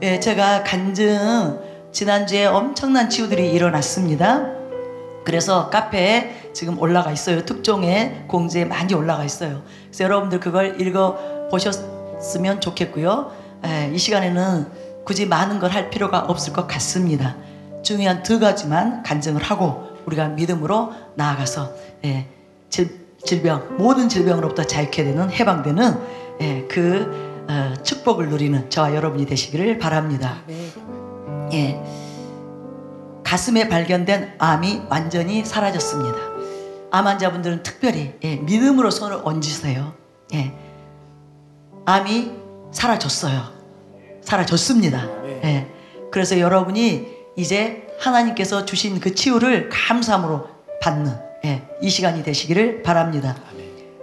예, 제가 간증 지난주에 엄청난 치유들이 일어났습니다. 그래서 카페에 지금 올라가 있어요. 특종에 공지에 많이 올라가 있어요. 그래서 여러분들 그걸 읽어보셨으면 좋겠고요. 예, 이 시간에는 굳이 많은 걸 할 필요가 없을 것 같습니다. 중요한 2가지만 간증을 하고 우리가 믿음으로 나아가서 예, 질병, 모든 질병으로부터 자유케 되는, 해방되는 예, 축복을 누리는 저와 여러분이 되시기를 바랍니다. 예, 가슴에 발견된 암이 완전히 사라졌습니다. 암 환자분들은 특별히 예, 믿음으로 손을 얹으세요. 예, 암이 사라졌어요. 사라졌습니다. 예, 그래서 여러분이 이제 하나님께서 주신 그 치유를 감사함으로 받는 예, 이 시간이 되시기를 바랍니다.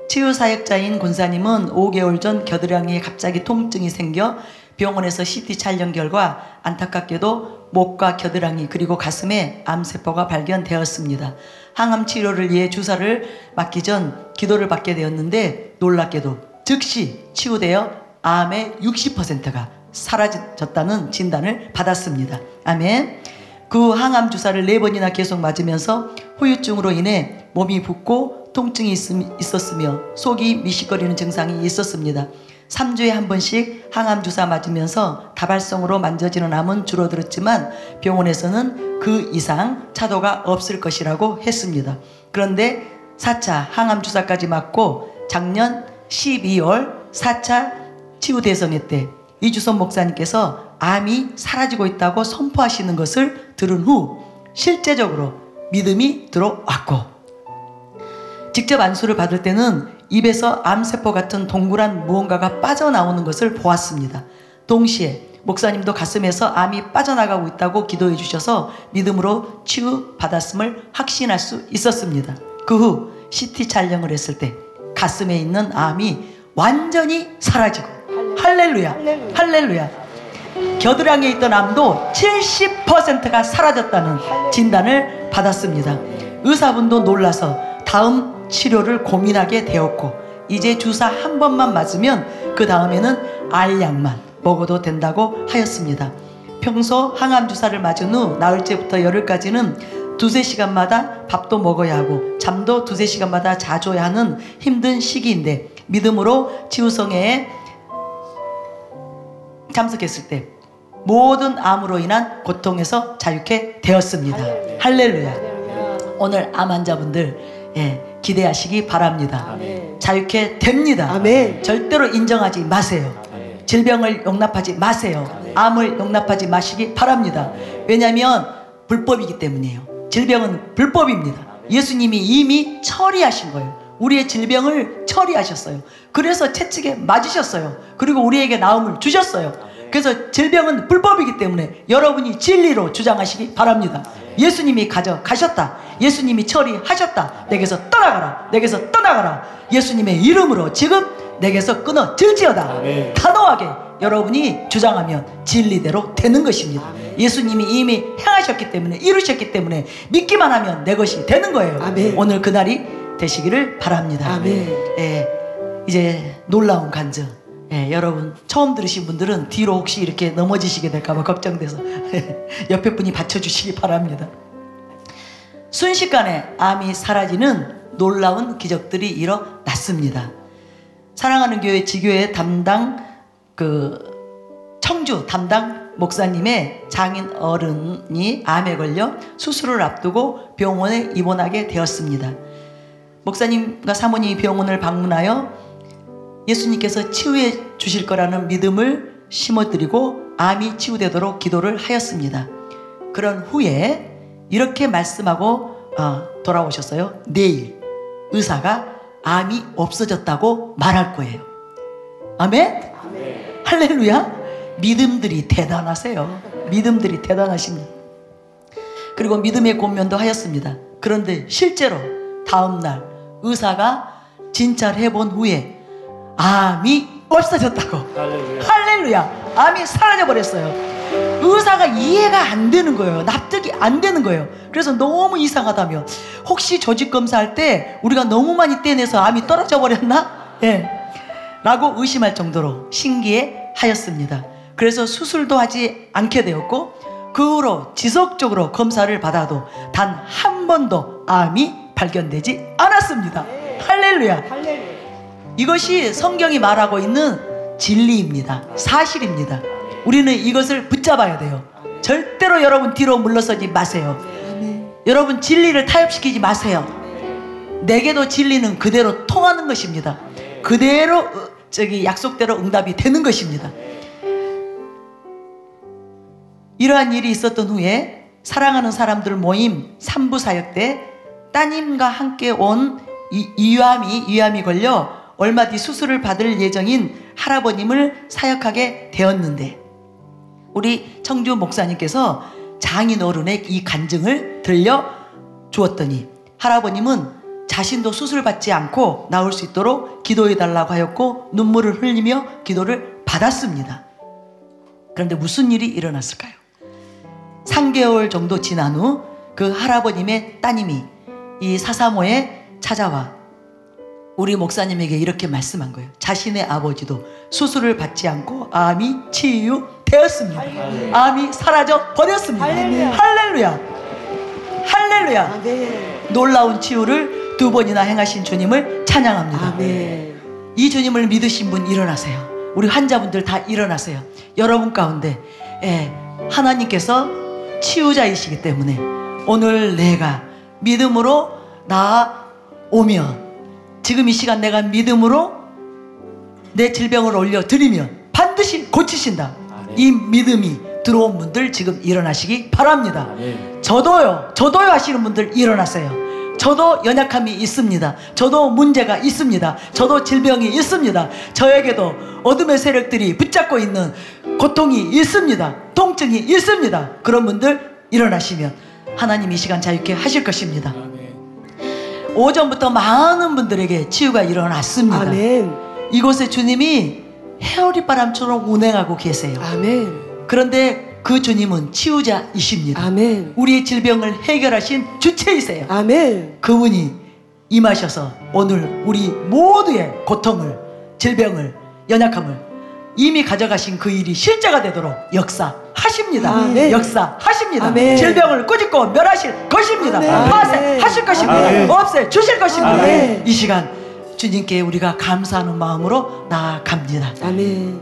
치유사역자인 권사님은 5개월 전 겨드랑이에 갑자기 통증이 생겨 병원에서 CT 촬영 결과 안타깝게도 목과 겨드랑이 그리고 가슴에 암세포가 발견되었습니다. 항암 치료를 위해 주사를 맞기 전 기도를 받게 되었는데 놀랍게도 즉시 치유되어 암의 60%가 사라졌다는 진단을 받았습니다. 아멘. 그 항암 주사를 4번이나 계속 맞으면서 후유증으로 인해 몸이 붓고 통증이 있었으며 속이 미식거리는 증상이 있었습니다. 3주에 한 번씩 항암 주사 맞으면서 다발성으로 만져지는 암은 줄어들었지만 병원에서는 그 이상 차도가 없을 것이라고 했습니다. 그런데 4차 항암 주사까지 맞고 작년 12월 4차 치유 대성회 때 이주선 목사님께서 암이 사라지고 있다고 선포하시는 것을 들은 후 실제적으로 믿음이 들어왔고, 직접 안수를 받을 때는 입에서 암세포 같은 동그란 무언가가 빠져나오는 것을 보았습니다. 동시에 목사님도 가슴에서 암이 빠져나가고 있다고 기도해 주셔서 믿음으로 치유받았음을 확신할 수 있었습니다. 그 후 CT 촬영을 했을 때 가슴에 있는 암이 완전히 사라지고, 할렐루야, 할렐루야, 겨드랑이에 있던 암도 70%가 사라졌다는 진단을 받았습니다. 의사분도 놀라서 다음 치료를 고민하게 되었고, 이제 주사 한 번만 맞으면 그 다음에는 알약만 먹어도 된다고 하였습니다. 평소 항암 주사를 맞은 후 나흘째부터 열흘까지는 2~3시간마다 밥도 먹어야 하고 잠도 2~3시간마다 자줘야 하는 힘든 시기인데 믿음으로 치유성회에 참석했을 때 모든 암으로 인한 고통에서 자유케 되었습니다. 할렐루야. 오늘 암 환자분들 예, 기대하시기 바랍니다. 아멘. 자유케 됩니다. 아멘. 절대로 인정하지 마세요. 아멘. 질병을 용납하지 마세요. 아멘. 암을 용납하지 마시기 바랍니다. 왜냐하면 불법이기 때문이에요. 질병은 불법입니다. 예수님이 이미 처리하신 거예요. 우리의 질병을 처리하셨어요. 그래서 채찍에 맞으셨어요. 그리고 우리에게 나음을 주셨어요. 그래서 질병은 불법이기 때문에 여러분이 진리로 주장하시기 바랍니다. 예수님이 가져가셨다. 예수님이 처리하셨다. 내게서 떠나가라. 내게서 떠나가라. 예수님의 이름으로 지금 내게서 끊어질지어다. 단호하게 여러분이 주장하면 진리대로 되는 것입니다. 예수님이 이미 행하셨기 때문에, 이루셨기 때문에 믿기만 하면 내 것이 되는 거예요. 아멘. 오늘 그날이 되시기를 바랍니다. 아멘. 예, 이제 놀라운 간증. 예, 여러분 처음 들으신 분들은 뒤로 혹시 이렇게 넘어지시게 될까봐 걱정돼서 옆에 분이 받쳐주시기 바랍니다. 순식간에 암이 사라지는 놀라운 기적들이 일어났습니다. 사랑하는 교회 지교회 담당 청주 담당 목사님의 장인 어른이 암에 걸려 수술을 앞두고 병원에 입원하게 되었습니다. 목사님과 사모님이 병원을 방문하여 예수님께서 치유해 주실 거라는 믿음을 심어드리고 암이 치유되도록 기도를 하였습니다. 그런 후에 이렇게 말씀하고 돌아오셨어요. 내일 의사가 암이 없어졌다고 말할 거예요. 아멘? 아멘. 할렐루야. 믿음들이 대단하세요. 믿음들이 대단하십니다. 그리고 믿음의 권면도 하였습니다. 그런데 실제로 다음날 의사가 진찰을 해본 후에 암이 없어졌다고. 할렐루야. 할렐루야. 암이 사라져버렸어요. 의사가 이해가 안 되는 거예요. 납득이 안 되는 거예요. 그래서 너무 이상하다며, 혹시 조직 검사할 때 우리가 너무 많이 떼내서 암이 떨어져 버렸나? 예, 라고 의심할 정도로 신기해 하였습니다. 그래서 수술도 하지 않게 되었고 그 후로 지속적으로 검사를 받아도 단 한 번도 암이 발견되지 않았습니다. 할렐루야. 이것이 성경이 말하고 있는 진리입니다. 사실입니다. 우리는 이것을 붙잡아야 돼요. 절대로 여러분 뒤로 물러서지 마세요. 여러분 진리를 타협시키지 마세요. 내게도 진리는 그대로 통하는 것입니다. 그대로 약속대로 응답이 되는 것입니다. 이러한 일이 있었던 후에 사랑하는 사람들 모임 3부 사역 때 따님과 함께 온 위암이 걸려 얼마 뒤 수술을 받을 예정인 할아버님을 사역하게 되었는데 우리 청주 목사님께서 장인어른의 이 간증을 들려 주었더니 할아버님은 자신도 수술받지 않고 나올 수 있도록 기도해달라고 하였고 눈물을 흘리며 기도를 받았습니다. 그런데 무슨 일이 일어났을까요? 3개월 정도 지난 후 그 할아버님의 따님이 이 사사모에 찾아와 우리 목사님에게 이렇게 말씀한 거예요. 자신의 아버지도 수술을 받지 않고 암이 치유되었습니다. 암이 사라져 버렸습니다. 할렐루야. 할렐루야. 아멘. 놀라운 치유를 2번이나 행하신 주님을 찬양합니다. 아멘. 이 주님을 믿으신 분 일어나세요. 우리 환자분들 다 일어나세요. 여러분 가운데 하나님께서 치유자이시기 때문에 오늘 내가 믿음으로 나오면 지금 이 시간 내가 믿음으로 내 질병을 올려드리면 반드시 고치신다. 아멘. 이 믿음이 들어온 분들 지금 일어나시기 바랍니다. 아멘. 저도요 하시는 분들 일어나세요. 저도 연약함이 있습니다. 저도 문제가 있습니다. 저도 질병이 있습니다. 저에게도 어둠의 세력들이 붙잡고 있는 고통이 있습니다. 통증이 있습니다. 그런 분들 일어나시면 하나님 이 시간 자유케 하실 것입니다. 아멘. 오전부터 많은 분들에게 치유가 일어났습니다. 아멘. 이곳에 주님이 해오리바람처럼 운행하고 계세요. 아멘. 그런데 그 주님은 치유자이십니다. 아멘. 우리의 질병을 해결하신 주체이세요. 아멘. 그분이 임하셔서 오늘 우리 모두의 고통을, 질병을, 연약함을 이미 가져가신 그 일이 실제가 되도록 역사하십니다. 아멘. 역사하십니다. 아멘. 질병을 꾸짖고 멸하실 것입니다. 파쇄하실 것입니다. 아멘. 없애 주실 것입니다. 아멘. 이 시간 주님께 우리가 감사하는 마음으로 나아갑니다. 아멘.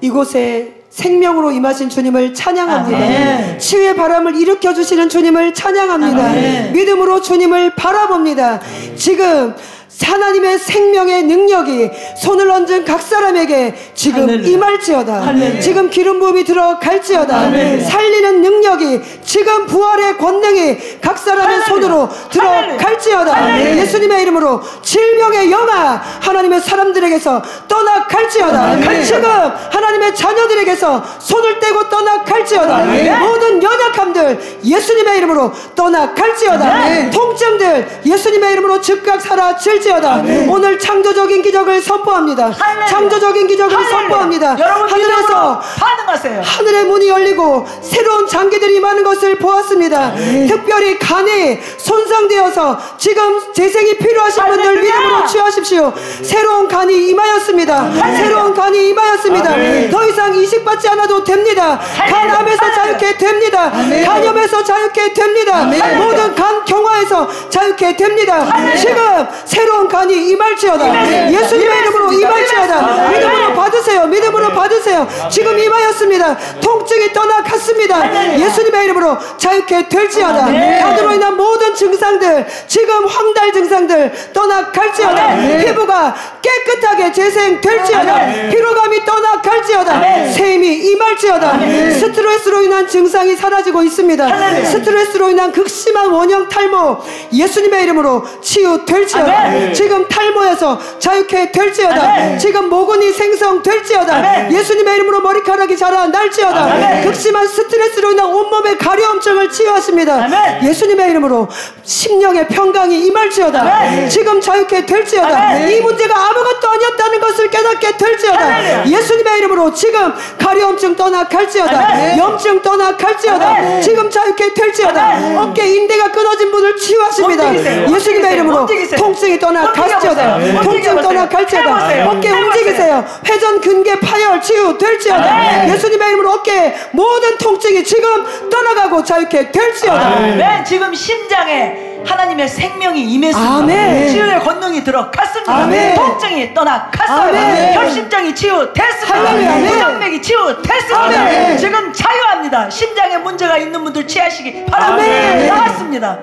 이곳에 생명으로 임하신 주님을 찬양합니다. 아멘. 치유의 바람을 일으켜주시는 주님을 찬양합니다. 아멘. 믿음으로 주님을 바라봅니다. 지금 하나님의 생명의 능력이 손을 얹은 각 사람에게 지금 할렐루야. 임할지어다. 할렐루야. 지금 기름 부음이 들어갈지어다. 할렐루야. 살리는 능력이 지금 부활의 권능이 각 사람의 할렐루야. 손으로 들어갈지어다. 할렐루야. 예수님의 이름으로 질병의 영아 하나님의 사람들에게서 떠나갈지어다. 할렐루야. 지금 하나님의 자녀들에게서 손을 떼고 떠나갈지어다. 할렐루야. 모든 연약함들 예수님의 이름으로 떠나갈지어다. 할렐루야. 통증들 예수님의 이름으로 즉각 사라질지어다. 아멘. 오늘 창조적인 기적을 선포합니다. 할렐루야. 창조적인 기적을 할렐루야. 선포합니다. 여러분 하늘에서 반응하세요. 하늘의 문이 열리고 새로운 장기들이 임하는 것을 보았습니다. 아멘. 특별히 간이 손상되어서 지금 재생이 필요하신 할렐루야. 분들 믿음으로 취하십시오. 새로운 간이 임하였습니다. 할렐루야. 새로운 간이 임하였습니다. 아멘. 더 이상 이식받지 않아도 됩니다. 간암에서 자유케 됩니다. 아멘. 간염에서 자유케 됩니다. 아멘. 모든 간 경화에서 자유케 됩니다. 할렐루야. 지금 새로운 간이 임할지어다. 예수님의 이름으로 임할지어다. 믿음으로 받으세요. 믿음으로 받으세요. 지금 임하였습니다. 통증이 떠나갔습니다. 예수님의 이름으로 자유케 될지어다. 간으로 인한 모든 증상들 지금 황달 증상들 떠나갈지어다. 피부가 깨끗하게 재생될지어다. 피로감이 떠나갈지어다. 샘이 임할지어다. 스트레스로 인한 증상이 사라지고 있습니다. 스트레스로 인한 극심한 원형 탈모 예수님의 이름으로 치유될지어다. 지금 탈모에서 자유케 될지어다. 아멘. 지금 모근이 생성될지어다. 아멘. 예수님의 이름으로 머리카락이 자라날지어다. 아멘. 극심한 스트레스로 인한 온몸의 가려움증을 치유하십니다. 아멘. 예수님의 이름으로 심령의 평강이 임할지어다. 아멘. 지금 자유케 될지어다. 아멘. 이 문제가 아무것도 아니었다는 것을 깨닫게 될지어다. 아멘. 예수님의 이름으로 지금 가려움증 우울증 떠나갈지어다. 아멘. 염증 떠나갈지어다. 아멘. 지금 자유케 될지어다. 아멘. 어깨 인대가 끊어진 분을 치유하십니다. 움직이세요. 예수님의 이름으로 움직이세요. 통증이 떠나갈지어다. 움직여보세요. 통증 떠나갈지어다. 해보세요. 어깨 해보세요. 움직이세요. 회전 근개 파열 치유 될지어다. 아멘. 예수님의 이름으로 어깨 모든 통증이 지금 떠나가고 자유케 될지어다. 아멘. 지금 심장에 하나님의 생명이 임했습니다. 아멘. 치유의 권능이 들어갔습니다. 아멘. 통증이 떠나갔어요. 아멘. 혈심장이 치유됐습니다. 아멘. 부정맥이 치유됐습니다. 아멘. 지금 자유합니다. 심장에 문제가 있는 분들 치유하시기 바랍니다. 아멘. 나왔습니다.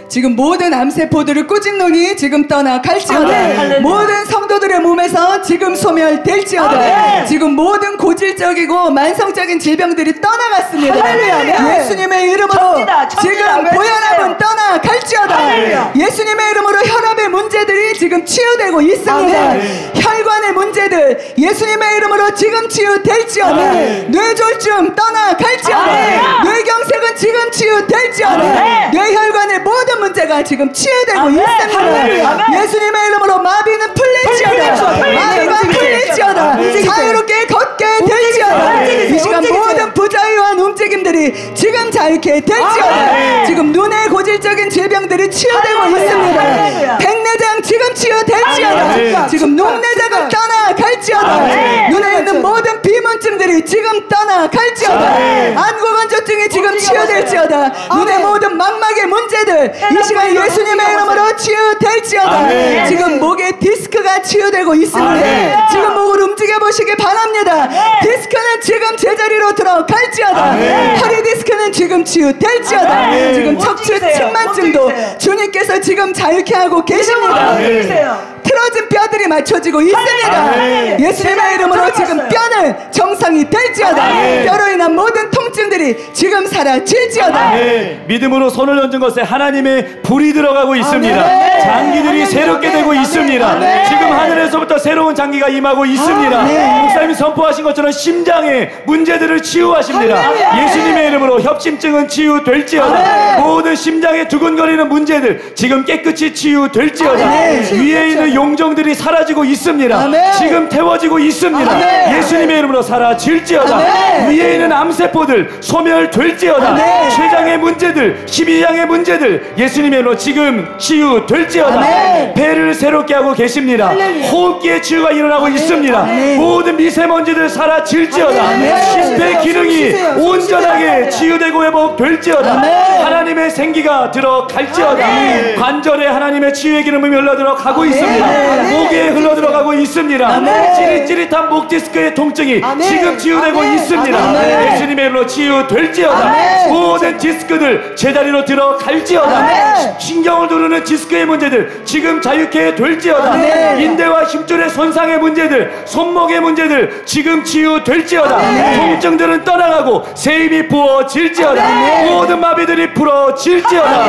지금 모든 암세포들을 꾸짖노니 지금 떠나갈지어다. 아멘. 모든 성도들의 몸에서 지금 소멸될지어다. 아멘. 지금 모든 고질적이고 만성적인 질병들이 떠나갔습니다. 할렐루야. 예수님의 이름으로 접니다. 접니다. 지금 외치세요. 고혈압은 떠나갈지어다. 할렐루야. 예수님의 이름으로 혈압의 문제들이 지금 치유되고 있습니다. 아멘. 혈관의 문제들 예수님의 이름으로 지금 치유될지어다. 아멘. 뇌졸중 떠나갈지어다. 아멘. 뇌경색은 지금 치유될지어다. 아멘. 뇌혈관의 모든 문제가 지금 치유되고 아멘. 있습니다. 아멘. 예수님의 이름으로 마비는 풀릴지어다. 풀리세요. 마비가 풀릴지어다. 움직이세요. 자유롭게 걷게 될지어다. 움직이세요. 이 시간 움직이세요. 모든 부자유한 움직임들이 지금 자유케 될지어다. 아멘. 지금 눈의 고질적인 질병들이 치유되고 할렐루야. 있습니다. 할렐루야. 백내장 지금 치유될지어다. 아멘. 지금 녹내장은 떠나갈지어다. 아멘. 눈에 있는 모든 비문증들이 지금 떠나갈지어다. 아멘. 안구건조증이 지금 움직여보세요. 치유될지어다. 눈의 모든 망막의 문제들 이 시간 예수님의 이름으로 치유될지어다. 아멘. 지금 목에 디스크가 치유되고 있습니다. 아멘. 지금 목을 움직여 보시기 바랍니다. 디스크는 지금 제자리로 들어갈지어다. 아멘. 허리 디스크는 지금 치유될지어다. 아멘. 지금 척추 움직이세요. 측만증도 움직이세요. 주님께서 지금 자유케 하고 계십니다. 움직이세요. 틀어진 뼈들이 맞춰지고 있습니다. 아멘. 예수님의 이름으로 지금 뼈는 정상이 될지어다. 아멘. 뼈로 인한 모든 통증들이 지금 사라질지어다. 네, 믿음으로 손을 얹은 것에 하나님의 불이 들어가고 있습니다. 아멘. 장기들이 아멘. 새롭게 되고 아멘. 있습니다. 아멘. 지금 하늘에서부터 새로운 장기가 임하고 있습니다. 아멘. 목사님이 선포하신 것처럼 심장의 문제들을 치유하십니다. 아멘. 예수님의 이름으로 협심증은 치유될지어다. 아멘. 모든 심장에 두근거리는 문제들 지금 깨끗이 치유될지어다. 아멘. 위에 있는 용종들이 사라지고 있습니다. 아멘. 지금 태워지고 있습니다. 아멘. 예수님의 이름으로 사라질지어다. 아멘. 위에 있는 암세포들 소멸될지어다. 아멘. 췌장의 문제들 12장의 문제들 예수님의 이름으로 지금 치유될지어다. 아멘. 배를 새롭게 하고 계십니다. 할렐루야. 호흡기의 치유가 일어나고 있습니다. 아멘. 모든 미세먼지들 사라질지어다. 아멘. 심폐 기능이 쉬세요. 온전하게 치유되고 회복될지어다. 아멘. 하나님의 생기가 들어갈지어다. 아멘. 관절에 하나님의 치유의 기름이 흘러들어가고 있습니다. 아멘. 목에 흘러들어가고 있습니다. 아멘. 찌릿찌릿한 목 디스크의 통증이 아멘. 지금 치유되고 아멘. 있습니다. 아멘. 예수님의 이름으로 치유될지어다. 아멘. 모든 디스크들 제자리로 들어갈지어다. 아멘. 신경을 누르는 디스크의 문제들 지금 자유케 될지어다. 아멘. 인대와 힘줄의 손상의 문제들 손목의 문제들 지금 치유될지어다. 아멘. 통증들은 떠나가고 새 힘이 부어질지어다. 아멘. 모든 마비들이 풀어질지어다.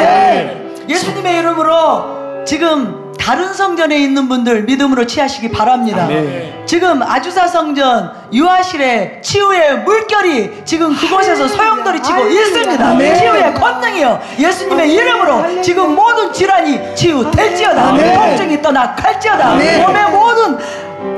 예수님의 이름으로 지금 다른 성전에 있는 분들 믿음으로 취하시기 바랍니다. 아멘. 지금 아주사 성전 유아실에 치유의 물결이 지금 그곳에서 소용돌이 치고 할렐루야. 있습니다. 아멘. 치유의 권능이요. 예수님의 아멘. 이름으로 할렐루야. 지금 모든 질환이 치유될지어다. 아멘. 통증이 떠나갈지어다. 아멘. 몸의 모든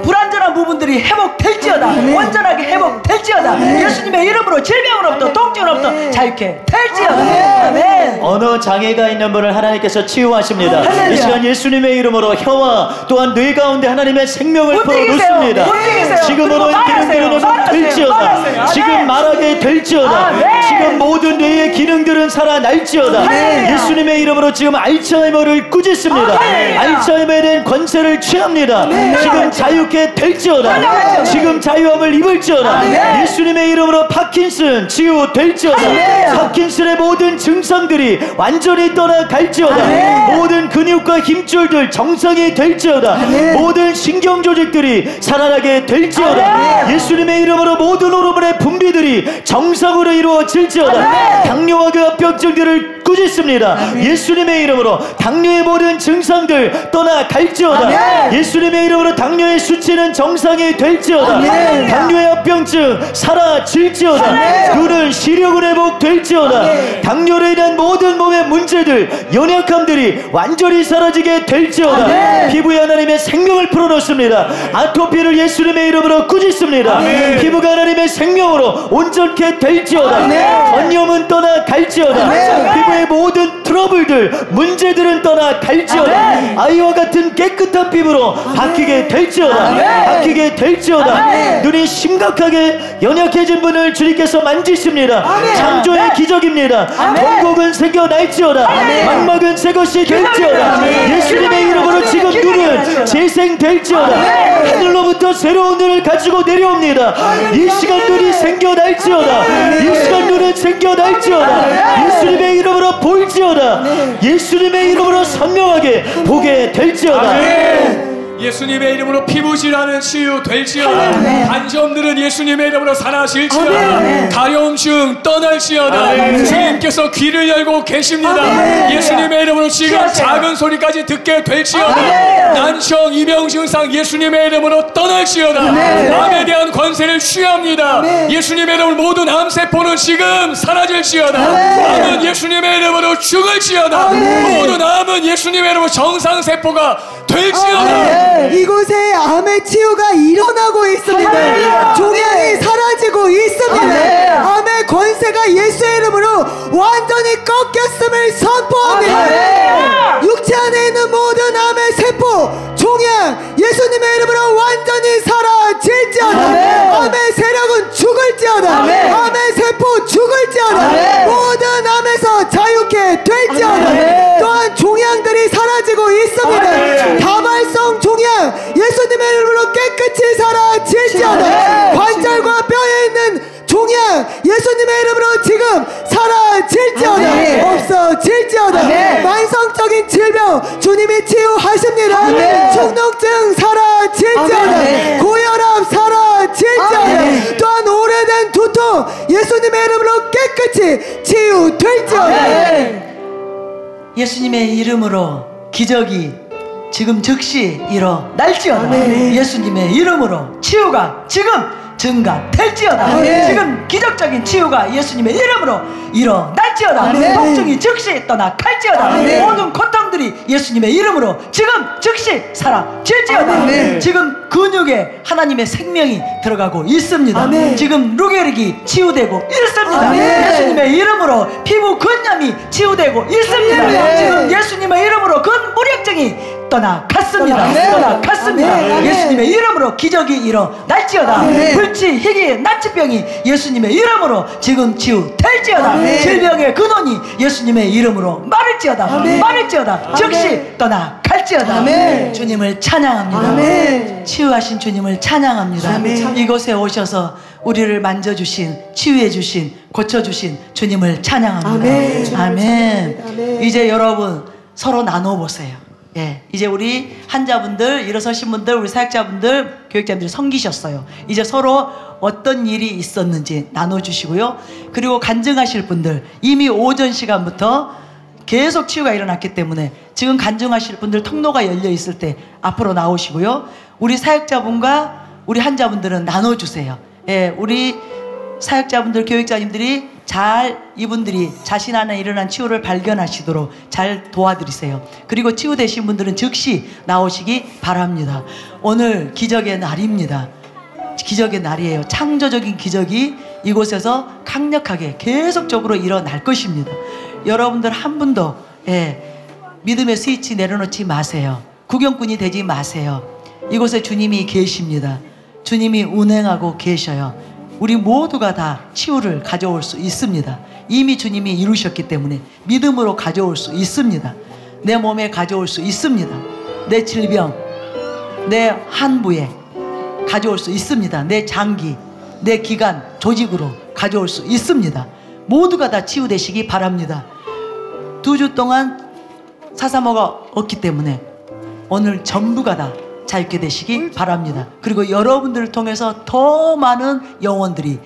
불안전한 부분들이 회복될지어다. 온전하게 회복될지어다. 예수님의 이름으로 질병으로부터 통증으로부터 자유케 될지어다. 아멘. 어느 장애가 있는 분을 하나님께서 치유하십니다. 할렐루야. 이 시간 예수님의 이름으로 혀와 또한 뇌 가운데 하나님의 생명을 움직이세요. 풀어놓습니다. 움직이세요. 지금으로 그리고 기능들은 말하세요. 될지어다. 말하세요. 지금 아멘. 말하게 될지어다. 아멘. 지금 모든 뇌의 기능들은 살아날지어다. 할렐루야. 예수님의 이름으로 지금 알츠하이머를 꾸짖습니다. 할렐루야. 알츠하이머에 대한 권세를 취합니다. 지금 자유케 될지어다. 할렐루야. 지금 자유함을 입을지어다. 아멘. 예수님의 이름으로 파킨슨 치유될지어다. 할렐루야. 파킨슨의 모든 증상들이 완전히 떠나갈지어다. 아멘. 모든 근육과 힘줄들 정상이 될지어다. 모든 신경 조직들이 살아나게 될지어다. 아멘. 예수님의 이름으로 모든 호르몬의 분비들이 정상으로 이루어질지어다. 아멘. 당뇨와 그 합병증들을 꾸짖습니다. 예수님의 이름으로 당뇨의 모든 증상들 떠나갈지어다. 예수님의 이름으로 당뇨의 수치는 정상이 될지어다. 당뇨의 합병증 사라질지어다. 눈은 시력은 회복될지어다. 당뇨로 인한 모든 몸의 문제들, 연약함들이 완전히 사라지게 될지어다. 피부에 하나님의 생명을 풀어놓습니다. 아토피를 예수님의 이름으로 꾸짖습니다. 피부가 하나님의 생명으로 온전케 될지어다. 전염은 떠나갈지어다. 피부의 모든 트러블들, 문제들은 떠나갈지어다. 아이와 같은 깨끗한 피부로 바뀌게 될지어다. 바뀌게 될지어다. 눈이 심각하게 연약해진 분을 주님께서 만지십니다. 창조의 기적입니다. 통곡은 생겨날지어다. 망막은 새 것이 될지어다. 예수님의 이름으로 지금 눈은 재생될지어다. 하늘로부터 새로운 눈을 가지고 내려옵니다. 이 시간 눈이 생겨날지어다. 이 시간 눈은 생겨날지어다. 예수님의 이름으로 볼지어다. 예수님의 이름으로 선명하게 보게 될지어다. 예수님의 이름으로 피부질환은 치유될지어다. 반점들은 예수님의 이름으로 사라질지어다. 가려움증 떠날지어다. 주님께서 귀를 열고 계십니다. 예수님의 이름으로 지금 작은 소리까지 듣게 될지어다. 난청, 이명 증상 예수님의 이름으로 떠날지어다. 암에 대한 권세를 취합니다. 예수님의 이름으로 모든 암세포는 지금 사라질지어다. 암은 예수님의 이름으로 죽을지어다. 모든 암은 예수님의 이름으로 정상세포가 될지어다. 이곳에 암의 치유가 일어나고 있습니다. 종양이 사라지고 있습니다. 암의 권세가 예수의 이름으로 완전히 꺾였음을 선포합니다. 육체 안에 있는 모든 암의 세포, 종양 예수님의 이름으로 완전히 사라질지어다. 암의 세력은 죽을지어다. 암의 세포 죽을지어다. 모든 암에서 자유케 될지어다. 또한 종양들이 사라지고 있습니다. 다발성 종양 예수님의 이름으로 깨끗이 사라질지어다. 관절과 뼈에 있는 종양 예수님의 이름으로 지금 사라질지어다. 없어질지어다. 만성적인 질병 주님이 치유하십니다. 충농증 사라질지어다. 고혈압 사라질지어다. 또한 오래된 두통 예수님의 이름으로 깨끗이 치유될지어다. 예수님의 이름으로 기적이 지금 즉시 일어날지어다. 예수님의 이름으로 치유가 지금 증가될지어다. 지금 기적적인 치유가 예수님의 이름으로 일어날지어다. 통증이 즉시 떠나갈지어다. 모든 고통들이 예수님의 이름으로 지금 즉시 사라질지어다. 지금 근육에 하나님의 생명이 들어가고 있습니다. 지금 루게릭이 치유되고 있습니다. 예수님의 이름으로 피부 근염이 치유되고 있습니다. 지금 예수님의 이름으로 근무력증이 떠나갔습니다. 떠나갔습니다. 예수님의 이름으로 기적이 일어날지어다. 불치, 희귀, 난치병이 예수님의 이름으로 지금 치유될지어다. 질병의 근원이 예수님의 이름으로 마를지어다. 마를지어다. 즉시 떠나갈지어다. 주님을 찬양합니다. 치유하신 주님을 찬양합니다. 이곳에 오셔서 우리를 만져주신, 치유해주신, 고쳐주신 주님을 찬양합니다. 아멘. 이제 여러분 서로 나눠보세요. 예, 이제 우리 환자분들, 일어서신 분들, 우리 사역자분들, 교육자분들이 섬기셨어요. 이제 서로 어떤 일이 있었는지 나눠주시고요. 그리고 간증하실 분들, 이미 오전 시간부터 계속 치유가 일어났기 때문에 지금 간증하실 분들 통로가 열려 있을 때 앞으로 나오시고요. 우리 사역자분과 우리 환자분들은 나눠주세요. 예, 우리 사역자분들, 교육자님들이 잘 이분들이 자신 안에 일어난 치유를 발견하시도록 잘 도와드리세요. 그리고 치유되신 분들은 즉시 나오시기 바랍니다. 오늘 기적의 날입니다. 기적의 날이에요. 창조적인 기적이 이곳에서 강력하게 계속적으로 일어날 것입니다. 여러분들 한 분도 믿음의 스위치 내려놓지 마세요. 구경꾼이 되지 마세요. 이곳에 주님이 계십니다. 주님이 운행하고 계셔요. 우리 모두가 다 치유를 가져올 수 있습니다. 이미 주님이 이루셨기 때문에 믿음으로 가져올 수 있습니다. 내 몸에 가져올 수 있습니다. 내 질병, 내 한부에 가져올 수 있습니다. 내 장기, 내 기관, 조직으로 가져올 수 있습니다. 모두가 다 치유되시기 바랍니다. 2주 동안 사사모가 없기 때문에 오늘 전부가 다 자유케 되시기 바랍니다. 그리고 여러분들을 통해서 더 많은 영혼들이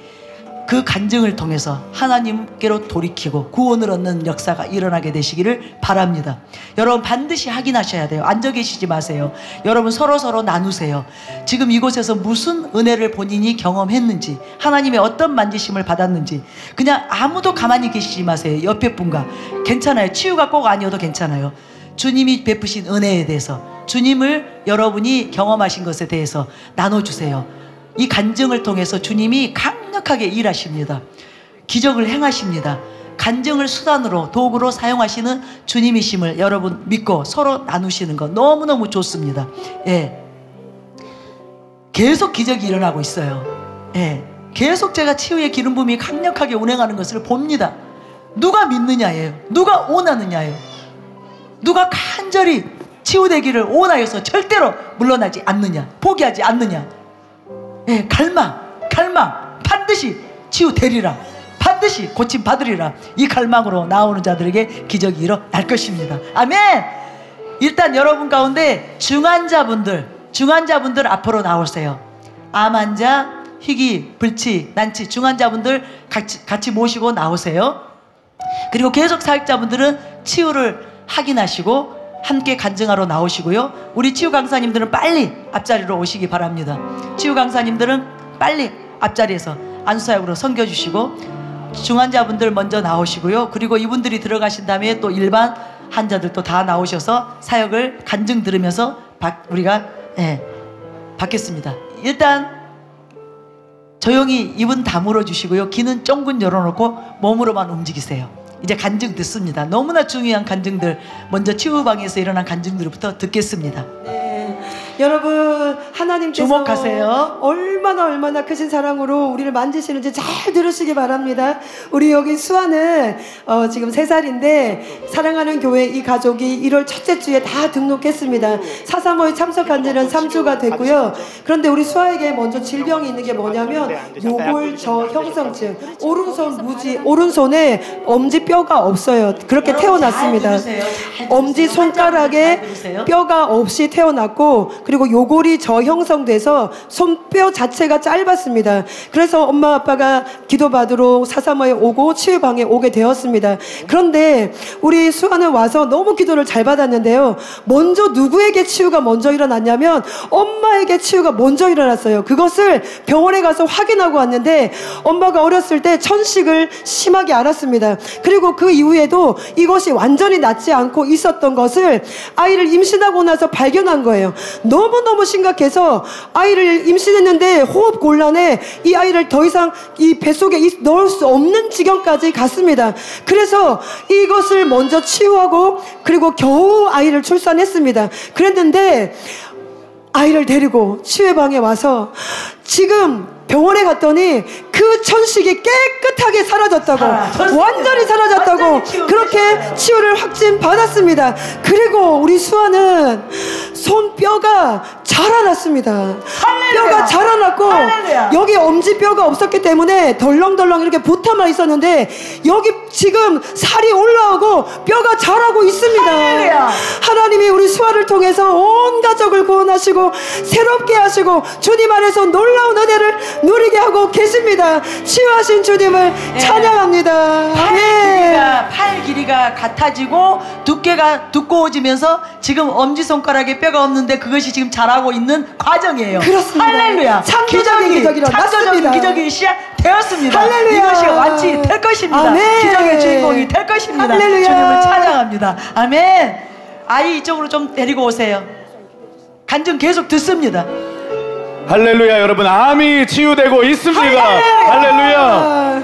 그 간증을 통해서 하나님께로 돌이키고 구원을 얻는 역사가 일어나게 되시기를 바랍니다. 여러분 반드시 확인하셔야 돼요. 앉아 계시지 마세요. 여러분 서로 나누세요. 지금 이곳에서 무슨 은혜를 본인이 경험했는지, 하나님의 어떤 만지심을 받았는지. 그냥 아무도 가만히 계시지 마세요. 옆에 분과. 괜찮아요. 치유가 꼭 아니어도 괜찮아요. 주님이 베푸신 은혜에 대해서, 주님을 여러분이 경험하신 것에 대해서 나눠주세요. 이 간증을 통해서 주님이 강력하게 일하십니다. 기적을 행하십니다. 간증을 수단으로, 도구로 사용하시는 주님이심을 여러분 믿고 서로 나누시는 거 너무너무 좋습니다. 예. 계속 기적이 일어나고 있어요. 예. 계속 제가 치유의 기름 부음이 강력하게 운행하는 것을 봅니다. 누가 믿느냐예요. 누가 원하느냐예요. 누가 간절히 치유되기를 원하여서 절대로 물러나지 않느냐, 포기하지 않느냐. 예, 갈망 반드시 치유되리라, 반드시 고침 받으리라. 이 갈망으로 나오는 자들에게 기적이 일어날 것입니다. 아멘. 일단 여러분 가운데 중환자분들 앞으로 나오세요. 암 환자, 희귀, 불치, 난치 중환자분들 같이 모시고 나오세요. 그리고 계속 사역자분들은 치유를 확인하시고 함께 간증하러 나오시고요. 우리 치유 강사님들은 빨리 앞자리로 오시기 바랍니다. 치유 강사님들은 빨리 앞자리에서 안수사역으로 섬겨주시고, 중환자분들 먼저 나오시고요. 그리고 이분들이 들어가신 다음에 또 일반 환자들도 다 나오셔서 사역을 간증 들으면서 우리가 받겠습니다. 일단 조용히 입은 다물어 주시고요. 귀는 쫑긋 열어놓고 몸으로만 움직이세요. 이제 간증 듣습니다. 너무나 중요한 간증들, 먼저 치유방에서 일어난 간증들부터 듣겠습니다. 네. 여러분 하나님께서 주목하세요. 얼마나 크신 사랑으로 우리를 만지시는지 잘 들으시기 바랍니다. 우리 여기 수아는 지금 3살인데 사랑하는 교회 이 가족이 1월 첫째 주에 다 등록했습니다. 435에 참석한 지는 3주가 됐고요. 그런데 우리 수아에게 먼저 질병이 있는 게 뭐냐면 요골저 형성증, 오른손에 엄지뼈가 없어요. 그렇게 태어났습니다. 엄지손가락에 뼈가 없이 태어났고, 그리고 요골이 저형성돼서 손뼈 자체가 짧았습니다. 그래서 엄마 아빠가 기도받으러 435에 오고 치유방에 오게 되었습니다. 그런데 우리 수아는 와서 너무 기도를 잘 받았는데요. 먼저 누구에게 치유가 먼저 일어났냐면 엄마에게 치유가 먼저 일어났어요. 그것을 병원에 가서 확인하고 왔는데 엄마가 어렸을 때 천식을 심하게 앓았습니다. 그리고 그 이후에도 이것이 완전히 낫지 않고 있었던 것을 아이를 임신하고 나서 발견한 거예요. 너무너무 심각해서 아이를 임신했는데 호흡 곤란에 이 아이를 더 이상 이 뱃속에 넣을 수 없는 지경까지 갔습니다. 그래서 이것을 먼저 치유하고 그리고 겨우 아이를 출산했습니다. 그랬는데 아이를 데리고 치유방에 와서 지금 병원에 갔더니 그 천식이 깨끗하게 사라졌다고, 완전히 사라졌다고, 그렇게 치유를 확진 받았습니다. 그리고 우리 수아는 손뼈가 자라났습니다. 뼈가 자라났고, 여기 엄지뼈가 없었기 때문에 덜렁덜렁 이렇게 붙어만 있었는데 여기 지금 살이 올라오고 뼈가 자라고 있습니다. 하나님이 우리 수아를 통해서 온 가족을 구원하시고 새롭게 하시고 주님 안에서 놀라운 은혜를 누리게 하고 계십니다. 치유하신 주님을 찬양합니다. 팔 길이가 같아지고 두께가 두꺼워지면서 지금 엄지손가락에 뼈가 없는데 그것이 지금 자라고 있는 과정이에요. 그렇습니다. 할렐루야. 창조적인 창조적인 기적이 시작되었습니다. 할렐루야. 이것이 완치될 것입니다. 아멘. 기적의 주인공이 될 것입니다. 할렐루야. 주님을 찬양합니다. 아멘. 아이 이쪽으로 좀 데리고 오세요. 간증 계속 듣습니다. 할렐루야. 여러분 암이 치유되고 있습니다. 할렐루야.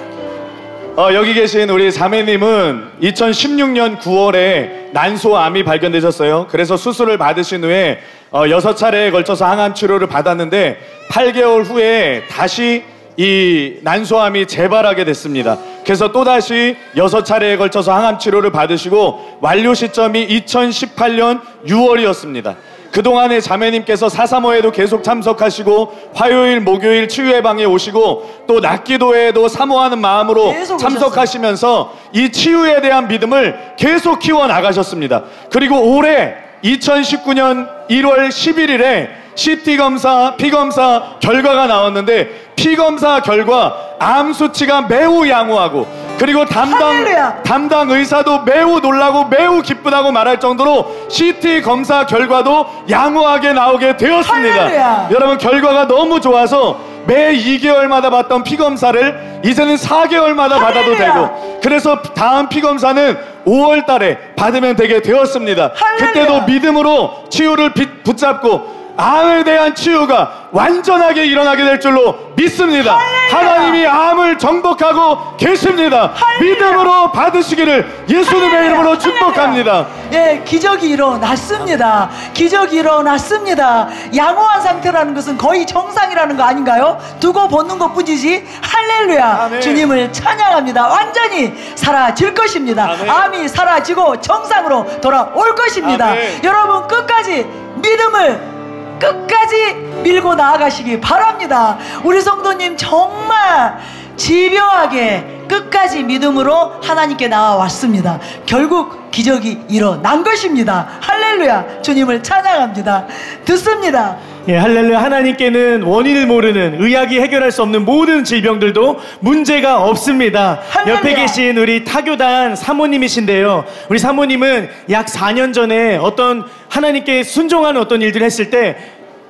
여기 계신 우리 자매님은 2016년 9월에 난소암이 발견되셨어요. 그래서 수술을 받으신 후에 6차례에 걸쳐서 항암 치료를 받았는데 8개월 후에 다시 이 난소암이 재발하게 됐습니다. 그래서 또다시 6차례에 걸쳐서 항암 치료를 받으시고 완료 시점이 2018년 6월이었습니다. 그동안에 자매님께서 435에도 계속 참석하시고 화요일, 목요일 치유예방에 오시고 또 낮기도회에도 사모하는 마음으로 참석하시면서 이 치유에 대한 믿음을 계속 키워나가셨습니다. 그리고 올해 2019년 1월 11일에 CT 검사, 피 검사 결과가 나왔는데 피 검사 결과 암 수치가 매우 양호하고 그리고 담당 의사도 매우 놀라고 매우 기쁘다고 말할 정도로 CT 검사 결과도 양호하게 나오게 되었습니다. 할렐루야. 여러분 결과가 너무 좋아서 매 2개월마다 받던 피 검사를 이제는 4개월마다 받아도 되고 그래서 다음 피 검사는 5월 달에 받으면 되게 되었습니다. 그때도 믿음으로 치유를 붙잡고 암에 대한 치유가 완전하게 일어나게 될 줄로 믿습니다. 하나님이 암을 정복하고 계십니다. 믿음으로 받으시기를 예수님의 이름으로 축복합니다. 예, 기적이 일어났습니다. 기적이 일어났습니다. 양호한 상태라는 것은 거의 정상이라는 거 아닌가요? 두고 보는 것 뿐이지. 할렐루야. 아멘. 주님을 찬양합니다. 완전히 사라질 것입니다. 아멘. 암이 사라지고 정상으로 돌아올 것입니다. 아멘. 여러분 끝까지 믿음을 끝까지 밀고 나아가시기 바랍니다. 우리 성도님 정말 집요하게 끝까지 믿음으로 하나님께 나와왔습니다. 결국 기적이 일어난 것입니다. 할렐루야. 주님을 찬양합니다. 듣습니다. 예, 할렐루야. 하나님께는 원인을 모르는 의학이 해결할 수 없는 모든 질병들도 문제가 없습니다. 할렐루야. 옆에 계신 우리 타교단 사모님이신데요. 우리 사모님은 약 4년 전에 어떤 하나님께 순종하는 어떤 일들을 했을 때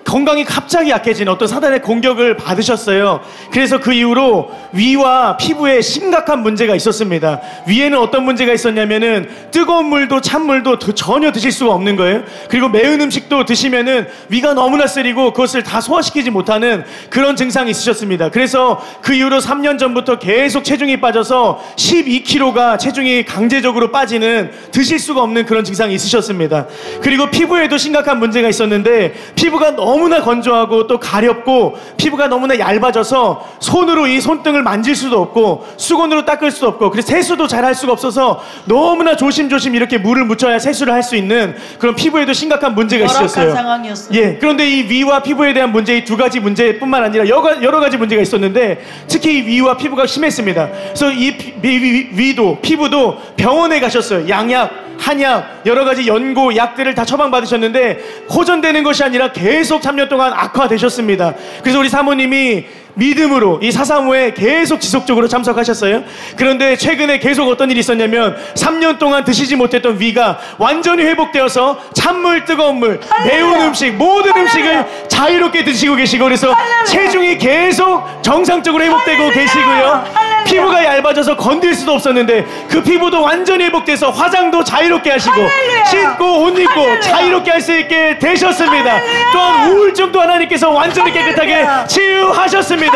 건강이 갑자기 약해진 어떤 사단의 공격을 받으셨어요. 그래서 그 이후로 위와 피부에 심각한 문제가 있었습니다. 위에는 어떤 문제가 있었냐면은 뜨거운 물도 찬물도 전혀 드실 수가 없는 거예요. 그리고 매운 음식도 드시면은 위가 너무나 쓰리고 그것을 다 소화시키지 못하는 그런 증상이 있으셨습니다. 그래서 그 이후로 3년 전부터 계속 체중이 빠져서 12kg가 체중이 강제적으로 빠지는 드실 수가 없는 그런 증상이 있으셨습니다. 그리고 피부에도 심각한 문제가 있었는데 피부가 너무나 건조하고 또 가렵고 피부가 너무나 얇아져서 손으로 이 손등을 만질 수도 없고 수건으로 닦을 수도 없고 그래서 세수도 잘 할 수가 없어서 너무나 조심조심 이렇게 물을 묻혀야 세수를 할 수 있는 그런 피부에도 심각한 문제가 있었어요. 상황이었어요. 예, 그런데 이 위와 피부에 대한 문제, 이 두 가지 문제뿐만 아니라 여러 가지 문제가 있었는데 특히 이 위와 피부가 심했습니다. 그래서 이 위도 피부도 병원에 가셨어요. 양약, 한약, 여러 가지 연고, 약들을 다 처방받으셨는데 호전되는 것이 아니라 계속 3년 동안 악화되셨습니다. 그래서 우리 사모님이 믿음으로 이 사사모에 계속 지속적으로 참석하셨어요. 그런데 최근에 계속 어떤 일이 있었냐면 3년 동안 드시지 못했던 위가 완전히 회복되어서 찬물, 뜨거운 물, 매운 음식, 모든 음식을 자유롭게 드시고 계시고 그래서 체중이 계속 정상적으로 회복되고 계시고요. 피부가 얇아져서 건들 수도 없었는데 그 피부도 완전히 회복돼서 화장도 자유롭게 하시고 씻고 옷 입고 자유롭게 할 수 있게 되셨습니다. 또한 우울증도 하나님께서 완전히 깨끗하게 치유하셨습니다.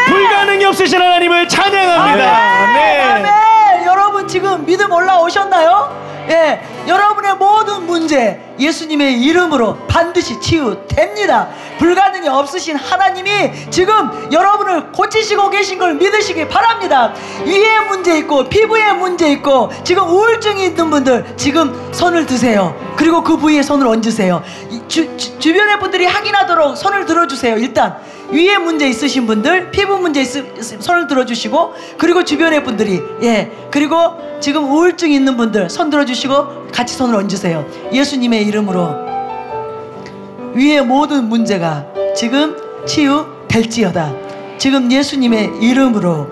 불가능이 없으신 하나님을 찬양합니다. 아멘. 여러분 지금 믿음 올라오셨나요? 예, 여러분의 모든 문제 예수님의 이름으로 반드시 치유됩니다. 불가능이 없으신 하나님이 지금 여러분을 고치시고 계신 걸 믿으시기 바랍니다. 위에 문제 있고 피부에 문제 있고 지금 우울증이 있는 분들 지금 손을 드세요. 그리고 그 부위에 손을 얹으세요. 주변의 분들이 확인하도록 손을 들어주세요. 일단 위에 문제 있으신 분들, 피부 문제 손을 들어주시고 그리고 주변의 분들이 그리고 지금 우울증 있는 분들 손 들어주시고 같이 손을 얹으세요. 예수님의 이름으로 위의 모든 문제가 지금 치유될지어다. 지금 예수님의 이름으로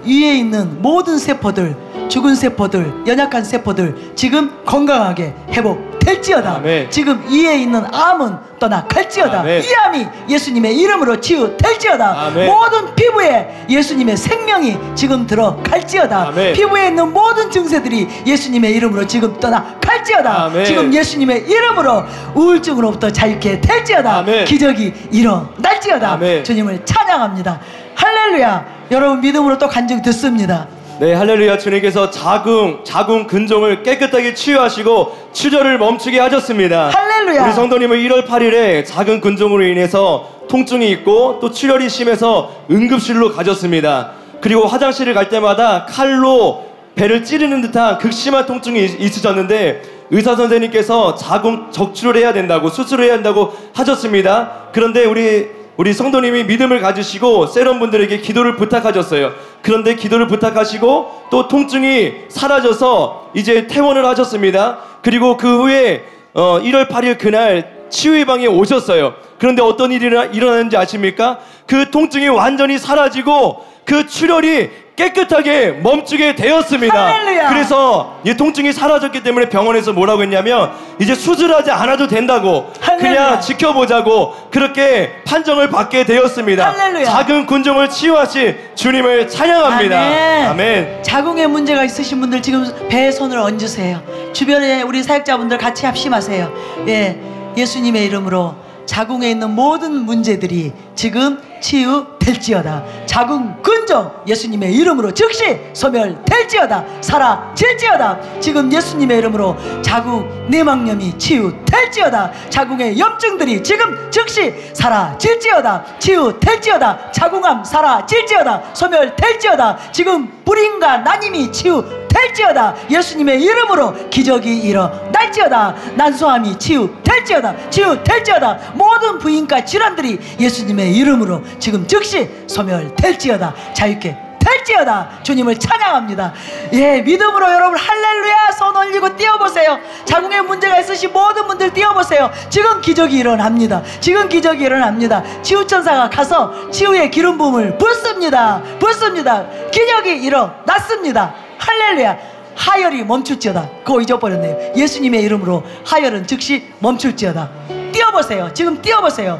위에 있는 모든 세포들, 죽은 세포들, 연약한 세포들 지금 건강하게 회복될지어다. 아멘. 지금 위에 있는 암은 떠나갈지어다. 아멘. 이 암이 예수님의 이름으로 치유될지어다. 아멘. 모든 피부에 예수님의 생명이 지금 들어갈지어다. 아멘. 피부에 있는 모든 증세들이 예수님의 이름으로 지금 떠나갈지어다. 아멘. 지금 예수님의 이름으로 우울증으로부터 자유케 될지어다. 아멘. 기적이 일어날지어다. 아멘. 주님을 찬양합니다. 할렐루야. 여러분 믿음으로 또 간증 듣습니다. 네, 할렐루야. 주님께서 자궁 근종을 깨끗하게 치유하시고 출혈을 멈추게 하셨습니다. 할렐루야. 우리 성도님은 1월 8일에 자궁 근종으로 인해서 통증이 있고 또 출혈이 심해서 응급실로 가셨습니다. 그리고 화장실을 갈 때마다 칼로 배를 찌르는 듯한 극심한 통증이 있으셨는데 의사 선생님께서 자궁 적출을 해야 된다고, 수술을 해야 한다고 하셨습니다. 그런데 우리 성도님이 믿음을 가지시고 세럼분들에게 기도를 부탁하셨어요. 그런데 기도를 부탁하시고 또 통증이 사라져서 이제 퇴원을 하셨습니다. 그리고 그 후에 1월 8일 그날 치유의 방에 오셨어요. 그런데 어떤 일이 일어났는지 아십니까? 그 통증이 완전히 사라지고 그 출혈이 깨끗하게 멈추게 되었습니다. 할렐루야. 그래서 이 통증이 사라졌기 때문에 병원에서 뭐라고 했냐면 이제 수술하지 않아도 된다고 할렐루야. 그냥 지켜보자고 그렇게 판정을 받게 되었습니다. 할렐루야. 작은 군종을 치유하신 주님을 찬양합니다. 아멘. 아멘. 자궁에 문제가 있으신 분들 지금 배에 손을 얹으세요. 주변에 우리 사역자분들 같이 합심하세요. 예, 예수님의 이름으로 자궁에 있는 모든 문제들이 지금 치유될지어다. 자궁 근종 예수님의 이름으로 즉시 소멸될지어다. 사라질지어다. 지금 예수님의 이름으로 자궁 내막염이 치유될지어다. 자궁의 염증들이 지금 즉시 사라질지어다. 치유될지어다. 자궁암 사라질지어다. 소멸될지어다. 지금 불임과 난임이 치유될지어다. 예수님의 이름으로 기적이 일어날지어다. 난소암이 치유될지어다. 치유될지어다. 모든 부인과 질환들이 예수님의 이름으로 지금 즉시 소멸될지어다. 자유케 될지어다. 주님을 찬양합니다. 예, 믿음으로 여러분 할렐루야 손 올리고 뛰어보세요. 자궁에 문제가 있으신 모든 분들 뛰어보세요. 지금 기적이 일어납니다. 지금 기적이 일어납니다. 치유천사가 가서 치유의 기름 부음을 붓습니다. 붓습니다. 기적이 일어났습니다. 할렐루야. 하혈이 멈출지어다. 그거 잊어버렸네요. 예수님의 이름으로 하혈은 즉시 멈출지어다. 뛰어보세요. 지금 뛰어보세요.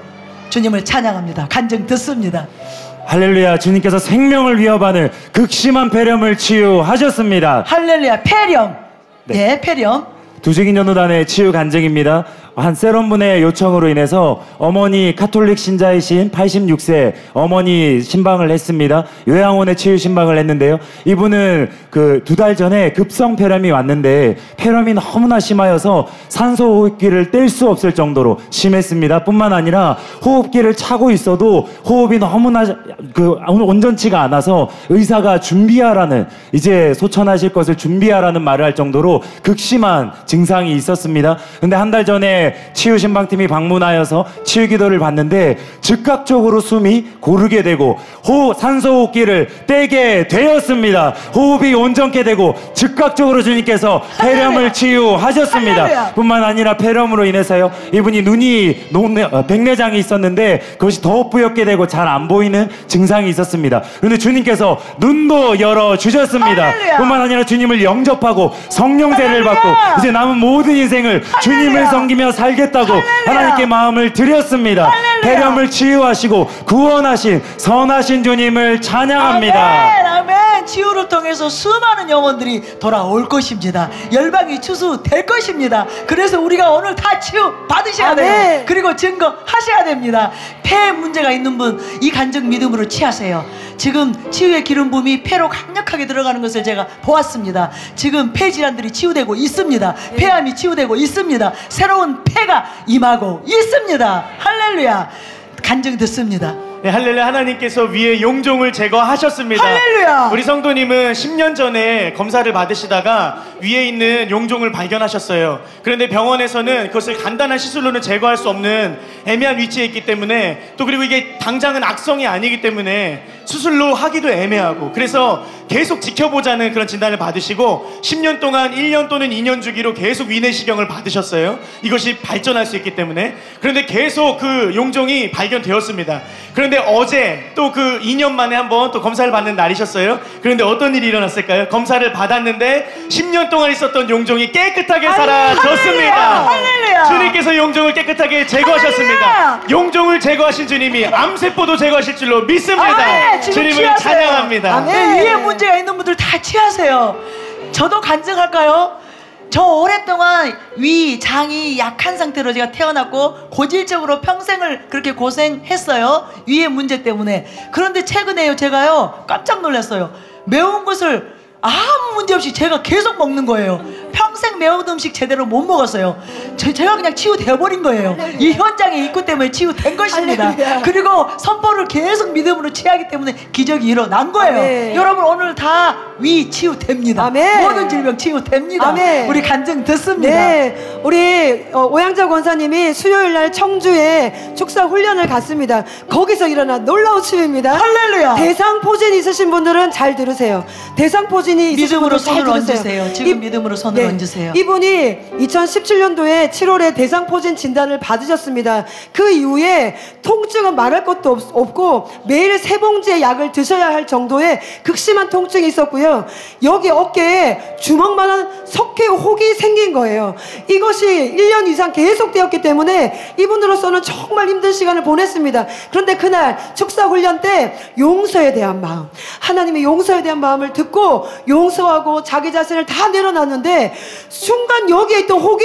주님을 찬양합니다. 간증 듣습니다. 할렐루야. 주님께서 생명을 위협하는 극심한 폐렴을 치유하셨습니다. 할렐루야. 폐렴. 네, 폐렴. 두식인 전도단의 치유 간증입니다. 한 세럼분의 요청으로 인해서 어머니 카톨릭 신자이신 86세 어머니 신방을 했습니다. 요양원에 치유 신방을 했는데요. 이분은 그 2달 전에 급성 폐렴이 왔는데 폐렴이 너무나 심하여서 산소 호흡기를 뗄 수 없을 정도로 심했습니다. 뿐만 아니라 호흡기를 차고 있어도 호흡이 너무나 온전치가 않아서 의사가 준비하라는, 이제 소천하실 것을 준비하라는 말을 할 정도로 극심한 증상이 있었습니다. 근데 한 달 전에 치유 신방팀이 방문하여서 치유 기도를 받는데 즉각적으로 숨이 고르게 되고 산소 호흡기를 떼게 되었습니다. 호흡이 온전케 되고 즉각적으로 주님께서 폐렴을 치유하셨습니다. 할렐루야. 뿐만 아니라 폐렴으로 인해서요, 이분이 눈이 백내장이 있었는데 그것이 더 뿌옇게 되고 잘 안 보이는 증상이 있었습니다. 그런데 주님께서 눈도 열어주셨습니다. 할렐루야. 뿐만 아니라 주님을 영접하고 성령세를 할렐루야. 받고 이제 남은 모든 인생을 주님을 섬기며 살겠다고 하나님께 마음을 드렸습니다. 할렐루야. 폐렴을 치유하시고 구원하신 선하신 주님을 찬양합니다. 아멘, 아멘. 치유를 통해서 수많은 영혼들이 돌아올 것입니다. 열방이 추수될 것입니다. 그래서 우리가 오늘 다 치유 받으셔야 돼요. 아멘. 그리고 증거하셔야 됩니다. 폐에 문제가 있는 분 이 간증 믿음으로 취하세요. 지금 치유의 기름 부음이 폐로 강력하게 들어가는 것을 제가 보았습니다. 지금 폐 질환들이 치유되고 있습니다. 폐암이 치유되고 있습니다. 새로운 폐가 임하고 있습니다. 할렐루야. 간증 듣습니다. 네, 할렐루야. 하나님께서 위에 용종을 제거하셨습니다. 할렐루야. 우리 성도님은 10년 전에 검사를 받으시다가 위에 있는 용종을 발견하셨어요. 그런데 병원에서는 그것을 간단한 시술로는 제거할 수 없는 애매한 위치에 있기 때문에, 또 그리고 이게 당장은 악성이 아니기 때문에 수술로 하기도 애매하고, 그래서 계속 지켜보자는 그런 진단을 받으시고 10년 동안 1년 또는 2년 주기로 계속 위내시경을 받으셨어요. 이것이 발전할 수 있기 때문에. 그런데 계속 그 용종이 발견되었습니다. 그런데 어제 또 그 2년 만에 한번 또 검사를 받는 날이셨어요. 그런데 어떤 일이 일어났을까요? 검사를 받았는데 10년 동안 있었던 용종이 깨끗하게 사라졌습니다. 할렐루야. 주님께서 용종을 깨끗하게 제거하셨습니다. 할렐루야. 용종을 제거하신 주님이 암세포도 제거하실 줄로 믿습니다. 아멘. 지금 주님을 취하세요. 찬양합니다. 네, 위에 문제가 있는 분들 다 취하세요. 저도 간증할까요? 저 오랫동안 위, 장이 약한 상태로 제가 태어났고 고질적으로 평생을 그렇게 고생했어요. 위의 문제 때문에. 그런데 최근에요, 제가요 깜짝 놀랐어요. 매운 것을 아무 문제 없이 제가 계속 먹는 거예요. 평생 매운 음식 제대로 못 먹었어요. 제가 그냥 치유되어버린 거예요. 이 현장의 입구 때문에 치유된 것입니다. 할렐루야. 그리고 선포를 계속 믿음으로 취하기 때문에 기적이 일어난 거예요. 아멘. 여러분 오늘 다 위 치유됩니다. 아멘. 모든 질병 치유됩니다. 아멘. 우리 간증 듣습니다. 네, 우리 오양자 권사님이 수요일날 청주에 축사 훈련을 갔습니다. 거기서 일어난 놀라운 치유입니다. 할렐루야. 대상포진 있으신 분들은 잘 들으세요. 대상포진이 있으신 믿음으로 분들 잘 손을 들으세요. 얹으세요. 지금 믿음으로 손을 네, 얹으세요. 이분이 2017년도에 7월에 대상포진 진단을 받으셨습니다. 그 이후에 통증은 말할 것도 없고 매일 3봉지의 약을 드셔야 할 정도의 극심한 통증이 있었고요. 여기 어깨에 주먹만한 석회 혹이 생긴 거예요. 이것이 1년 이상 계속되었기 때문에 이분으로서는 정말 힘든 시간을 보냈습니다. 그런데 그날 축사훈련 때 용서에 대한 마음, 하나님의 용서에 대한 마음을 듣고 용서하고 자기 자신을 다 내려놨는데 순간 여기에 있던 혹이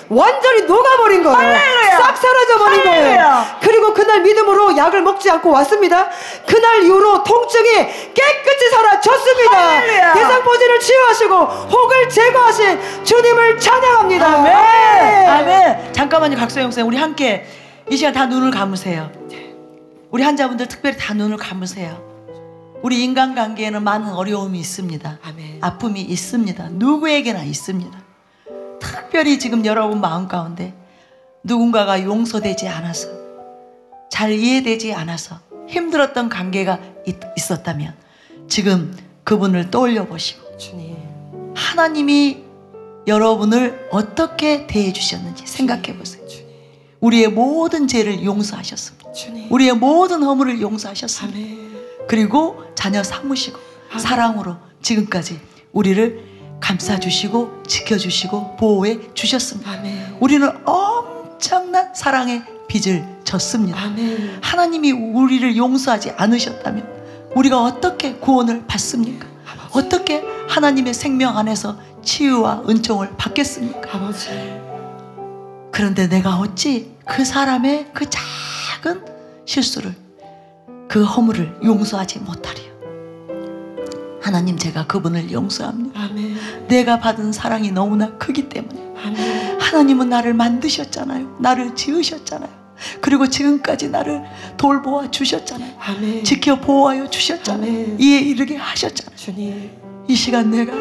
완전히 녹아버린 거예요. 할렐루야! 싹 사라져버린 거예요. 할렐루야! 그리고 그날 믿음으로 약을 먹지 않고 왔습니다. 그날 이후로 통증이 깨끗이 사라졌습니다. 할렐루야! 대상포진을 치유하시고 혹을 제거하신 주님을 찬양합니다. 아멘. 아멘. 잠깐만요, 각소영 쌤. 우리 함께 이 시간 다 눈을 감으세요. 우리 환자분들 특별히 다 눈을 감으세요. 우리 인간관계에는 많은 어려움이 있습니다. 아멘. 아픔이 있습니다. 누구에게나 있습니다. 특별히 지금 여러분 마음 가운데 누군가가 용서되지 않아서, 잘 이해되지 않아서 힘들었던 관계가 있었다면 지금 그분을 떠올려 보시고 주님, 하나님이 여러분을 어떻게 대해 주셨는지 생각해 보세요. 우리의 모든 죄를 용서하셨습니다. 주님. 우리의 모든 허물을 용서하셨습니다. 아멘. 그리고 자녀 삼으시고 사랑으로 지금까지 우리를 감싸주시고 지켜주시고 보호해 주셨습니다. 아멘. 우리는 엄청난 사랑의 빚을 졌습니다. 아멘. 하나님이 우리를 용서하지 않으셨다면 우리가 어떻게 구원을 받습니까? 어떻게 하나님의 생명 안에서 치유와 은총을 받겠습니까? 아버지. 그런데 내가 어찌 그 사람의 그 작은 실수를, 그 허물을 용서하지 못하리요. 하나님, 제가 그분을 용서합니다. 아멘. 내가 받은 사랑이 너무나 크기 때문에. 아멘. 하나님은 나를 만드셨잖아요. 나를 지으셨잖아요. 그리고 지금까지 나를 돌보아 주셨잖아요. 아멘. 지켜 보호하여 주셨잖아요. 아멘. 이에 이르게 하셨잖아요. 주님. 이 시간 내가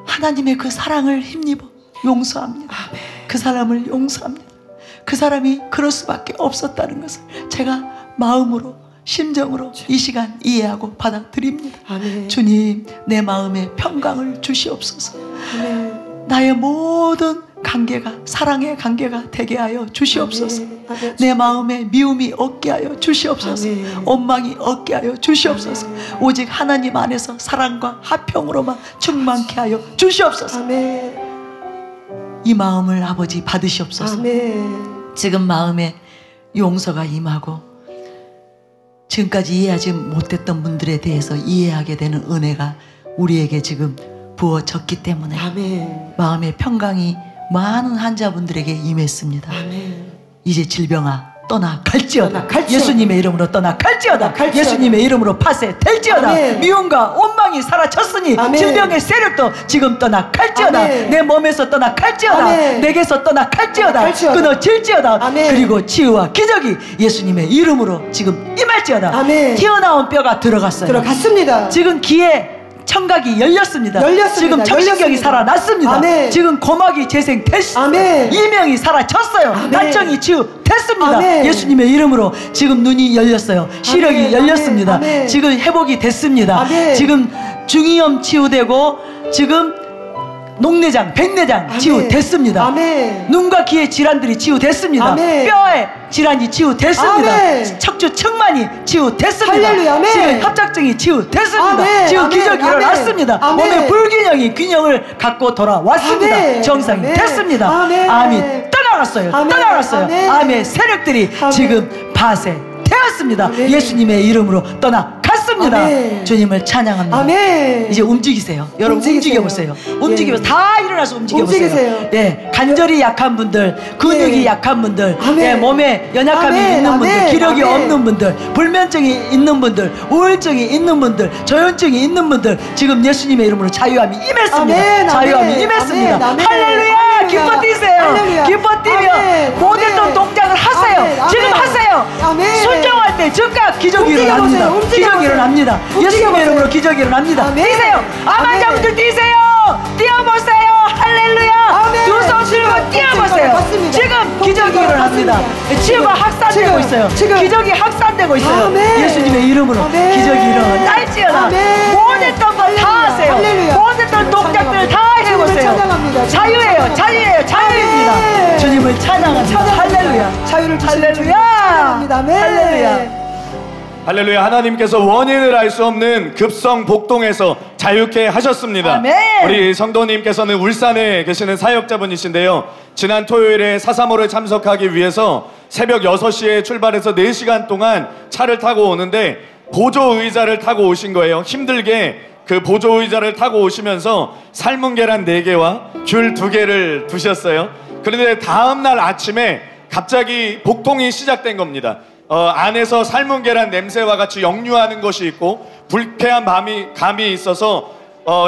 하나님의 그 사랑을 힘입어 용서합니다. 아멘. 그 사람을 용서합니다. 그 사람이 그럴 수밖에 없었다는 것을 제가 마음으로, 심정으로 이 시간 이해하고 받아들입니다. 아멘. 주님, 내 마음에 평강을 주시옵소서. 아멘. 나의 모든 관계가 사랑의 관계가 되게 하여 주시옵소서. 아멘. 아멘. 내 마음에 미움이 없게 하여 주시옵소서. 아멘. 원망이 없게 하여 주시옵소서. 아멘. 오직 하나님 안에서 사랑과 화평으로만 충만케 하여 주시옵소서. 아멘. 이 마음을 아버지 받으시옵소서. 아멘. 지금 마음에 용서가 임하고 지금까지 이해하지 못했던 분들에 대해서 이해하게 되는 은혜가 우리에게 지금 부어졌기 때문에 아멘. 마음의 평강이 많은 환자분들에게 임했습니다. 아멘. 이제 질병아 떠나갈지어다. 떠나갈지어다. 예수님의 이름으로 떠나갈지어다. 떠나갈지어다. 예수님의 이름으로 파쇄될지어다. 아멘. 미움과 원망이 사라졌으니 아멘. 질병의 세력도 지금 떠나갈지어다. 아멘. 내 몸에서 떠나갈지어다. 아멘. 내게서 떠나갈지어다. 떠나갈지어다. 끊어질지어다. 아멘. 그리고 치유와 기적이 예수님의 이름으로 지금 임할지어다. 아멘. 튀어나온 뼈가 들어갔어요. 들어갔습니다. 지금 귀에 청각이 열렸습니다. 열렸습니다. 지금 청신경이 열렸습니다. 살아났습니다. 아멘. 지금 고막이 재생됐습니다. 아멘. 이명이 사라졌어요. 아멘. 난청이 치유됐습니다. 아멘. 예수님의 이름으로 지금 눈이 열렸어요. 시력이 아멘. 열렸습니다. 아멘. 지금 회복이 됐습니다. 아멘. 지금 중이염 치유되고 지금 녹내장, 백내장 아멘. 치유됐습니다. 아멘. 눈과 귀의 질환들이 치유됐습니다. 아멘. 뼈의 질환이 치유됐습니다. 아멘. 척추 측만이 치유됐습니다. 할렐루야. 아멘. 지금 협착증이 치유됐습니다. 아멘. 지금 아멘. 기적이 아멘. 일어났습니다. 아멘. 몸의 불균형이 균형을 갖고 돌아왔습니다. 아멘. 정상이 아멘. 됐습니다. 아멘. 암이 떠나갔어요. 아멘. 떠나갔어요. 아멘. 암의 세력들이 아멘. 지금 파쇄되었습니다. 아멘. 예수님의 이름으로 떠나갔습니다. 아멘. 주님을 찬양합니다. 아멘. 이제 움직이세요. 여러분 움직이세요. 움직여보세요. 예. 움직이면서 다 일어나서 움직여보세요. 움직이세요. 예, 관절이 약한 분들, 근육이 예. 약한 분들, 아멘. 예, 몸에 연약함이 아멘. 있는 분들, 아멘. 기력이 아멘. 없는 분들, 불면증이 있는 분들, 우울증이 있는 분들, 조현증이 있는 분들 지금 예수님의 이름으로 자유함이 임했습니다. 아멘. 자유함이 아멘. 임했습니다. 아멘. 아멘. 할렐루야! 할렐루야. 기뻐 뛰세요. 할렐루야. 기뻐 뛰며 아멘. 모든 아멘. 동작을 하세요. 아멘. 지금 아멘. 하세요. 아멘. 순종할 때 즉각 기적이 움직여보세요. 일어납니다. 움직여보세요. 기적이 일어납니다. 예수님의 움직여보세요. 이름으로 기적이 일어납니다. 아멘. 뛰세요. 암환자분들 뛰세요. 뛰어보세요. 할렐루야. 아멘. 두 손 들고 뛰어보세요. 맞습니다. 지금 기적이 통증이 일어납니다. 맞습니다. 치유가 확산되고 지금, 있어요. 지금. 기적이 확산되고 있어요. 아멘. 예수님의 이름으로 아멘. 기적이 일어날지어다. 아멘. 모든 것다 하세요. 할렐루야. 모든 동작들을 다 해보세요. 찬양합니다. 자유예요. 자유예요. 자유입니다. 주님을 찬양합니다. 할렐루야. 자유를 주시는 할렐루야. 찬양합니다. 아멘. 할렐루야. 할렐루야. 하나님께서 원인을 알 수 없는 급성 복동에서 자유케 하셨습니다. 아멘. 우리 성도님께서는 울산에 계시는 사역자분이신데요. 지난 토요일에 4.3호를 참석하기 위해서 새벽 6시에 출발해서 4시간 동안 차를 타고 오는데 보조의자를 타고 오신 거예요. 힘들게 그 보조의자를 타고 오시면서 삶은 계란 4개와 귤 2개를 두셨어요. 그런데 다음날 아침에 갑자기 복통이 시작된 겁니다. 안에서 삶은 계란 냄새와 같이 역류하는 것이 있고 불쾌한 감이 있어서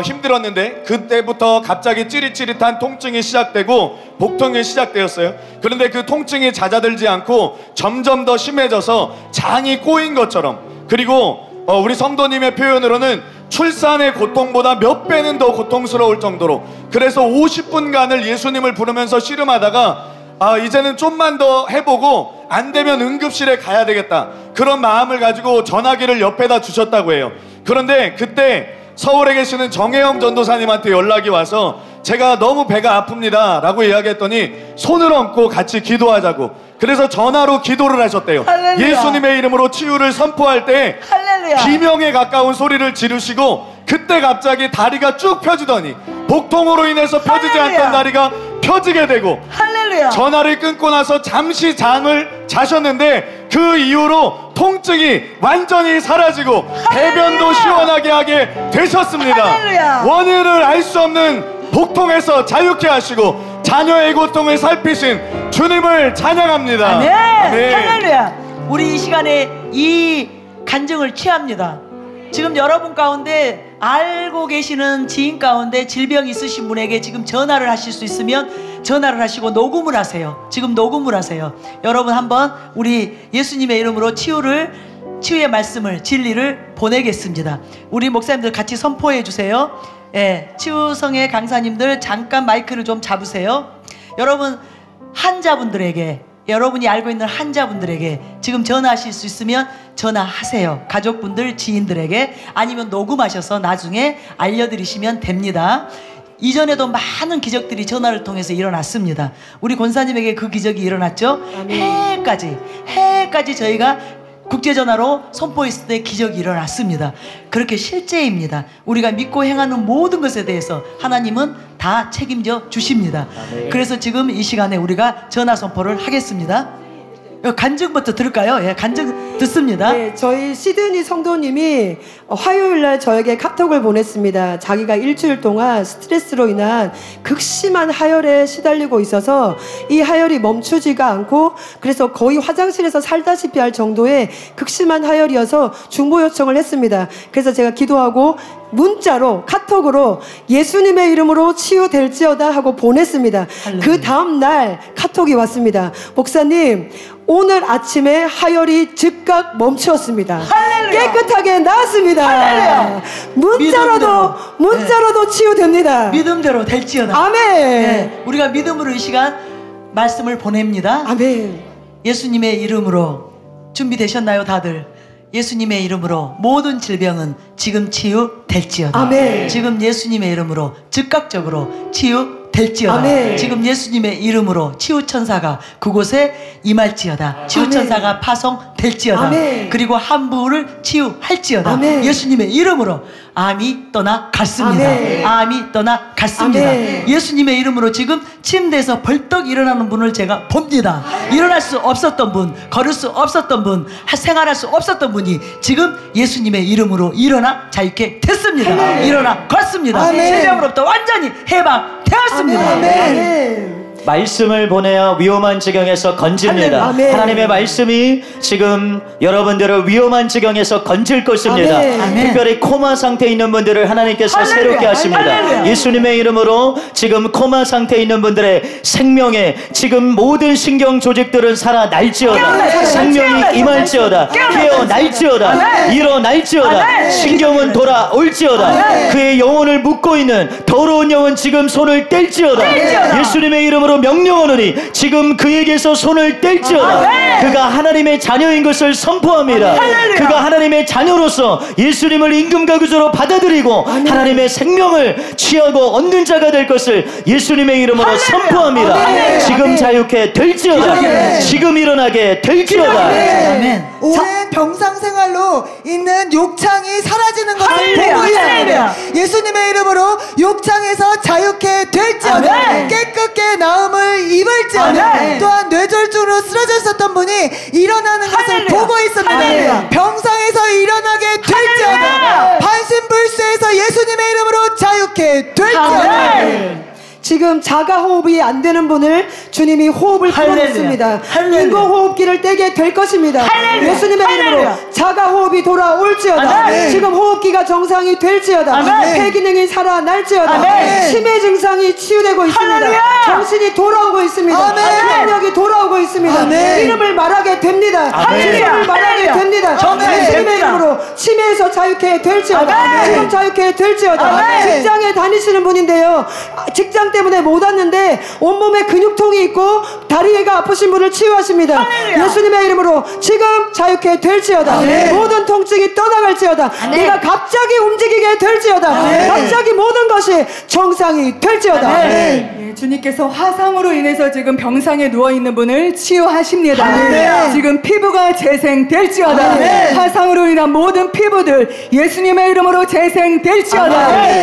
힘들었는데 그때부터 갑자기 찌릿찌릿한 통증이 시작되고 복통이 시작되었어요. 그런데 그 통증이 잦아들지 않고 점점 더 심해져서 장이 꼬인 것처럼, 그리고 우리 성도님의 표현으로는 출산의 고통보다 몇 배는 더 고통스러울 정도로, 그래서 50분간을 예수님을 부르면서 씨름하다가 이제는 좀만 더 해보고 안 되면 응급실에 가야 되겠다, 그런 마음을 가지고 전화기를 옆에다 주셨다고 해요. 그런데 그때 서울에 계시는 정혜영 전도사님한테 연락이 와서 제가 너무 배가 아픕니다 라고 이야기했더니 손을 얹고 같이 기도하자고, 그래서 전화로 기도를 하셨대요. 할렐루야. 예수님의 이름으로 치유를 선포할 때 할렐루야. 비명에 가까운 소리를 지르시고 그때 갑자기 다리가 쭉 펴지더니 복통으로 인해서 펴지지 할렐루야. 않던 다리가 펴지게 되고, 할렐루야. 전화를 끊고 나서 잠시 잠을 자셨는데 그 이후로 통증이 완전히 사라지고 할렐루야. 배변도 시원하게 하게 되셨습니다. 할렐루야. 원인을 알 수 없는 복통에서 자유케 하시고 자녀의 고통을 살피신 주님을 찬양합니다. 아멘. 아멘. 할렐루야. 우리 이 시간에 이 간증을 취합니다. 지금 여러분 가운데 알고 계시는 지인 가운데 질병이 있으신 분에게 지금 전화를 하실 수 있으면 전화를 하시고 녹음을 하세요. 지금 녹음을 하세요. 여러분 한번 우리 예수님의 이름으로 치유의 말씀을, 진리를 보내겠습니다. 우리 목사님들 같이 선포해 주세요. 예, 치유성의 강사님들 잠깐 마이크를 좀 잡으세요. 여러분 환자분들에게, 여러분이 알고 있는 환자분들에게 지금 전화하실 수 있으면 전화하세요. 가족분들, 지인들에게, 아니면 녹음하셔서 나중에 알려드리시면 됩니다. 이전에도 많은 기적들이 전화를 통해서 일어났습니다. 우리 권사님에게 그 기적이 일어났죠. 해까지 저희가 국제전화로 선포했을 때 기적이 일어났습니다. 그렇게 실제입니다. 우리가 믿고 행하는 모든 것에 대해서 하나님은 다 책임져 주십니다. 그래서 지금 이 시간에 우리가 전화 선포를 하겠습니다. 간증부터 들을까요? 예, 간증 듣습니다. 네, 저희 시드니 성도님이 화요일날 저에게 카톡을 보냈습니다. 자기가 일주일 동안 스트레스로 인한 극심한 하혈에 시달리고 있어서 이 하혈이 멈추지가 않고, 그래서 거의 화장실에서 살다시피 할 정도의 극심한 하혈이어서 중보 요청을 했습니다. 그래서 제가 기도하고 문자로, 카톡으로 예수님의 이름으로 치유될지어다 하고 보냈습니다. 할렐루야. 그 다음날 카톡이 왔습니다. 목사님, 오늘 아침에 하혈이 즉각 멈추었습니다. 할렐루야. 깨끗하게 나았습니다. 할렐루야. 문자로도 네. 치유됩니다. 믿음대로 될지어다. 아멘. 네, 우리가 믿음으로 이 시간 말씀을 보냅니다. 아멘. 예수님의 이름으로 준비되셨나요, 다들? 예수님의 이름으로 모든 질병은 지금 치유될지어다. 아멘. 지금 예수님의 이름으로 즉각적으로 치유될지어다. 아멘. 지금 예수님의 이름으로 치유천사가 그곳에 임할지어다. 치유천사가 아멘. 파송될지어다. 아멘. 그리고 한부를 치유할지어다. 아멘. 예수님의 이름으로 암이 떠나갔습니다. 아멘. 암이 떠나갔습니다. 아멘. 예수님의 이름으로 지금 침대에서 벌떡 일어나는 분을 제가 봅니다. 일어날 수 없었던 분, 걸을 수 없었던 분, 생활할 수 없었던 분이 지금 예수님의 이름으로 일어나 자유케 됐습니다. 아멘. 일어나 걷습니다. 질병으로부터 완전히 해방되었습니다. 아멘. 아멘. 말씀을 보내어 위험한 지경에서 건집니다. 아멘. 하나님의 말씀이 지금 여러분들을 위험한 지경에서 건질 것입니다. 아멘. 특별히 코마 상태에 있는 분들을 하나님께서 할렐루야. 새롭게 하십니다. 할렐루야. 예수님의 이름으로 지금 코마 상태에 있는 분들의 생명에 지금 모든 신경 조직들은 살아날지어다. 생명이 임할지어다. 깨어날지어다. 일어날지어다. 신경은 돌아올지어다. 그의 영혼을 묶고 쫓고 있는 더러운 영은 지금 손을 뗄지어다. 예수님의 이름으로 명령하노니 지금 그에게서 손을 뗄지어다. 그가 하나님의 자녀인 것을 선포합니다. 그가 하나님의 자녀로서 예수님을 임금가구주로 받아들이고 하나님의 생명을 취하고 얻는 자가 될 것을 예수님의 이름으로 선포합니다. 지금 자유케 될지어다. 지금 일어나게 될지어다. 오랜 병상 생활로 있는 욕창이 사라지는 것을 보고 있습니다. 예수님의 이름으로 욕창에서 자유케 될지어다. 깨끗게 나음을 입을지어다. 또한 뇌졸중으로 쓰러져 있었던 분이 일어나는 것을 보고 있습니다. 병상에서 일어나게 될지어다. 반신불수에서 예수님의 이름으로 자유케 될지어다. 지금 자가 호흡이 안 되는 분을 주님이 호흡을 풀어줬습니다. 인공호흡기를 떼게 될 것입니다. 예수님의 이름으로 자가 호흡이 돌아올지어다. 지금 호흡기가 정상이 될지어다. 폐기능이 살아날지어다. 치매 증상이 치유되고 있습니다. 정신이 돌아오고 있습니다. 기억력이 돌아오고 있습니다. 이름을 말하게 됩니다. 이름을 말하게 됩니다. 예수님의 이름으로 치매에서 자유케 될지어다. 지금 자유케 될지어다. 직장에 다니시는 분인데요, 직장 때문에 못 왔는데 온몸에 근육통이 있고 다리가 아프신 분을 치유하십니다. 예수님의 이름으로 지금 자유케 될지어다. 모든 통증이 떠나갈지어다. 내가 갑자기 움직이게 될지어다. 갑자기 모든 것이 정상이 될지어다. 주님께서 화상으로 인해서 지금 병상에 누워있는 분을 치유하십니다. 지금 피부가 재생될지어다. 화상으로 인한 모든 피부들 예수님의 이름으로 재생될지어다.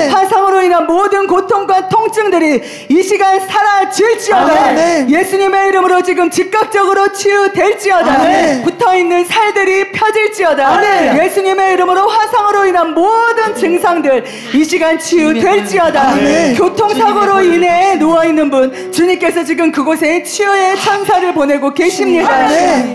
화상으로 인한 모든 고통과 통증들이 이 시간 사라질지어다. 예수님의 이름으로 지금 즉각적으로 치유될지어다. 붙어있는 살들이 펴질지어다. 예수님의 이름으로 화상으로 인한 모든 증상들 이 시간 치유될지어다. 교통사고로 인해 누워있는 분 주님께서 지금 그곳에 치유의 천사를 보내고 계십니다.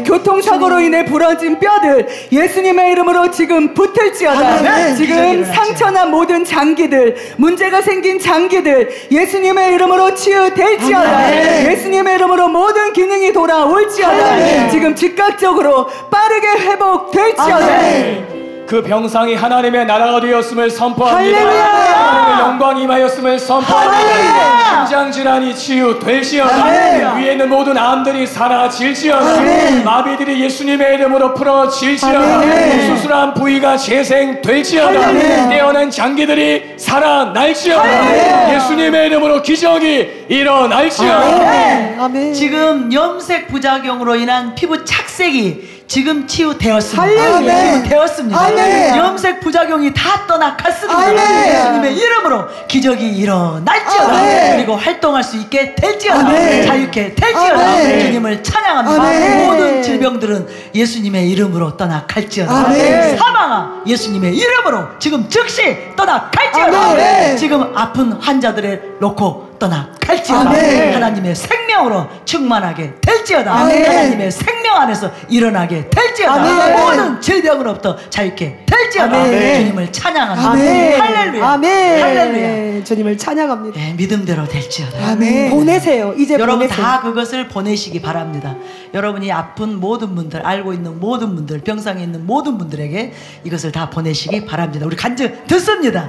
교통사고로 인해 부러진 뼈들 예수님의 이름으로 지금 붙을지어다. 지금 상처난 모든 장기들, 문제가 생긴 장기들 예수님의 이름으로 치유될지어다. 예수님의 이름으로 모든 기능이 돌아올지어다. 지금 즉각적으로 빠르게 회복될지어다. 그 병상이 하나님의 나라가 되었음을 선포합니다. 하나님의 영광이 임하였음을 선포합니다. 심장질환이 치유될지어다. 위에 있는 모든 암들이 사라질지어다. 마비들이 예수님의 이름으로 풀어질지어다. 수술한 부위가 재생될지어다. 떼어낸 장기들이 살아날지어다. 예수님의 이름으로 기적이 일어날지어다. 지금 염색 부작용으로 인한 피부 착색이 지금 치유되었습니다. 치유되었습니다. 염색 부작용이 다 떠나갔습니다. 예수님의 이름으로 기적이 일어날지어다. 그리고 활동할 수 있게 될지어다. 자유케 될지어다. 주님을 찬양합니다. 모든 질병들은 예수님의 이름으로 떠나갈지어다. 사망아 예수님의 이름으로 지금 즉시 떠나갈지어다. 지금 아픈 환자들을 놓고 떠나갈지어다. 하나님의 생명으로 충만하게 될지어다. 하나님의 생명 안에서 일어나게 될지어다. 모든 질병으로부터 자유케 될지어다. 주님을 찬양합니다. 할렐루야. 할렐루야. 주님을 찬양합니다. 믿음대로 될지어다. 보내세요. 이제 여러분 보내세요. 다 그것을 보내시기 바랍니다. 여러분이 아픈 모든 분들, 알고 있는 모든 분들, 병상에 있는 모든 분들에게 이것을 다 보내시기 바랍니다. 우리 간증 듣습니다.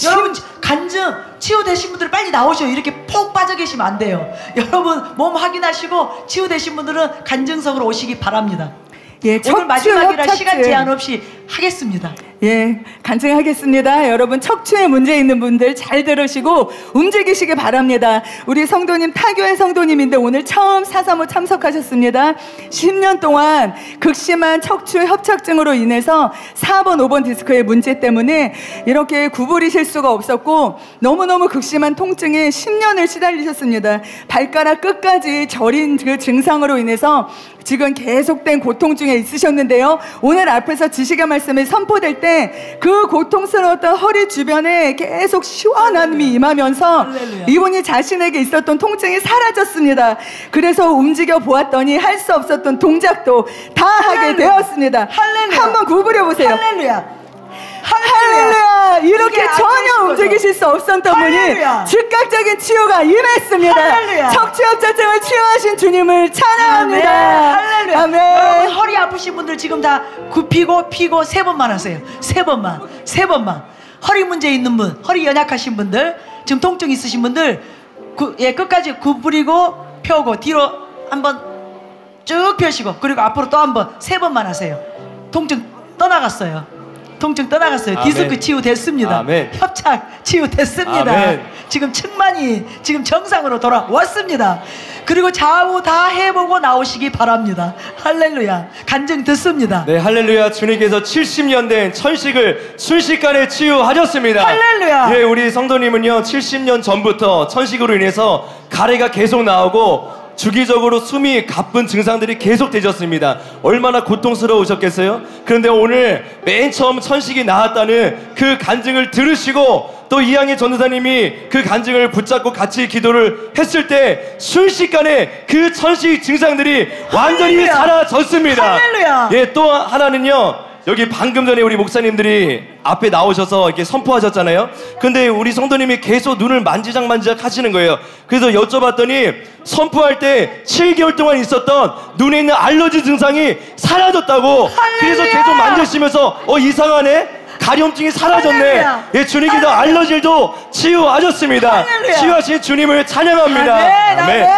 여러분 간증 치유되신 분들 빨리 나오셔. 이렇게 폭 빠져 계시면 안 돼요. 여러분 몸 확인하시고 치유되신 분들은 간증석으로 오시기 바랍니다. 오늘 마지막이라 시간 제한 없이 하겠습니다. 간증하겠습니다. 여러분 척추에 문제 있는 분들 잘 들으시고 움직이시기 바랍니다. 우리 성도님 타교회 성도님인데 오늘 처음 435 참석하셨습니다. 10년 동안 극심한 척추 협착증으로 인해서 4번 5번 디스크의 문제 때문에 이렇게 구부리실 수가 없었고 너무너무 극심한 통증에 10년을 시달리셨습니다. 발가락 끝까지 저린 그 증상으로 인해서 지금 계속된 고통 중에 있으셨는데요, 오늘 앞에서 지식의 말씀이 선포될 때 그 고통스러웠던 허리 주변에 계속 시원함이 임하면서 이분이 자신에게 있었던 통증이 사라졌습니다. 그래서 움직여 보았더니 할 수 없었던 동작도 다 하게 되었습니다. 한번 구부려 보세요. 할렐루야. 이렇게 전혀 움직이실 수 없었던 분이 즉각적인 치유가 임했습니다. 척추협착증을 치유하신 주님을 찬양합니다. 아멘. 여러분 허리 아프신 분들 지금 다 굽히고 피고 3번만 하세요. 3번만. 허리 문제 있는 분, 허리 연약하신 분들, 지금 통증 있으신 분들 끝까지 구부리고 펴고 뒤로 한번 쭉 펴시고 그리고 앞으로 또 한번 3번만 하세요. 통증 떠나갔어요. 통증 떠나갔어요. 아멘. 디스크 치유됐습니다. 아멘. 협착 치유됐습니다. 아멘. 지금 측만이 지금 정상으로 돌아왔습니다. 그리고 좌우 다 해보고 나오시기 바랍니다. 할렐루야. 간증 듣습니다. 네, 할렐루야. 주님께서 70년 된 천식을 순식간에 치유하셨습니다. 할렐루야. 예, 우리 성도님은요 70년 전부터 천식으로 인해서 가래가 계속 나오고 주기적으로 숨이 가쁜 증상들이 계속 되셨습니다. 얼마나 고통스러우셨겠어요? 그런데 오늘 맨 처음 천식이 나왔다는 그 간증을 들으시고 또 이양의 전도사님이 그 간증을 붙잡고 같이 기도를 했을 때 순식간에 그 천식 증상들이 완전히 할렐루야. 사라졌습니다. 할렐루야. 예, 또 하나는요. 여기 방금 전에 우리 목사님들이 앞에 나오셔서 이렇게 선포하셨잖아요. 근데 우리 성도님이 계속 눈을 만지작 하시는 거예요. 그래서 여쭤봤더니 선포할 때 7개월 동안 있었던 눈에 있는 알러지 증상이 사라졌다고. 그래서 계속 만지시면서 이상하네? 가려움증이 사라졌네. 할렐루야. 예, 주님께서 알러지도 치유하셨습니다. 할렐루야. 치유하신 주님을 찬양합니다. 아멘, 아멘.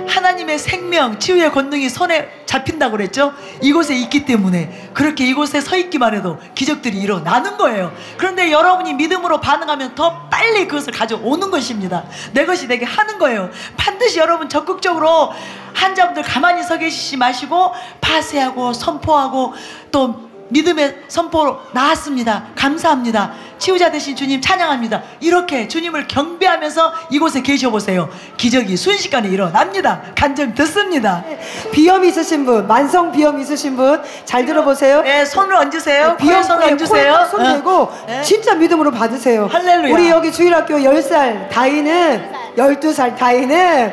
하나님의 생명, 치유의 권능이 손에 잡힌다고 그랬죠? 이곳에 있기 때문에 그렇게 이곳에 서 있기만 해도 기적들이 일어나는 거예요. 그런데 여러분이 믿음으로 반응하면 더 빨리 그것을 가져오는 것입니다. 내 것이 내게 하는 거예요. 반드시 여러분 적극적으로 환자분들 가만히 서 계시지 마시고 파쇄하고 선포하고 또 믿음의 선포로 나왔습니다. 감사합니다. 치유자 되신 주님 찬양합니다. 이렇게 주님을 경배하면서 이곳에 계셔보세요. 기적이 순식간에 일어납니다. 간증 듣습니다. 비염 있으신 분, 만성 비염 있으신 분 잘 들어보세요. 네, 손을 얹으세요. 비염 손을 코에 얹으세요. 손 대고 네. 진짜 믿음으로 받으세요. 할렐루야. 우리 여기 주일학교 10살 다희는 12살 다희는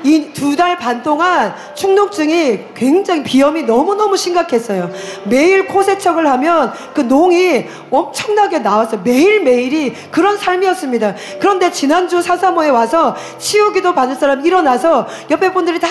이 2달 반 동안 축농증이 굉장히 비염이 너무너무 심각했어요. 매일 코 세척을 하면 그 농이 엄청나게 나왔어요. 매일매일이 그런 삶이었습니다. 그런데 지난주 435에 와서 치유기도 받을 사람 일어나서 옆에 분들이 다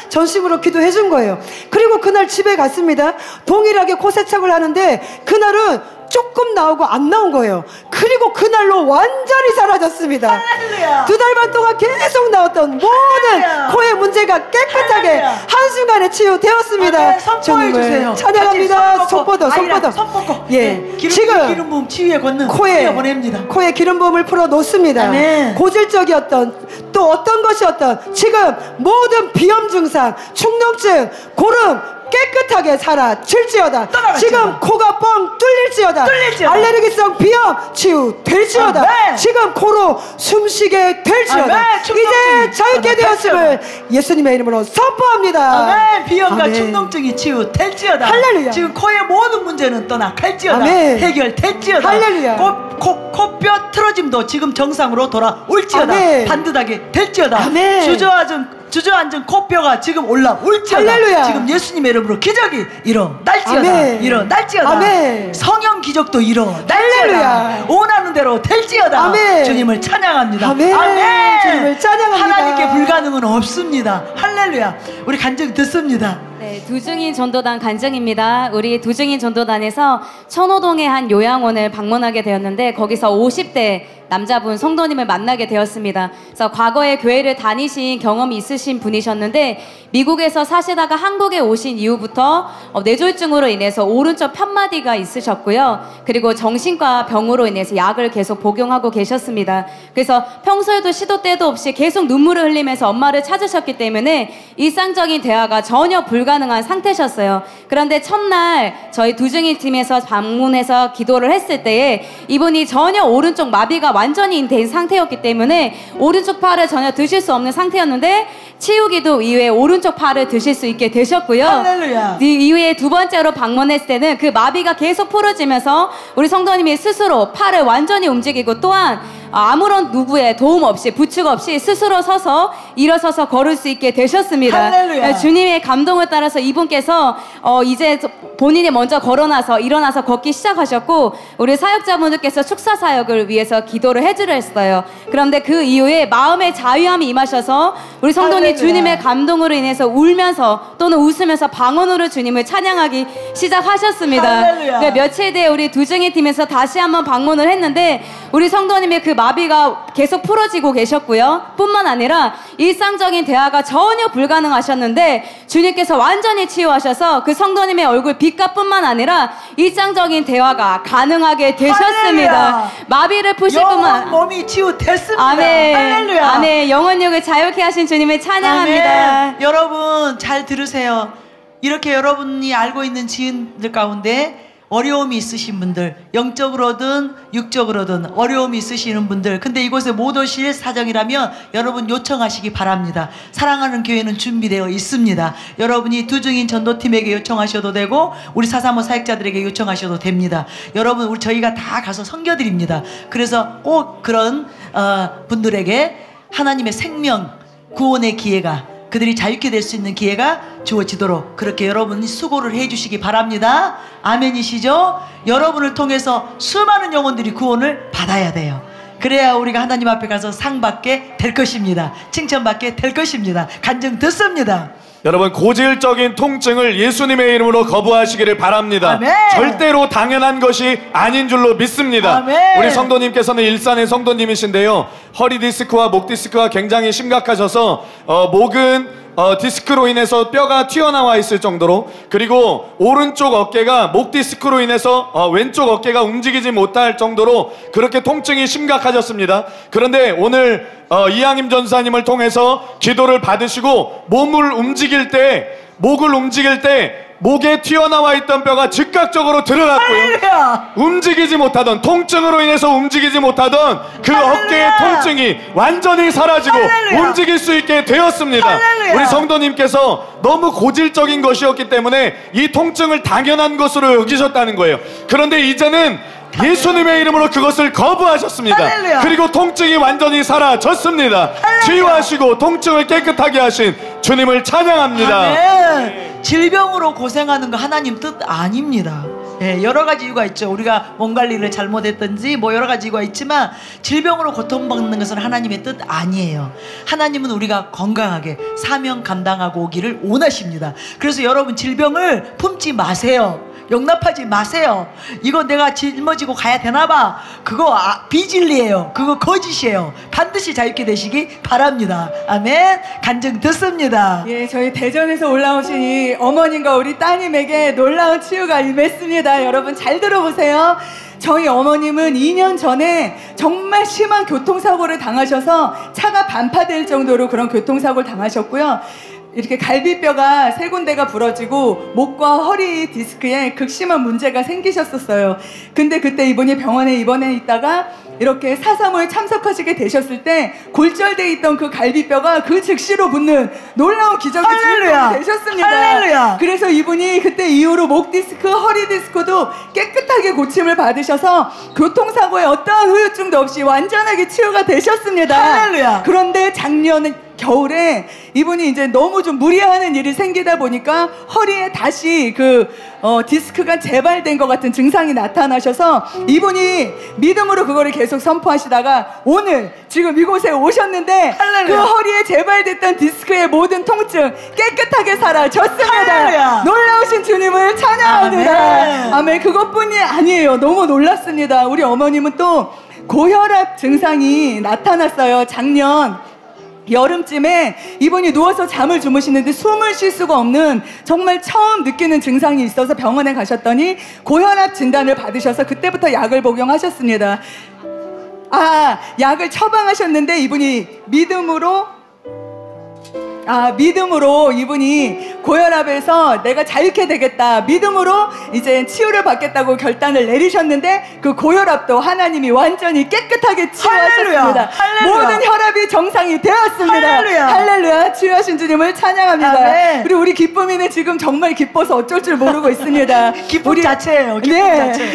전심으로 기도해 준 거예요. 그리고 그날 집에 갔습니다. 동일하게 코 세척을 하는데 그날은 조금 나오고 안 나온 거예요. 그리고 그날로 완전히 사라졌습니다. 할렐루야. 2달 반 동안 계속 나왔던 모든 할렐루야. 코의 문제가 깨끗하게 할렐루야. 한순간에 치유되었습니다. 아멘. 선포해 주세요. 찬양합니다. 손뻗어. 손뻗고. 예, 기름 부음 치유의 권능 코에 보냅니다. 코에 기름 부음을 풀어 놓습니다. 아멘. 고질적이었던 또 어떤 것이었던 지금 모든 비염 증상, 축농증, 고름 깨끗하게 사라질지어다. 지금 코가 뻥 뚫릴지어다. 알레르기성 비염 치유될지어다. 아멘. 지금 코로 숨쉬게 될지어다. 아멘. 이제 자유케 되었음을 예수님의 이름으로 선포합니다. 아멘. 비염과 아멘. 축농증이 치유될지어다. 할렐루야. 지금 코의 모든 문제는 떠나갈지어다. 아멘. 해결될지어다. 할렐루야. 코뼈 틀어짐도 지금 정상으로 돌아올지어다. 아멘. 반듯하게 될지어다. 아멘. 주저앉은 코뼈가 지금 올라올지어다. 할렐루야. 지금 예수님의 이름으로 기적이 일어날지어다. 아멘. 일어날지어다. 아멘. 성령 기적도 일어날지어다. 할렐루야. 원하는 대로 될지어다. 아멘. 주님을 찬양합니다. 아멘. 주님을 찬양합니다. 하나님께 불가능은 없습니다. 할렐루야. 우리 간증 듣습니다. 네, 두중인 전도단 간증입니다. 우리 두중인 전도단에서 천호동의 한 요양원을 방문하게 되었는데 거기서 50대 남자분 성도님을 만나게 되었습니다. 그래서 과거에 교회를 다니신 경험이 있으신 분이셨는데 미국에서 사시다가 한국에 오신 이후부터 뇌졸중으로 인해서 오른쪽 편마디가 있으셨고요. 그리고 정신과 병으로 인해서 약을 계속 복용하고 계셨습니다. 그래서 평소에도 시도 때도 없이 계속 눈물을 흘리면서 엄마를 찾으셨기 때문에 일상적인 대화가 전혀 불가능한 상태셨어요. 그런데 첫날 저희 두중인 팀에서 방문해서 기도를 했을 때에 이분이 전혀 오른쪽 마비가 완전히 된 상태였기 때문에 오른쪽 팔을 전혀 드실 수 없는 상태였는데 치유기도 이후에 오른쪽 팔을 드실 수 있게 되셨고요. 할렐루야. 이후에 두 번째로 방문했을 때는 그 마비가 계속 풀어지면서 우리 성도님이 스스로 팔을 완전히 움직이고 또한 아무런 누구의 도움 없이 부축 없이 스스로 서서 일어서서 걸을 수 있게 되셨습니다. 할렐루야. 주님의 감동을 따라서 이분께서 이제 본인이 먼저 일어나서 걷기 시작하셨고 우리 사역자분들께서 축사 사역을 위해서 기도를 해주려 했어요. 그런데 그 이후에 마음의 자유함이 임하셔서 우리 성도님 주님의 감동으로 인해서 울면서 또는 웃으면서 방언으로 주님을 찬양하기 시작하셨습니다. 네, 며칠 뒤에 우리 두증이 팀에서 다시 한번 방문을 했는데 우리 성도님의 그 마비가 계속 풀어지고 계셨고요. 뿐만 아니라 일상적인 대화가 전혀 불가능하셨는데 주님께서 완전히 치유하셔서 그 성도님의 얼굴 빛깔뿐만 아니라 일상적인 대화가 가능하게 되셨습니다. 마비를 푸실 뿐만 몸이 치유됐습니다. 아멘. 할렐루야. 아멘. 영혼력을 자유케 하신 주님을 찬양합니다. 아멘. 여러분 잘 들으세요. 이렇게 여러분이 알고 있는 지인들 가운데 어려움이 있으신 분들, 영적으로든 육적으로든 어려움이 있으시는 분들, 근데 이곳에 못 오실 사정이라면 여러분 요청하시기 바랍니다. 사랑하는 교회는 준비되어 있습니다. 여러분이 두증인 전도팀에게 요청하셔도 되고 우리 435 사역자들에게 요청하셔도 됩니다. 여러분 저희가 다 가서 섬겨드립니다. 그래서 꼭 그런 분들에게 하나님의 생명 구원의 기회가, 그들이 자유케 될 수 있는 기회가 주어지도록 그렇게 여러분이 수고를 해주시기 바랍니다. 아멘이시죠? 여러분을 통해서 수많은 영혼들이 구원을 받아야 돼요. 그래야 우리가 하나님 앞에 가서 상 받게 될 것입니다. 칭찬받게 될 것입니다. 간증 듣습니다. 여러분 고질적인 통증을 예수님의 이름으로 거부하시기를 바랍니다. 아멘. 절대로 당연한 것이 아닌 줄로 믿습니다. 아멘. 우리 성도님께서는 일산의 성도님이신데요, 허리 디스크와 목 디스크가 굉장히 심각하셔서 목은 디스크로 인해서 뼈가 튀어나와 있을 정도로, 그리고 오른쪽 어깨가 목 디스크로 인해서 왼쪽 어깨가 움직이지 못할 정도로 그렇게 통증이 심각하셨습니다. 그런데 오늘 이양임 전사님을 통해서 기도를 받으시고 목을 움직일 때 목에 튀어나와 있던 뼈가 즉각적으로 드러났고요. 할렐루야. 움직이지 못하던, 통증으로 인해서 움직이지 못하던 그 할렐루야. 어깨의 통증이 완전히 사라지고 할렐루야. 움직일 수 있게 되었습니다. 할렐루야. 우리 성도님께서 너무 고질적인 것이었기 때문에 이 통증을 당연한 것으로 여기셨다는 거예요. 그런데 이제는 예수님의 이름으로 그것을 거부하셨습니다. 할렐루야. 그리고 통증이 완전히 사라졌습니다. 할렐루야. 치유하시고 통증을 깨끗하게 하신 주님을 찬양합니다. 아멘. 질병으로 고생하는 거 하나님 뜻 아닙니다. 예, 여러 가지 이유가 있죠. 우리가 몸 관리를 잘못했든지 뭐 여러 가지 이유가 있지만 질병으로 고통받는 것은 하나님의 뜻 아니에요. 하나님은 우리가 건강하게 사명 감당하고 오기를 원하십니다. 그래서 여러분 질병을 품지 마세요. 용납하지 마세요. 이거 내가 짊어지고 가야 되나봐. 그거 비진리예요. 그거 거짓이에요. 반드시 자유케 되시기 바랍니다. 아멘. 간증 듣습니다. 예, 저희 대전에서 올라오신 이 어머님과 우리 따님에게 놀라운 치유가 임했습니다. 여러분 잘 들어보세요. 저희 어머님은 2년 전에 정말 심한 교통사고를 당하셔서 차가 반파될 정도로 그런 교통사고를 당하셨고요. 이렇게 갈비뼈가 3군데가 부러지고 목과 허리 디스크에 극심한 문제가 생기셨었어요. 근데 그때 이분이 병원에 입원해 있다가 이렇게 435에 참석하시게 되셨을 때 골절돼 있던 그 갈비뼈가 그 즉시로 붙는 놀라운 기적이 되셨습니다. 할렐루야. 그래서 이분이 그때 이후로 목 디스크, 허리 디스크도 깨끗하게 고침을 받으셔서 교통사고에 어떠한 후유증도 없이 완전하게 치유가 되셨습니다. 할렐루야. 그런데 작년 겨울에 이분이 이제 너무 좀 무리하는 일이 생기다 보니까 허리에 다시 디스크가 재발된 것 같은 증상이 나타나셔서 이분이 믿음으로 그거를 계속 선포하시다가 오늘 지금 이곳에 오셨는데 할렐루야. 그 허리에 재발됐던 디스크의 모든 통증 깨끗하게 사라졌습니다. 할렐루야. 놀라우신 주님을 찬양합니다. 아멘. 아멘. 그것뿐이 아니에요. 너무 놀랐습니다. 우리 어머님은 또 고혈압 증상이 나타났어요. 작년 여름쯤에 이분이 누워서 잠을 주무시는데 숨을 쉴 수가 없는 정말 처음 느끼는 증상이 있어서 병원에 가셨더니 고혈압 진단을 받으셔서 그때부터 약을 복용하셨습니다. 약을 처방하셨는데 이분이 믿음으로 이분이 고혈압에서 내가 자유케 되겠다 믿음으로 이제 치유를 받겠다고 결단을 내리셨는데 그 고혈압도 하나님이 완전히 깨끗하게 치유하셨습니다. 할렐루야. 모든 혈압이 정상이 되었습니다. 할렐루야. 할렐루야. 치유하신 주님을 찬양합니다. 아멘. 그리고 우리 기쁨이는 지금 정말 기뻐서 어쩔 줄 모르고 있습니다. 기쁨 자체예요. 기쁨 네. 자체.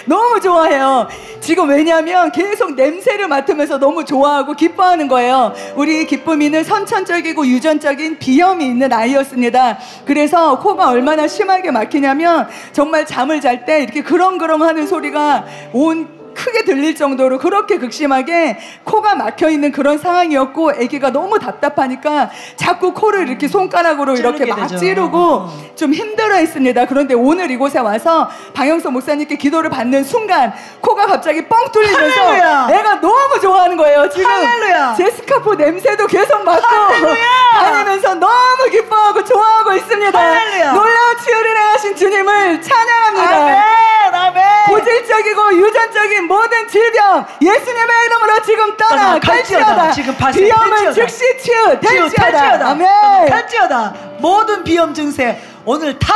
너무 좋아해요. 지금 왜냐하면 계속 냄새를 맡으면서 너무 좋아하고 기뻐하는 거예요. 우리 기쁨이는 선천적이고 유전적인 비염이 있는 아이였습니다. 그래서 코가 얼마나 심하게 막히냐면 정말 잠을 잘 때 이렇게 그렁그렁 하는 소리가 크게 들릴 정도로 그렇게 극심하게 코가 막혀있는 그런 상황이었고 아기가 너무 답답하니까 자꾸 코를 이렇게 손가락으로 이렇게 막 되죠. 찌르고 좀 힘들어 했습니다. 그런데 오늘 이곳에 와서 방영석 목사님께 기도를 받는 순간 코가 갑자기 뻥 뚫리면서 할렐루야. 애가 너무 좋아하는 거예요. 지금 할렐루야. 제 스카프 냄새도 계속 맡고 다니면서 너무 기뻐하고 좋아하고 있습니다. 할렐루야. 놀라운 치유를 행하신 주님을 찬양합니다. 아멘. 아멘. 고질적이고 유전적인 모든 질병 예수님의 이름으로 지금 떠나 갈지어다. 갈지어다. 지금 발생, 비염은 갈지어다. 즉시 치유 될지어다. 탈지어다. 아멘. 탈지어다. 모든 비염 증세 오늘 다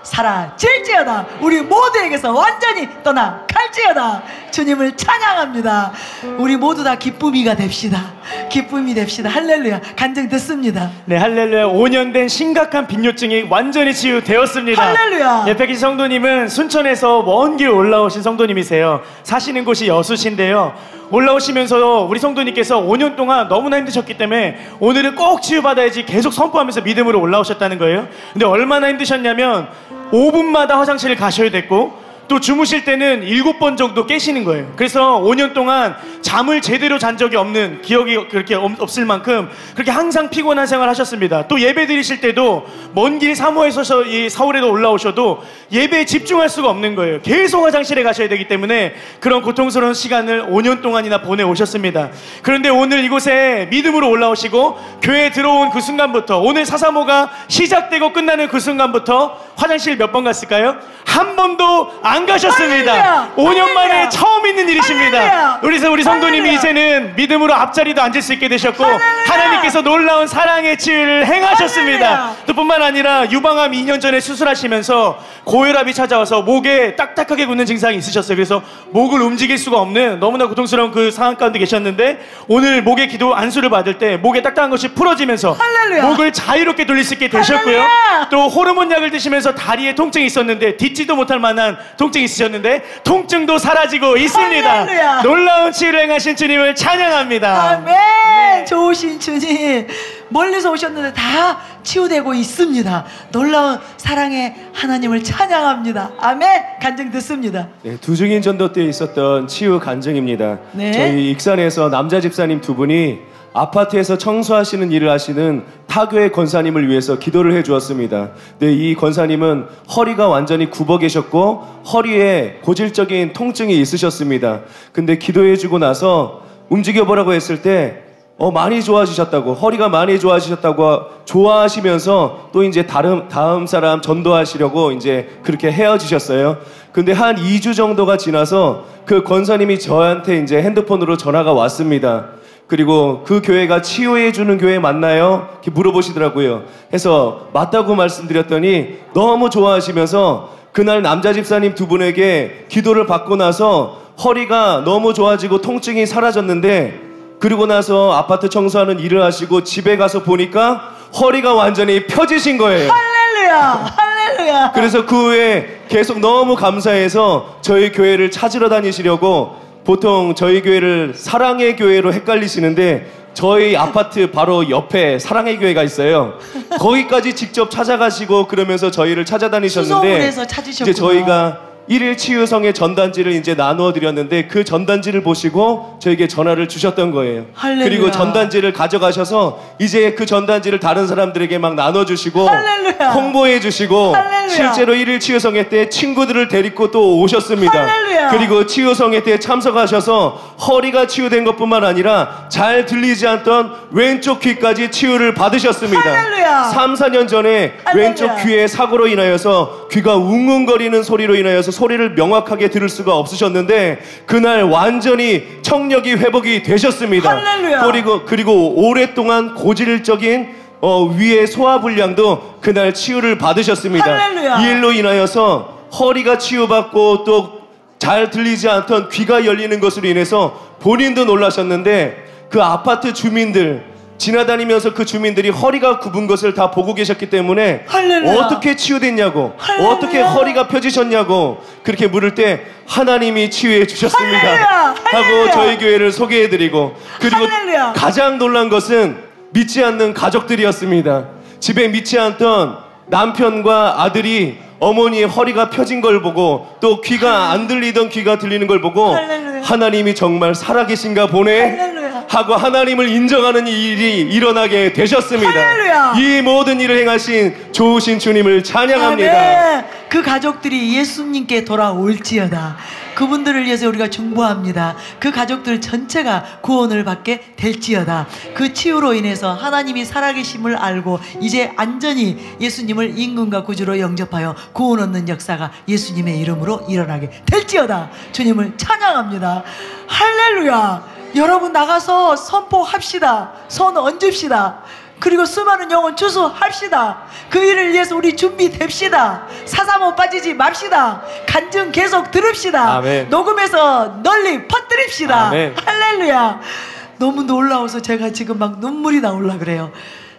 사라질지어다. 우리 모두에게서 완전히 떠나 갈지어다. 주님을 찬양합니다. 우리 모두 다 기쁨이가 됩시다. 기쁨이 됩시다. 할렐루야. 간증 듣습니다. 네, 할렐루야. 5년 된 심각한 빈뇨증이 완전히 치유되었습니다. 할렐루야. 예, 백희 성도님은 순천에서 먼 길 올라오신 성도님이세요. 사시는 곳이 여수시인데요. 올라오시면서 우리 성도님께서 5년 동안 너무나 힘드셨기 때문에 오늘은 꼭 치유받아야지 계속 선포하면서 믿음으로 올라오셨다는 거예요. 근데 얼마나 힘드셨냐면 5분마다 화장실을 가셔야 됐고 또 주무실 때는 7번 정도 깨시는 거예요. 그래서 5년 동안 잠을 제대로 잔 적이 없는, 기억이 그렇게 없을 만큼 그렇게 항상 피곤한 생활을 하셨습니다. 또 예배 드리실 때도 먼 길 사모에서 이 서울에도 올라오셔도 예배에 집중할 수가 없는 거예요. 계속 화장실에 가셔야 되기 때문에 그런 고통스러운 시간을 5년 동안이나 보내오셨습니다. 그런데 오늘 이곳에 믿음으로 올라오시고 교회에 들어온 그 순간부터, 오늘 사사모가 시작되고 끝나는 그 순간부터 화장실 몇 번 갔을까요? 한 번도 안 가셨습니다. 할렐루야. 5년 만에 할렐루야. 처음 있는 일이십니다. 할렐루야. 그래서 우리 성도님이 할렐루야. 이제는 믿음으로 앞자리도 앉을 수 있게 되셨고 할렐루야. 하나님께서 놀라운 사랑의 치유를 행하셨습니다. 할렐루야. 또 뿐만 아니라 유방암 2년 전에 수술하시면서 고혈압이 찾아와서 목에 딱딱하게 굳는 증상이 있으셨어요. 그래서 목을 움직일 수가 없는 너무나 고통스러운 그 상황 가운데 계셨는데 오늘 목의 기도 안수를 받을 때 목에 딱딱한 것이 풀어지면서 할렐루야. 목을 자유롭게 돌릴 수 있게 되셨고요. 할렐루야. 또 호르몬 약을 드시면서 다리에 통증이 있었는데 딛지도 못할 만한 통증이 있으셨는데 통증도 사라지고 있습니다. 할렐루야. 놀라운 치유를 행하신 주님을 찬양합니다. 아멘. 좋으신 주님, 멀리서 오셨는데 다 치유되고 있습니다. 놀라운 사랑의 하나님을 찬양합니다. 아멘. 간증 듣습니다. 네, 두중인 전도 때 있었던 치유 간증입니다. 네. 저희 익산에서 남자 집사님 두 분이 아파트에서 청소하시는 일을 하시는 타교회 권사님을 위해서 기도를 해주었습니다. 네, 이 권사님은 허리가 완전히 굽어 계셨고 허리에 고질적인 통증이 있으셨습니다. 근데 기도해주고 나서 움직여보라고 했을 때 많이 좋아지셨다고, 허리가 많이 좋아지셨다고 좋아하시면서 또 이제 다음 사람 전도하시려고 이제 그렇게 헤어지셨어요. 근데 한 2주 정도가 지나서 그 권사님이 저한테 이제 핸드폰으로 전화가 왔습니다. 그리고 그 교회가 치유해주는 교회 맞나요? 이렇게 물어보시더라고요. 해서 맞다고 말씀드렸더니 너무 좋아하시면서 그날 남자 집사님 두 분에게 기도를 받고 나서 허리가 너무 좋아지고 통증이 사라졌는데 그리고 나서 아파트 청소하는 일을 하시고 집에 가서 보니까 허리가 완전히 펴지신 거예요. 할렐루야. 할렐루야. 그래서 그 후에 계속 너무 감사해서 저희 교회를 찾으러 다니시려고, 보통 저희 교회를 사랑의 교회로 헷갈리시는데 저희 아파트 바로 옆에 사랑의 교회가 있어요. 거기까지 직접 찾아가시고 그러면서 저희를 찾아다니셨는데 수소문해서 찾으셨구나. 이제 저희가 1일 치유성의 전단지를 이제 나누어 드렸는데 그 전단지를 보시고 저에게 전화를 주셨던 거예요. 할렐루야. 그리고 전단지를 가져가셔서 이제 그 전단지를 다른 사람들에게 막 나눠주시고 할렐루야. 홍보해 주시고 할렐루야. 실제로 1일 치유성회 때 친구들을 데리고 또 오셨습니다. 할렐루야. 그리고 치유성회 때 참석하셔서 허리가 치유된 것뿐만 아니라 잘 들리지 않던 왼쪽 귀까지 치유를 받으셨습니다. 할렐루야. 3, 4년 전에 할렐루야. 왼쪽 귀의 사고로 인하여서 귀가 웅웅거리는 소리로 인하여서 소리를 명확하게 들을 수가 없으셨는데 그날 완전히 청력이 회복이 되셨습니다. 할렐루야. 그리고 오랫동안 고질적인 위의 소화불량도 그날 치유를 받으셨습니다. 할렐루야. 이 일로 인하여서 허리가 치유받고 또 잘 들리지 않던 귀가 열리는 것으로 인해서 본인도 놀라셨는데 그 아파트 주민들 지나다니면서 그 주민들이 허리가 굽은 것을 다 보고 계셨기 때문에 할렐루야. 어떻게 치유됐냐고 할렐루야. 어떻게 허리가 펴지셨냐고 그렇게 물을 때 하나님이 치유해 주셨습니다. 할렐루야. 하고 저희 교회를 소개해드리고 그리고 할렐루야. 가장 놀란 것은 믿지 않는 가족들이었습니다. 집에 믿지 않던 남편과 아들이 어머니의 허리가 펴진 걸 보고 또 귀가 안 들리던 귀가 들리는 걸 보고 할렐루야. 하나님이 정말 살아계신가 보네 할렐루야. 하고 하나님을 인정하는 일이 일어나게 되셨습니다. 할렐루야. 이 모든 일을 행하신 좋으신 주님을 찬양합니다. 아멘. 그 가족들이 예수님께 돌아올지어다. 그분들을 위해서 우리가 중보합니다. 그 가족들 전체가 구원을 받게 될지어다. 그 치유로 인해서 하나님이 살아계심을 알고 이제 안전히 예수님을 임금과 구주로 영접하여 구원 얻는 역사가 예수님의 이름으로 일어나게 될지어다. 주님을 찬양합니다. 할렐루야. 여러분 나가서 선포합시다. 손 얹읍시다. 그리고 수많은 영혼 주소합시다. 그 일을 위해서 우리 준비됩시다. 사사모 빠지지 맙시다. 간증 계속 들읍시다. 아멘. 녹음해서 널리 퍼뜨립시다. 아멘. 할렐루야. 너무 놀라워서 제가 지금 막 눈물이 나올라 그래요.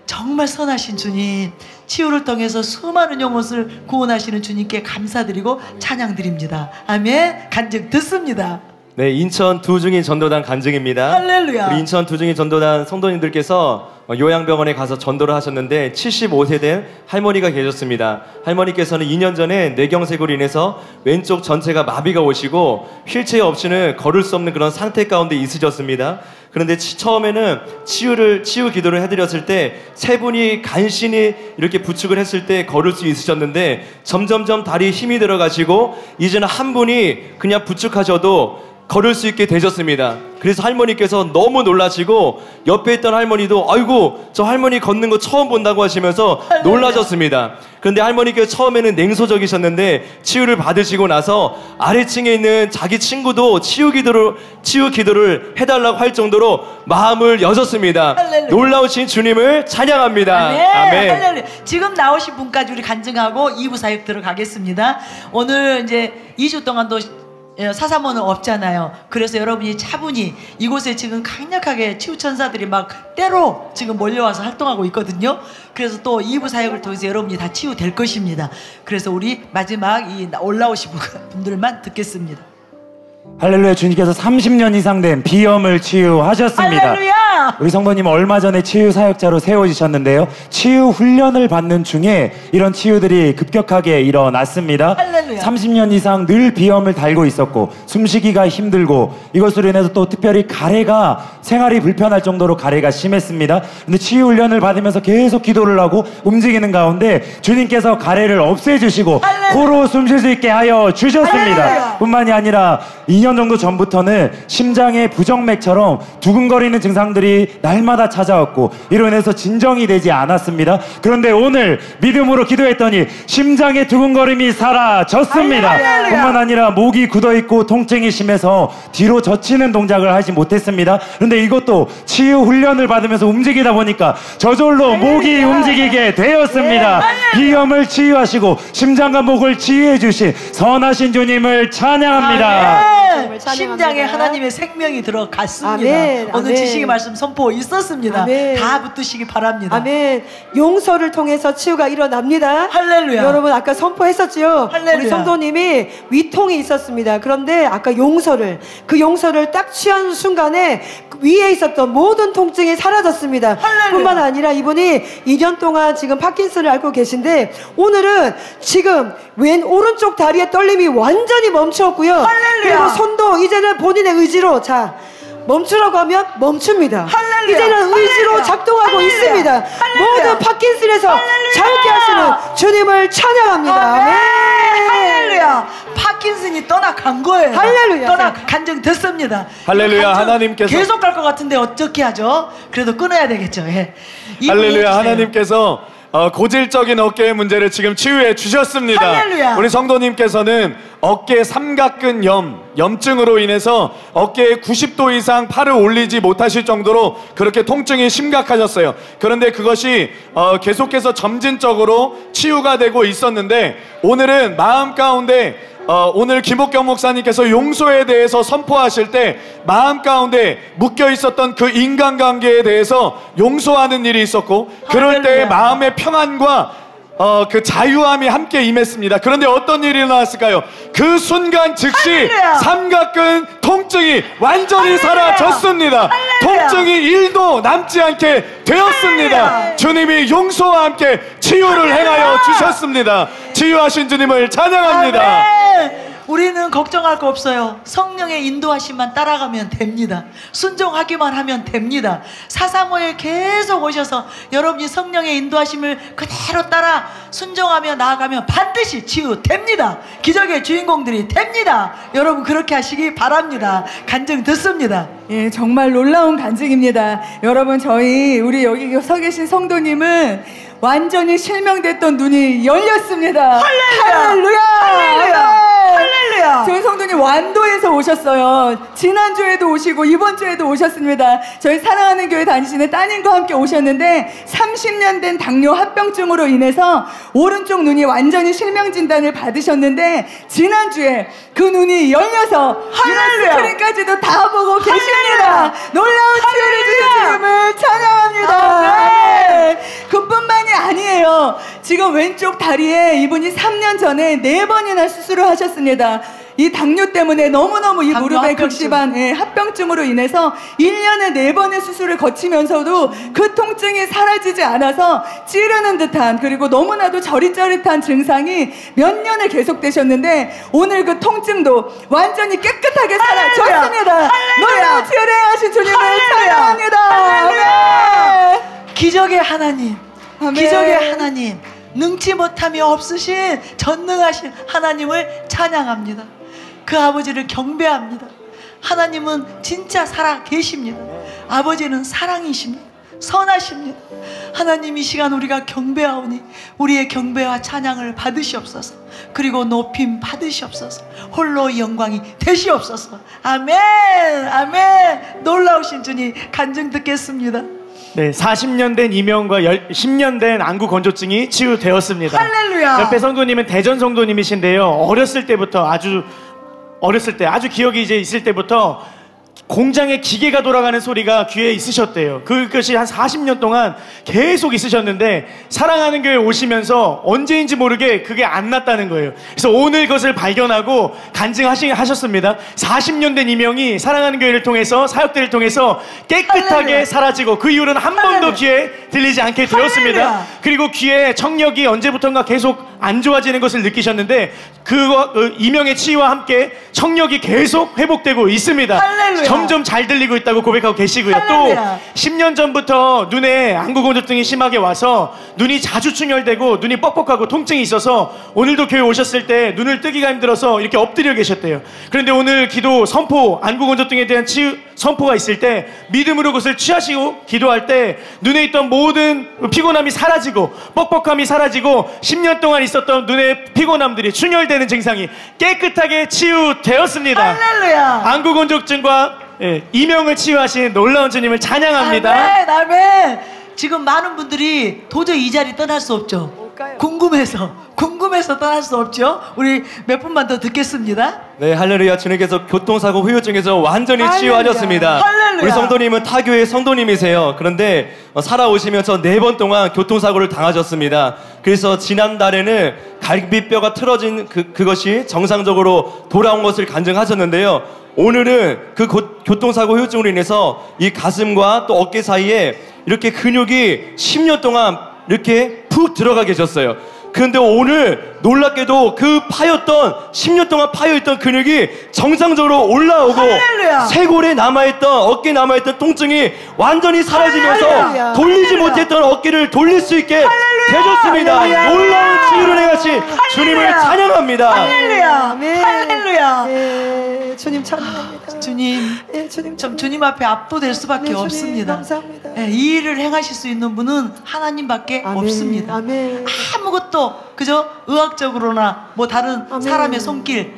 정말 선하신 주님, 치유를 통해서 수많은 영혼을 구원하시는 주님께 감사드리고 찬양드립니다. 아멘. 간증 듣습니다. 네, 인천 두중인 전도단 간증입니다. 할렐루야. 우리 인천 두중인 전도단 성도님들께서 요양병원에 가서 전도를 하셨는데 75세 된 할머니가 계셨습니다. 할머니께서는 2년 전에 뇌경색으로 인해서 왼쪽 전체가 마비가 오시고 휠체어 없이는 걸을 수 없는 그런 상태 가운데 있으셨습니다. 그런데 처음에는 치유 기도를 해드렸을 때 세 분이 간신히 이렇게 부축을 했을 때 걸을 수 있으셨는데 점점점 다리에 힘이 들어가시고 이제는 한 분이 그냥 부축하셔도 걸을 수 있게 되셨습니다. 그래서 할머니께서 너무 놀라시고 옆에 있던 할머니도 아이고 저 할머니 걷는 거 처음 본다고 하시면서 놀라셨습니다. 그런데 할머니께서 처음에는 냉소적이셨는데 치유를 받으시고 나서 아래층에 있는 자기 친구도 치유 기도를 해달라고 할 정도로 마음을 여셨습니다. 할렐루야. 놀라우신 주님을 찬양합니다. 아멘. 아멘. 할렐루야. 지금 나오신 분까지 우리 간증하고 2부 사역 들어가겠습니다. 오늘 이제 2주 동안도 사사모는 없잖아요. 그래서 여러분이 차분히 이곳에 지금 강력하게 치유천사들이 막 때로 지금 몰려와서 활동하고 있거든요. 그래서 또 2부 사역을 통해서 여러분이 다 치유될 것입니다. 그래서 우리 마지막 이 올라오신 분들만 듣겠습니다. 할렐루야. 주님께서 30년 이상 된 비염을 치유하셨습니다. 할렐루야. 우리 성도님은 얼마 전에 치유 사역자로 세워지셨는데요. 치유 훈련을 받는 중에 이런 치유들이 급격하게 일어났습니다. 할렐루야. 30년 이상 늘 비염을 달고 있었고 숨쉬기가 힘들고 이것으로 인해서 또 특별히 가래가 생활이 불편할 정도로 가래가 심했습니다. 근데 치유 훈련을 받으면서 계속 기도를 하고 움직이는 가운데 주님께서 가래를 없애주시고 할렐루야. 코로 숨 쉴 수 있게 하여 주셨습니다. 할렐루야. 뿐만이 아니라 2년 정도 전부터는 심장의 부정맥처럼 두근거리는 증상들이 날마다 찾아왔고 이로 인해서 진정이 되지 않았습니다. 그런데 오늘 믿음으로 기도했더니 심장의 두근거림이 사라졌습니다. 할렐루야. 뿐만 아니라 목이 굳어있고 통증이 심해서 뒤로 젖히는 동작을 하지 못했습니다. 그런데 이것도 치유 훈련을 받으면서 움직이다 보니까 저절로 목이 움직이게 되었습니다. 비염을 치유하시고 심장과 목을 치유해 주신 선하신 주님을 찬양합니다. 아멘. 심장에 하나님의 생명이 들어갔습니다. 아멘. 오늘 아멘. 지식의 말씀 선포 있었습니다. 아멘. 다 붙드시기 바랍니다. 아멘. 용서를 통해서 치유가 일어납니다. 할렐루야. 여러분 아까 선포했었죠. 할렐루야. 우리 성도님이 위통이 있었습니다. 그런데 아까 그 용서를 딱 취한 순간에 위에 있었던 모든 통증이 사라졌습니다. 할렐루야. 뿐만 아니라 이분이 2년 동안 지금 파킨슨을 앓고 계신데 오늘은 지금 오른쪽 다리의 떨림이 완전히 멈추었고요. 할렐루야. 그리고 손도 이제는 본인의 의지로 멈추라고 하면 멈춥니다. 할렐루야. 이제는 의지로 할렐루야. 작동하고 할렐루야. 있습니다. 할렐루야. 모든 파킨슨에서 할렐루야. 자유케 하시는 주님을 찬양합니다. 아멘. 할렐루야. 파킨슨이 떠나간 거예요. 할렐루야. 간증 듣습니다. 할렐루야. 간증 하나님께서- 계속 갈 것 같은데 어떻게 하죠? 그래도 끊어야 되겠죠. 예. 할렐루야. 하나님께서 고질적인 어깨의 문제를 지금 치유해 주셨습니다. 할렐루야. 우리 성도님께서는 어깨 삼각근 염증으로 인해서 어깨에 90도 이상 팔을 올리지 못하실 정도로 그렇게 통증이 심각하셨어요. 그런데 그것이 계속해서 점진적으로 치유가 되고 있었는데, 오늘은 마음 가운데 오늘 김옥경 목사님께서 용서에 대해서 선포하실 때 마음 가운데 묶여 있었던 그 인간관계에 대해서 용서하는 일이 있었고, 그럴 때 마음의 평안과 그 자유함이 함께 임했습니다. 그런데 어떤 일이 일어났을까요? 그 순간 즉시 할렐루야. 삼각근 통증이 완전히 사라졌습니다. 통증이 1도 남지 않게 되었습니다. 할렐루야. 주님이 용서와 함께 치유를 행하여 주셨습니다. 치유하신 주님을 찬양합니다. 아멘. 우리는 걱정할 거 없어요. 성령의 인도하심만 따라가면 됩니다. 순종하기만 하면 됩니다. 사사모에 계속 오셔서 여러분이 성령의 인도하심을 그대로 따라 순종하며 나아가면 반드시 치유됩니다. 기적의 주인공들이 됩니다. 여러분 그렇게 하시기 바랍니다. 간증 듣습니다. 예, 정말 놀라운 간증입니다. 여러분, 우리 여기 서 계신 성도님은 완전히 실명됐던 눈이 열렸습니다. 할렐루야! 할렐루야! 할렐루야! 할렐루야! 저희 성도님 완도에서 오셨어요. 지난주에도 오시고 이번 주에도 오셨습니다. 저희 사랑하는 교회 다니시는 따님과 함께 오셨는데 30년 된 당뇨 합병증으로 인해서 오른쪽 눈이 완전히 실명 진단을 받으셨는데, 지난주에 그 눈이 열려서 할렐루야! 스크린까지도 다 보고 계십니다. 놀라운 치유를 주신 주님을 찬양합니다. 네. 그뿐만이 아니에요. 지금 왼쪽 다리에 이분이 3년 전에 4번이나 수술을 하셨습니다. 이 당뇨 때문에 너무너무 이 무릎의 극심한 합병증으로 인해서 1년에 4번의 수술을 거치면서도 그 통증이 사라지지 않아서 찌르는 듯한, 그리고 너무나도 저릿저릿한 증상이 몇 년을 계속되셨는데, 오늘 그 통증도 완전히 깨끗하게 사라졌습니다. 놀라운 치유를 하신 주님을 찬양합니다. 할렐루야. 기적의 하나님, 아멘. 기적의 하나님, 능치 못함이 없으신 전능하신 하나님을 찬양합니다. 그 아버지를 경배합니다. 하나님은 진짜 살아 계십니다. 아버지는 사랑이십니다. 선하십니다. 하나님, 이 시간 우리가 경배하오니 우리의 경배와 찬양을 받으시옵소서. 그리고 높임 받으시옵소서. 홀로 영광이 되시옵소서. 아멘. 아멘. 놀라우신 주님 간증 듣겠습니다. 네, 40년 된 이명과 10년 된 안구 건조증이 치유되었습니다. 할렐루야. 옆에 성도님은 대전 성도님이신데요. 어렸을 때부터 아주 기억이 이제 있을 때부터 공장에 기계가 돌아가는 소리가 귀에 있으셨대요. 그것이 한 40년 동안 계속 있으셨는데, 사랑하는 교회 오시면서 언제인지 모르게 그게 안 났다는 거예요. 그래서 오늘 그것을 발견하고 간증하셨습니다. 40년 된 이명이 사랑하는 교회를 통해서, 사역들을 통해서 깨끗하게 할렐루야. 사라지고 그 이후로는 한 번도 귀에 들리지 않게 되었습니다. 할렐루야. 그리고 귀에 청력이 언제부턴가 계속 안 좋아지는 것을 느끼셨는데, 이명의 치유와 함께 청력이 계속 회복되고 있습니다. 할렐루야. 점점 잘 들리고 있다고 고백하고 계시고요. 할렐루야. 또 10년 전부터 눈에 안구 건조증이 심하게 와서 눈이 자주 충혈되고 눈이 뻑뻑하고 통증이 있어서 오늘도 교회 오셨을 때 눈을 뜨기가 힘들어서 이렇게 엎드려 계셨대요. 그런데 오늘 기도 선포, 안구 건조증에 대한 치유 선포가 있을 때 믿음으로 그것을 취하시고 기도할 때 눈에 있던 모든 피곤함이 사라지고 뻑뻑함이 사라지고 10년 동안 있었던 눈의 피곤함들이, 충혈되는 증상이 깨끗하게 치유되었습니다. 할렐루야. 안구 건조증과 이명을 치유하신 놀라운 주님을 찬양합니다. 아멘. 아멘. 지금 많은 분들이 도저히 이 자리 떠날 수 없죠. 궁금해서 떠날 수 없죠. 우리 몇 분만 더 듣겠습니다. 네, 할렐루야. 주님께서 교통사고 후유증에서 완전히 할렐루야. 치유하셨습니다. 할렐루야. 우리 성도님은 타교의 성도님이세요. 그런데 살아오시면서 4번 동안 교통사고를 당하셨습니다. 그래서 지난달에는 갈비뼈가 틀어진 그것이 정상적으로 돌아온 것을 간증하셨는데요. 오늘은 그 교통사고 후유증으로 인해서 이 가슴과 또 어깨 사이에 이렇게 근육이 10년 동안 이렇게 푹 들어가 계셨어요. 그런데 오늘 놀랍게도 그 10년 동안 파여있던 근육이 정상적으로 올라오고, 할렐루야. 쇄골에 남아있던, 어깨에 남아있던 통증이 완전히 사라지면서 할렐루야. 돌리지 할렐루야. 못했던 어깨를 돌릴 수 있게 되셨습니다. 할렐루야. 놀라운 치유를 행하신 주님을 찬양합니다. 할렐루야. 아멘. 할렐루야. 네, 주님 찬양합니다. 주님. 예, 주님. 참 주님 앞에 압도될 수밖에 네, 주님, 없습니다. 감사합니다. 예, 이 일을 행하실 수 있는 분은 하나님밖에 아멘, 없습니다. 아멘. 아무것도 그저 의학적으로나 뭐 다른 아멘. 사람의 손길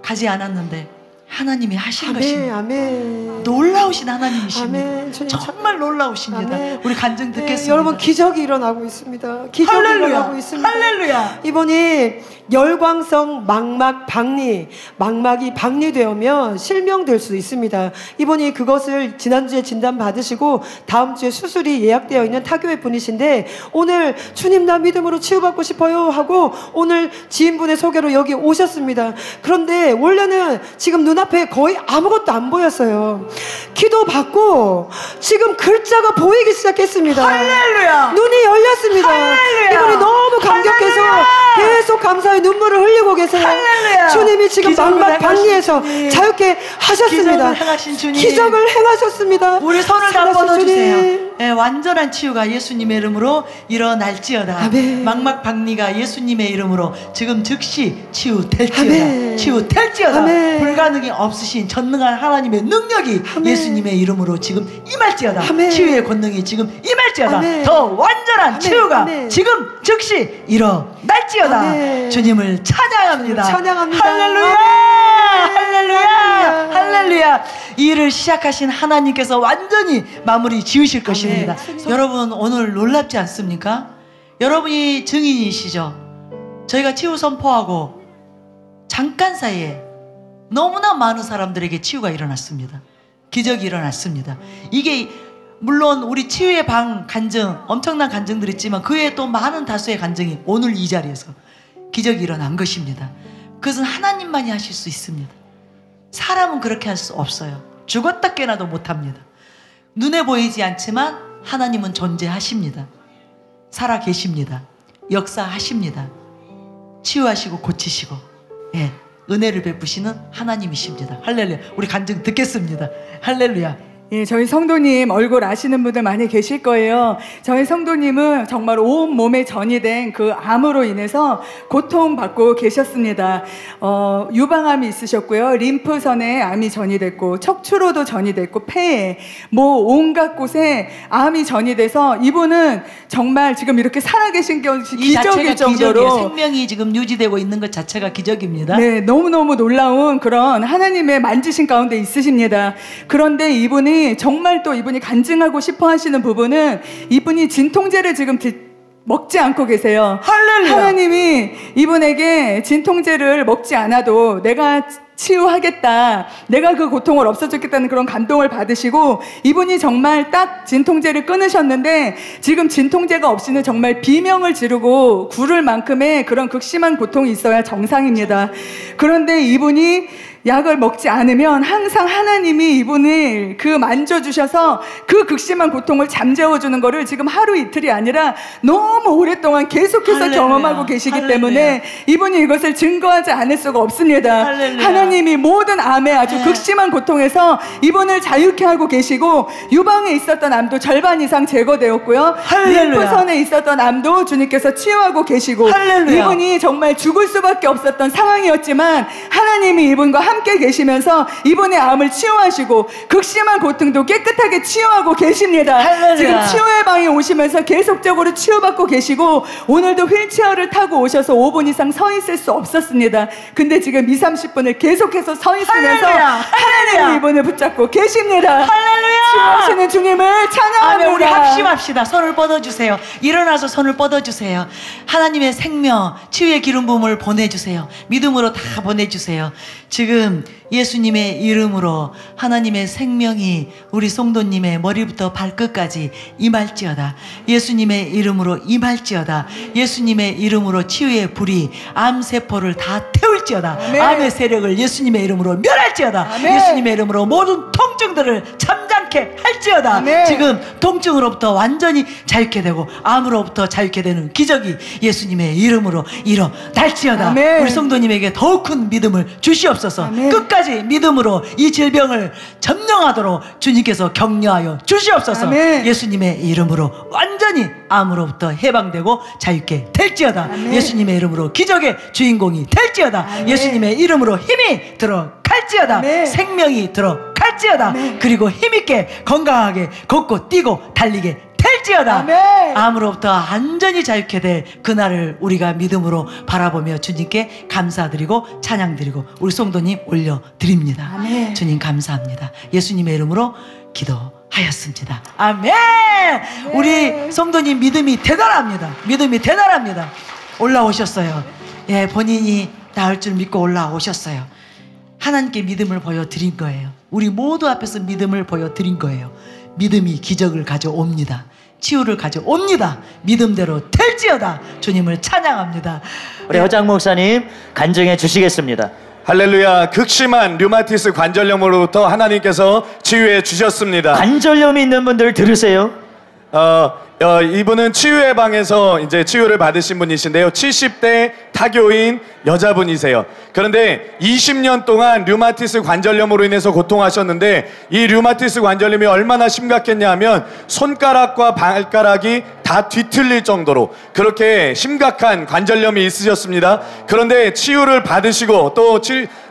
가지 않았는데 하나님이 하신 아멘, 것입니다. 아멘. 놀라우신 하나님이십니다. 아멘, 주님. 정말 놀라우십니다. 아멘. 우리 간증 네, 듣겠습니다. 여러분 기적이 일어나고 있습니다. 기적이 할렐루야. 일어나고 있습니다. 할렐루야. 이번이 열광성 망막 박리, 망막이 박리되면 실명될 수 있습니다. 이번이 그것을 지난주에 진단 받으시고 다음 주에 수술이 예약되어 있는 타교회 분이신데 오늘 주님 나 믿음으로 치유받고 싶어요 하고 오늘 지인분의 소개로 여기 오셨습니다. 그런데 원래는 지금 눈앞에 거의 아무것도 안 보였어요. 기도받고 지금 글자가 보이기 시작했습니다. 할렐루야. 눈이 열렸습니다. 할렐루야. 이분이 너무 감격해서 할렐루야. 계속 감사의 눈물을 흘리고 계세요. 할렐루야. 주님이 지금 기적을 망막 박리에서 행하신 주님. 자유케 하셨습니다. 기적을 행하신 주님. 기적을 행하셨습니다. 우리 손을 다 살아서 뻗어주세요. 주님. 예, 완전한 치유가 예수님의 이름으로 일어날지어다. 아멘. 망막 박리가 예수님의 이름으로 지금 즉시 치유될지어다. 아멘. 치유될지어다. 아멘. 불가능이 없으신 전능한 하나님의 능력이 아멘. 예수님의 이름으로 지금 임할지어다. 아멘. 치유의 권능이 지금 임할지어다. 아멘. 더 완전한 아멘. 치유가 아멘. 지금 즉시 일어날지어다. 아멘. 주님을 찬양합니다. 찬양합니다. 할렐루야. 아멘. 할렐루야. 할렐루야. 이 일을 시작하신 하나님께서 완전히 마무리 지으실 것입니다. 여러분 오늘 놀랍지 않습니까? 여러분이 증인이시죠? 저희가 치유 선포하고 잠깐 사이에 너무나 많은 사람들에게 치유가 일어났습니다. 기적이 일어났습니다. 이게 물론 우리 치유의 방 간증 엄청난 간증들이 있지만 그 외에 또 많은 다수의 간증이 오늘 이 자리에서 기적이 일어난 것입니다. 그것은 하나님만이 하실 수 있습니다. 사람은 그렇게 할 수 없어요. 죽었다 깨나도 못합니다. 눈에 보이지 않지만 하나님은 존재하십니다. 살아 계십니다. 역사하십니다. 치유하시고 고치시고 예, 은혜를 베푸시는 하나님이십니다. 할렐루야. 우리 간증 듣겠습니다. 할렐루야. 예, 저희 성도님 얼굴 아시는 분들 많이 계실 거예요. 저희 성도님은 정말 온 몸에 전이 된 그 암으로 인해서 고통받고 계셨습니다. 유방암이 있으셨고요. 림프선에 암이 전이 됐고 척추로도 전이 됐고 폐에 뭐 온갖 곳에 암이 전이 돼서 이분은 정말 지금 이렇게 살아계신 것이 기적일 정도로 기적이에요. 생명이 지금 유지되고 있는 것 자체가 기적입니다. 네, 너무너무 놀라운 그런 하나님의 만지신 가운데 있으십니다. 그런데 이분이 정말 또 이분이 간증하고 싶어 하시는 부분은 이분이 진통제를 지금 먹지 않고 계세요. 할렐루야. 하나님이 이분에게 진통제를 먹지 않아도 내가 치유하겠다, 내가 그 고통을 없애주겠다는 그런 감동을 받으시고 이분이 정말 딱 진통제를 끊으셨는데 지금 진통제가 없이는 정말 비명을 지르고 구를 만큼의 그런 극심한 고통이 있어야 정상입니다. 그런데 이분이 약을 먹지 않으면 항상 하나님이 이분을 그 만져주셔서 그 극심한 고통을 잠재워주는 거를 지금 하루 이틀이 아니라 너무 오랫동안 계속해서 할렐루야. 경험하고 계시기 할렐루야. 때문에 이분이 이것을 증거하지 않을 수가 없습니다. 할렐루야. 하나님이 모든 암에 아주 네. 극심한 고통에서 이분을 자유케 하고 계시고 유방에 있었던 암도 절반 이상 제거되었고요. 할렐루야. 림프선에 있었던 암도 주님께서 치유하고 계시고 할렐루야. 이분이 정말 죽을 수밖에 없었던 상황이었지만 하나님이 이분과 함께 계시면서 이분의 암을 치유하시고 극심한 고통도 깨끗하게 치유하고 계십니다. 할렐루야. 지금 치유의 방에 오시면서 계속적으로 치유받고 계시고 오늘도 휠체어를 타고 오셔서 5분 이상 서 있을 수 없었습니다. 근데 지금 20-30분을 계속해서 서 있으면서 할렐루야. 하나님이 이분을 붙잡고 계십니다. 할렐루야. 치유하시는 주님을 찬양합니다. 아멘. 우리 합심합시다. 손을 뻗어주세요. 일어나서 손을 뻗어주세요. 하나님의 생명, 치유의 기름 부음을 보내주세요. 믿음으로 다 보내주세요. 지금 예수님의 이름으로 하나님의 생명이 우리 성도님의 머리부터 발끝까지 임할지어다. 예수님의 이름으로 임할지어다. 예수님의 이름으로 치유의 불이 암세포를 다 태울지어다. 아멘. 암의 세력을 예수님의 이름으로 멸할지어다. 아멘. 예수님의 이름으로 모든 통증들을 잠잠케 할지어다. 아멘. 지금 통증으로부터 완전히 자유케 되고 암으로부터 자유케 되는 기적이 예수님의 이름으로 일어날지어다. 아멘. 우리 성도님에게 더욱 큰 믿음을 주시옵소서. 아멘. 끝까지 믿음으로 이 질병을 점령하도록 주님께서 격려하여 주시옵소서. 아멘. 예수님의 이름으로 완전히 암으로부터 해방되고 자유케 될지어다. 아멘. 예수님의 이름으로 기적의 주인공이 될지어다. 아멘. 예수님의 이름으로 힘이 들어갈 갈지어다. 아멘. 생명이 들어갈지어다. 아멘. 그리고 힘있게 건강하게 걷고 뛰고 달리게 될지어다. 아멘. 암으로부터 완전히 자유케 될 그날을 우리가 믿음으로 바라보며 주님께 감사드리고 찬양드리고 우리 성도님 올려드립니다. 아멘. 주님 감사합니다. 예수님의 이름으로 기도하였습니다. 아멘. 우리 성도님 믿음이 대단합니다. 믿음이 대단합니다. 올라오셨어요. 예, 본인이 나을 줄 믿고 올라오셨어요. 하나님께 믿음을 보여드린 거예요. 우리 모두 앞에서 믿음을 보여드린 거예요. 믿음이 기적을 가져옵니다. 치유를 가져옵니다. 믿음대로 될지어다. 주님을 찬양합니다. 우리 허장 목사님 간증해 주시겠습니다. 할렐루야. 극심한 류마티스 관절염으로부터 하나님께서 치유해 주셨습니다. 관절염이 있는 분들 들으세요. 이분은 치유의 방에서 이제 치유를 받으신 분이신데요. 70대 타교인 여자분이세요. 그런데 20년 동안 류마티스 관절염으로 인해서 고통하셨는데 이 류마티스 관절염이 얼마나 심각했냐 하면 손가락과 발가락이 다 뒤틀릴 정도로 그렇게 심각한 관절염이 있으셨습니다. 그런데 치유를 받으시고 또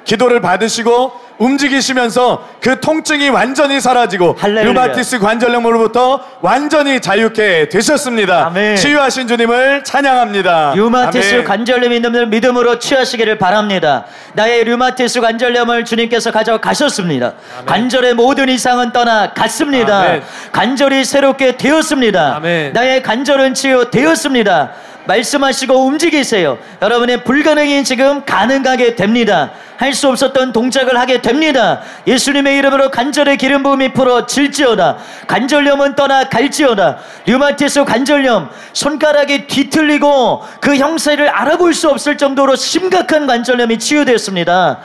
기도를 받으시고 움직이시면서 그 통증이 완전히 사라지고 할렐루야. 류마티스 관절염으로부터 완전히 자유케 되셨습니다. 아멘. 치유하신 주님을 찬양합니다. 류마티스 아멘. 관절염이 있는 분들 믿음으로 취하시기를 바랍니다. 나의 류마티스 관절염을 주님께서 가져가셨습니다. 관절의 모든 이상은 떠나갔습니다. 아멘. 관절이 새롭게 되었습니다. 아멘. 나의 관절은 치유되었습니다. 말씀하시고 움직이세요. 여러분의 불가능이 지금 가능하게 됩니다. 할 수 없었던 동작을 하게 됩니다. 예수님의 이름으로 관절의 기름 부음이 풀어질지어다. 관절염은 떠나갈지어다. 류마티스 관절염, 손가락이 뒤틀리고 그 형세를 알아볼 수 없을 정도로 심각한 관절염이 치유되었습니다.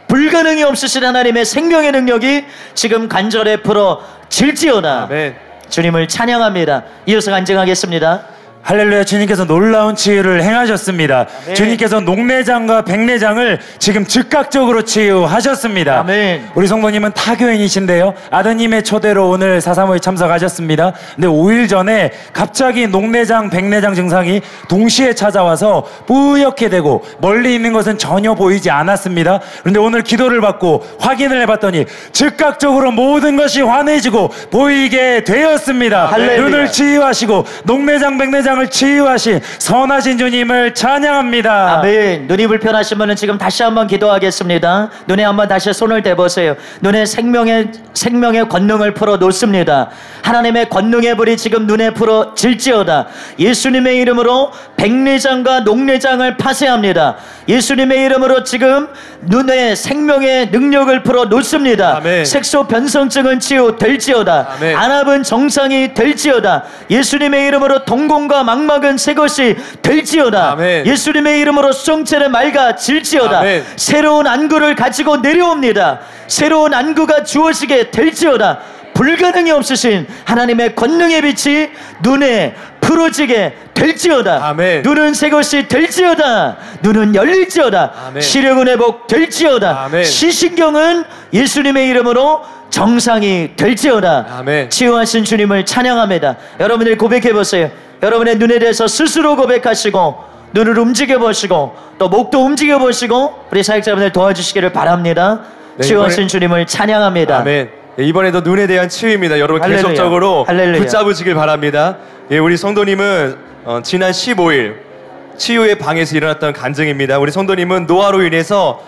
불가능이 없으신 하나님의 생명의 능력이 지금 관절에 풀어질지어다. 아멘. 주님을 찬양합니다. 이어서 간증하겠습니다. 할렐루야. 주님께서 놀라운 치유를 행하셨습니다. 아멘. 주님께서 녹내장과 백내장을 지금 즉각적으로 치유하셨습니다. 아멘. 우리 성도님은 타교인이신데요. 아드님의 초대로 오늘 435에 참석하셨습니다. 근데 5일 전에 갑자기 녹내장, 백내장 증상이 동시에 찾아와서 뿌옇게 되고 멀리 있는 것은 전혀 보이지 않았습니다. 그런데 오늘 기도를 받고 확인을 해봤더니 즉각적으로 모든 것이 환해지고 보이게 되었습니다. 할렐루야. 눈을 치유하시고 녹내장, 백내장 을 치유하신 선하신 주님을 찬양합니다. 아멘. 눈이 불편하신 분은 지금 다시 한번 기도하겠습니다. 눈에 한번 다시 손을 대보세요. 눈에 생명의 권능을 풀어 놓습니다. 하나님의 권능의 불이 지금 눈에 풀어질지어다. 예수님의 이름으로 백내장과 녹내장을 파쇄합니다. 예수님의 이름으로 지금 눈에 생명의 능력을 풀어 놓습니다. 아멘. 색소 변성증은 치유될지어다. 아멘. 안압은 정상이 될지어다. 예수님의 이름으로 동공과 망막은 새 것이 될지어다. 아멘. 예수님의 이름으로 수정체는 맑아질지어다. 아멘. 새로운 안구를 가지고 내려옵니다. 새로운 안구가 주어지게 될지어다. 불가능이 없으신 하나님의 권능의 빛이 눈에 풀어지게 될지어다. 아멘. 눈은 새 것이 될지어다. 눈은 열릴지어다. 아멘. 시력은 회복될지어다. 아멘. 시신경은 예수님의 이름으로 정상이 될지어다. 아멘. 치유하신 주님을 찬양합니다. 여러분들 고백해보세요. 여러분의 눈에 대해서 스스로 고백하시고 눈을 움직여보시고 또 목도 움직여보시고 우리 사역자분들 도와주시기를 바랍니다. 네, 치유하신 주님을 찬양합니다. 아멘. 예, 이번에도 눈에 대한 치유입니다. 여러분 할렐루야. 계속적으로 할렐루야. 붙잡으시길 바랍니다. 예, 우리 성도님은 지난 15일 치유의 방에서 일어났던 간증입니다. 우리 성도님은 노화로 인해서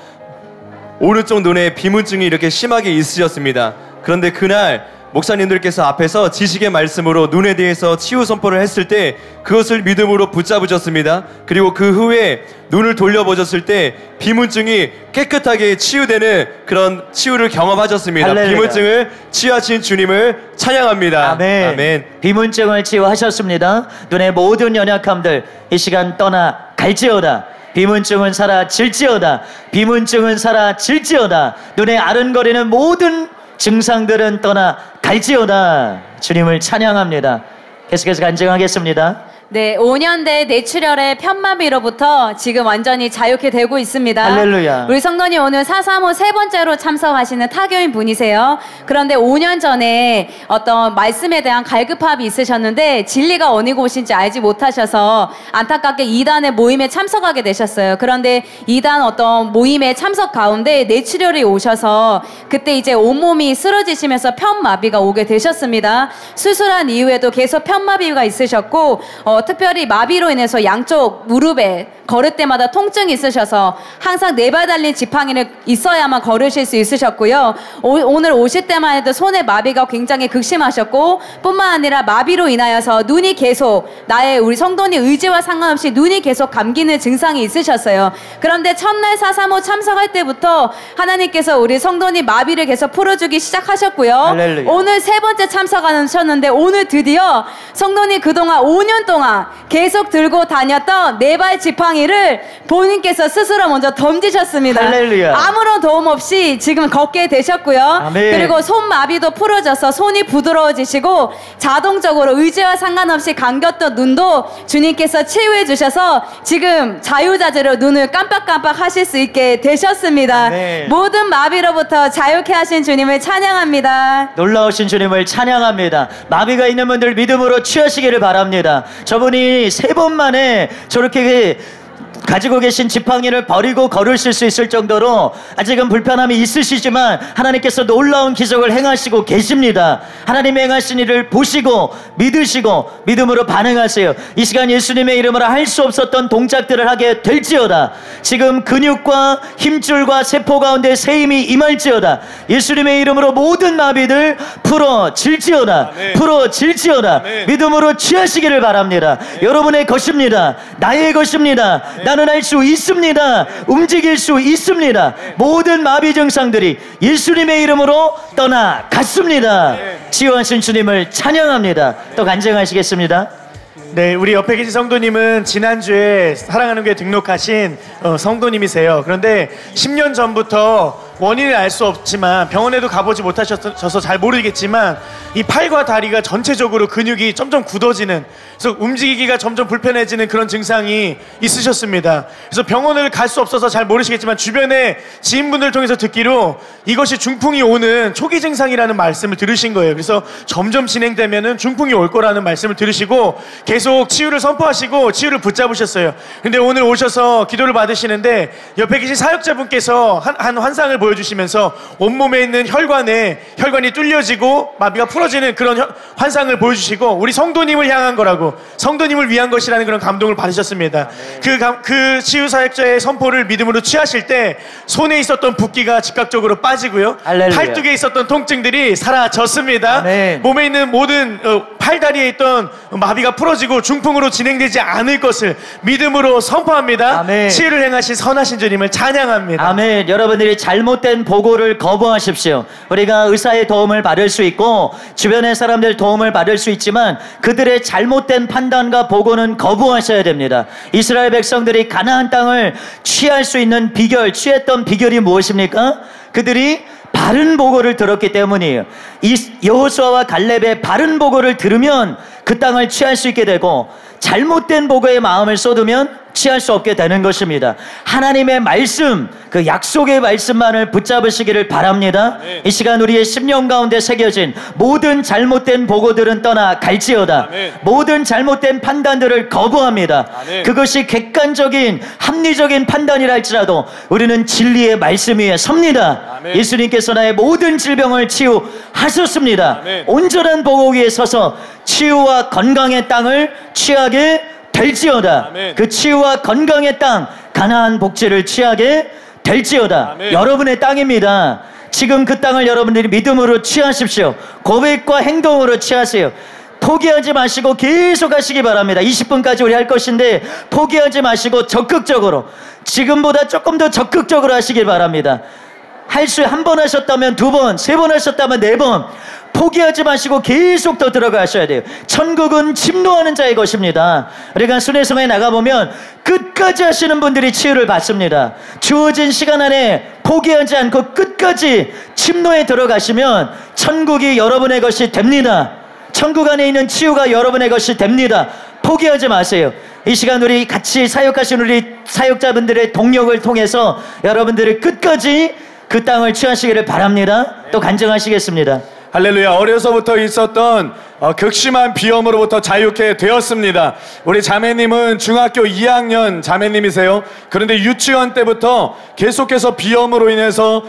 오른쪽 눈에 비문증이 이렇게 심하게 있으셨습니다. 그런데 그날 목사님들께서 앞에서 지식의 말씀으로 눈에 대해서 치유 선포를 했을 때 그것을 믿음으로 붙잡으셨습니다. 그리고 그 후에 눈을 돌려보셨을 때 비문증이 깨끗하게 치유되는 그런 치유를 경험하셨습니다. 할렐루야. 비문증을 치유하신 주님을 찬양합니다. 아멘. 아멘. 비문증을 치유하셨습니다. 눈의 모든 연약함들 이 시간 떠나갈지어다. 비문증은 사라질지어다. 비문증은 사라질지어다. 눈에 아른거리는 모든 증상들은 떠나갈지어다. 주님을 찬양합니다. 계속해서 간증하겠습니다. 네, 5년대 뇌출혈의 편마비로부터 지금 완전히 자유케 되고 있습니다. 할렐루야. 우리 성도님 오늘 435 세 번째로 참석하시는 타교인 분이세요. 그런데 5년 전에 어떤 말씀에 대한 갈급함이 있으셨는데 진리가 어느 곳인지 알지 못하셔서 안타깝게 2단의 모임에 참석하게 되셨어요. 그런데 2단 어떤 모임에 참석 가운데 뇌출혈이 오셔서 그때 이제 온몸이 쓰러지시면서 편마비가 오게 되셨습니다. 수술한 이후에도 계속 편마비가 있으셨고 특별히 마비로 인해서 양쪽 무릎에 걸을 때마다 통증이 있으셔서 항상 4발 달린 지팡이를 있어야만 걸으실 수 있으셨고요. 오늘 오실 때만 해도 손의 마비가 굉장히 극심하셨고 뿐만 아니라 마비로 인하여서 눈이 계속 우리 성도님 의지와 상관없이 눈이 계속 감기는 증상이 있으셨어요. 그런데 첫날 435 참석할 때부터 하나님께서 우리 성도님 마비를 계속 풀어주기 시작하셨고요. 할렐루야. 오늘 세 번째 참석하셨는데 오늘 드디어 성도님 그동안 5년 동안 계속 들고 다녔던 4발 지팡이를 본인께서 스스로 먼저 던지셨습니다. 할렐루야. 아무런 도움 없이 지금 걷게 되셨고요. 아멘. 그리고 손마비도 풀어져서 손이 부드러워지시고 자동적으로 의지와 상관없이 감겼던 눈도 주님께서 치유해 주셔서 지금 자유자재로 눈을 깜빡깜빡 하실 수 있게 되셨습니다. 아멘. 모든 마비로부터 자유케 하신 주님을 찬양합니다. 놀라우신 주님을 찬양합니다. 마비가 있는 분들 믿음으로 취하시기를 바랍니다. 저분이 3번 만에 저렇게 가지고 계신 지팡이를 버리고 걸으실 수 있을 정도로 아직은 불편함이 있으시지만 하나님께서 놀라운 기적을 행하시고 계십니다. 하나님의 행하신 일을 보시고 믿으시고 믿음으로 반응하세요. 이 시간 예수님의 이름으로 할 수 없었던 동작들을 하게 될지어다. 지금 근육과 힘줄과 세포 가운데 새 힘이 임할지어다. 예수님의 이름으로 모든 마비들 풀어질지어다. 풀어질지어다. 믿음으로 취하시기를 바랍니다. 여러분의 것입니다. 나의 것입니다. 나는 할 수 있습니다. 움직일 수 있습니다. 모든 마비 증상들이 예수님의 이름으로 떠나갔습니다. 치유하신 주님을 찬양합니다. 또 간증하시겠습니다. 네, 우리 옆에 계신 성도님은 지난주에 사랑하는 교회 등록하신 성도님이세요. 그런데 10년 전부터 원인을 알 수 없지만 병원에도 가보지 못하셔서 잘 모르겠지만 이 팔과 다리가 전체적으로 근육이 점점 굳어지는, 그래서 움직이기가 점점 불편해지는 그런 증상이 있으셨습니다. 그래서 병원을 갈 수 없어서 잘 모르시겠지만 주변에 지인분들 통해서 듣기로 이것이 중풍이 오는 초기 증상이라는 말씀을 들으신 거예요. 그래서 점점 진행되면은 중풍이 올 거라는 말씀을 들으시고 계속 치유를 선포하시고 치유를 붙잡으셨어요. 근데 오늘 오셔서 기도를 받으시는데 옆에 계신 사역자분께서 한 환상을 보여주시면서 온몸에 있는 혈관이 뚫려지고 마비가 풀어지는 그런 환상을 보여주시고 우리 성도님을 향한 거라고, 성도님을 위한 것이라는 그런 감동을 받으셨습니다. 그 치유사역자의 선포를 믿음으로 취하실 때 손에 있었던 붓기가 즉각적으로 빠지고요. 할렐루야. 팔뚝에 있었던 통증들이 사라졌습니다. 아멘. 몸에 있는 모든 팔다리에 있던 마비가 풀어지고 중풍으로 진행되지 않을 것을 믿음으로 선포합니다. 아멘. 치유를 행하신 선하신 주님을 찬양합니다. 아멘. 여러분들이 잘못된 보고를 거부하십시오. 우리가 의사의 도움을 받을 수 있고 주변의 사람들 도움을 받을 수 있지만 그들의 잘못된 판단과 보고는 거부하셔야 됩니다. 이스라엘 백성들이 가나안 땅을 취할 수 있는 비결, 취했던 비결이 무엇입니까? 그들이 바른 보고를 들었기 때문이에요. 여호수아와 갈렙의 바른 보고를 들으면 그 땅을 취할 수 있게 되고 잘못된 보고에 마음을 쏟으면 취할 수 없게 되는 것입니다. 하나님의 말씀, 그 약속의 말씀만을 붙잡으시기를 바랍니다. 이 시간 우리의 심령 가운데 새겨진 모든 잘못된 보고들은 떠나갈지어다. 모든 잘못된 판단들을 거부합니다. 그것이 객관적인 합리적인 판단이라 할지라도 우리는 진리의 말씀 위에 섭니다. 예수님께서 나의 모든 질병을 치유하셨습니다. 온전한 보고 위에 서서 치유와 건강의 땅을 취하게 될지어다. 아멘. 그 치유와 건강의 땅 가나안 복지를 취하게 될지어다. 아멘. 여러분의 땅입니다. 지금 그 땅을 여러분들이 믿음으로 취하십시오. 고백과 행동으로 취하세요. 포기하지 마시고 계속 하시기 바랍니다. 20분까지 우리 할 것인데 포기하지 마시고 적극적으로, 지금보다 조금 더 적극적으로 하시길 바랍니다. 할 수 한 번 하셨다면 2번, 3번 하셨다면 4번, 포기하지 마시고 계속 더 들어가셔야 돼요. 천국은 침노하는 자의 것입니다. 우리가 순회성에 나가보면 끝까지 하시는 분들이 치유를 받습니다. 주어진 시간 안에 포기하지 않고 끝까지 침노에 들어가시면 천국이 여러분의 것이 됩니다. 천국 안에 있는 치유가 여러분의 것이 됩니다. 포기하지 마세요. 이 시간 우리 같이 사역하신 우리 사역자분들의 동력을 통해서 여러분들이 끝까지 그 땅을 취하시기를 바랍니다. 또 간증하시겠습니다. 할렐루야. 어려서부터 있었던 극심한 비염으로부터 자유케 되었습니다. 우리 자매님은 중학교 2학년 자매님이세요. 그런데 유치원 때부터 계속해서 비염으로 인해서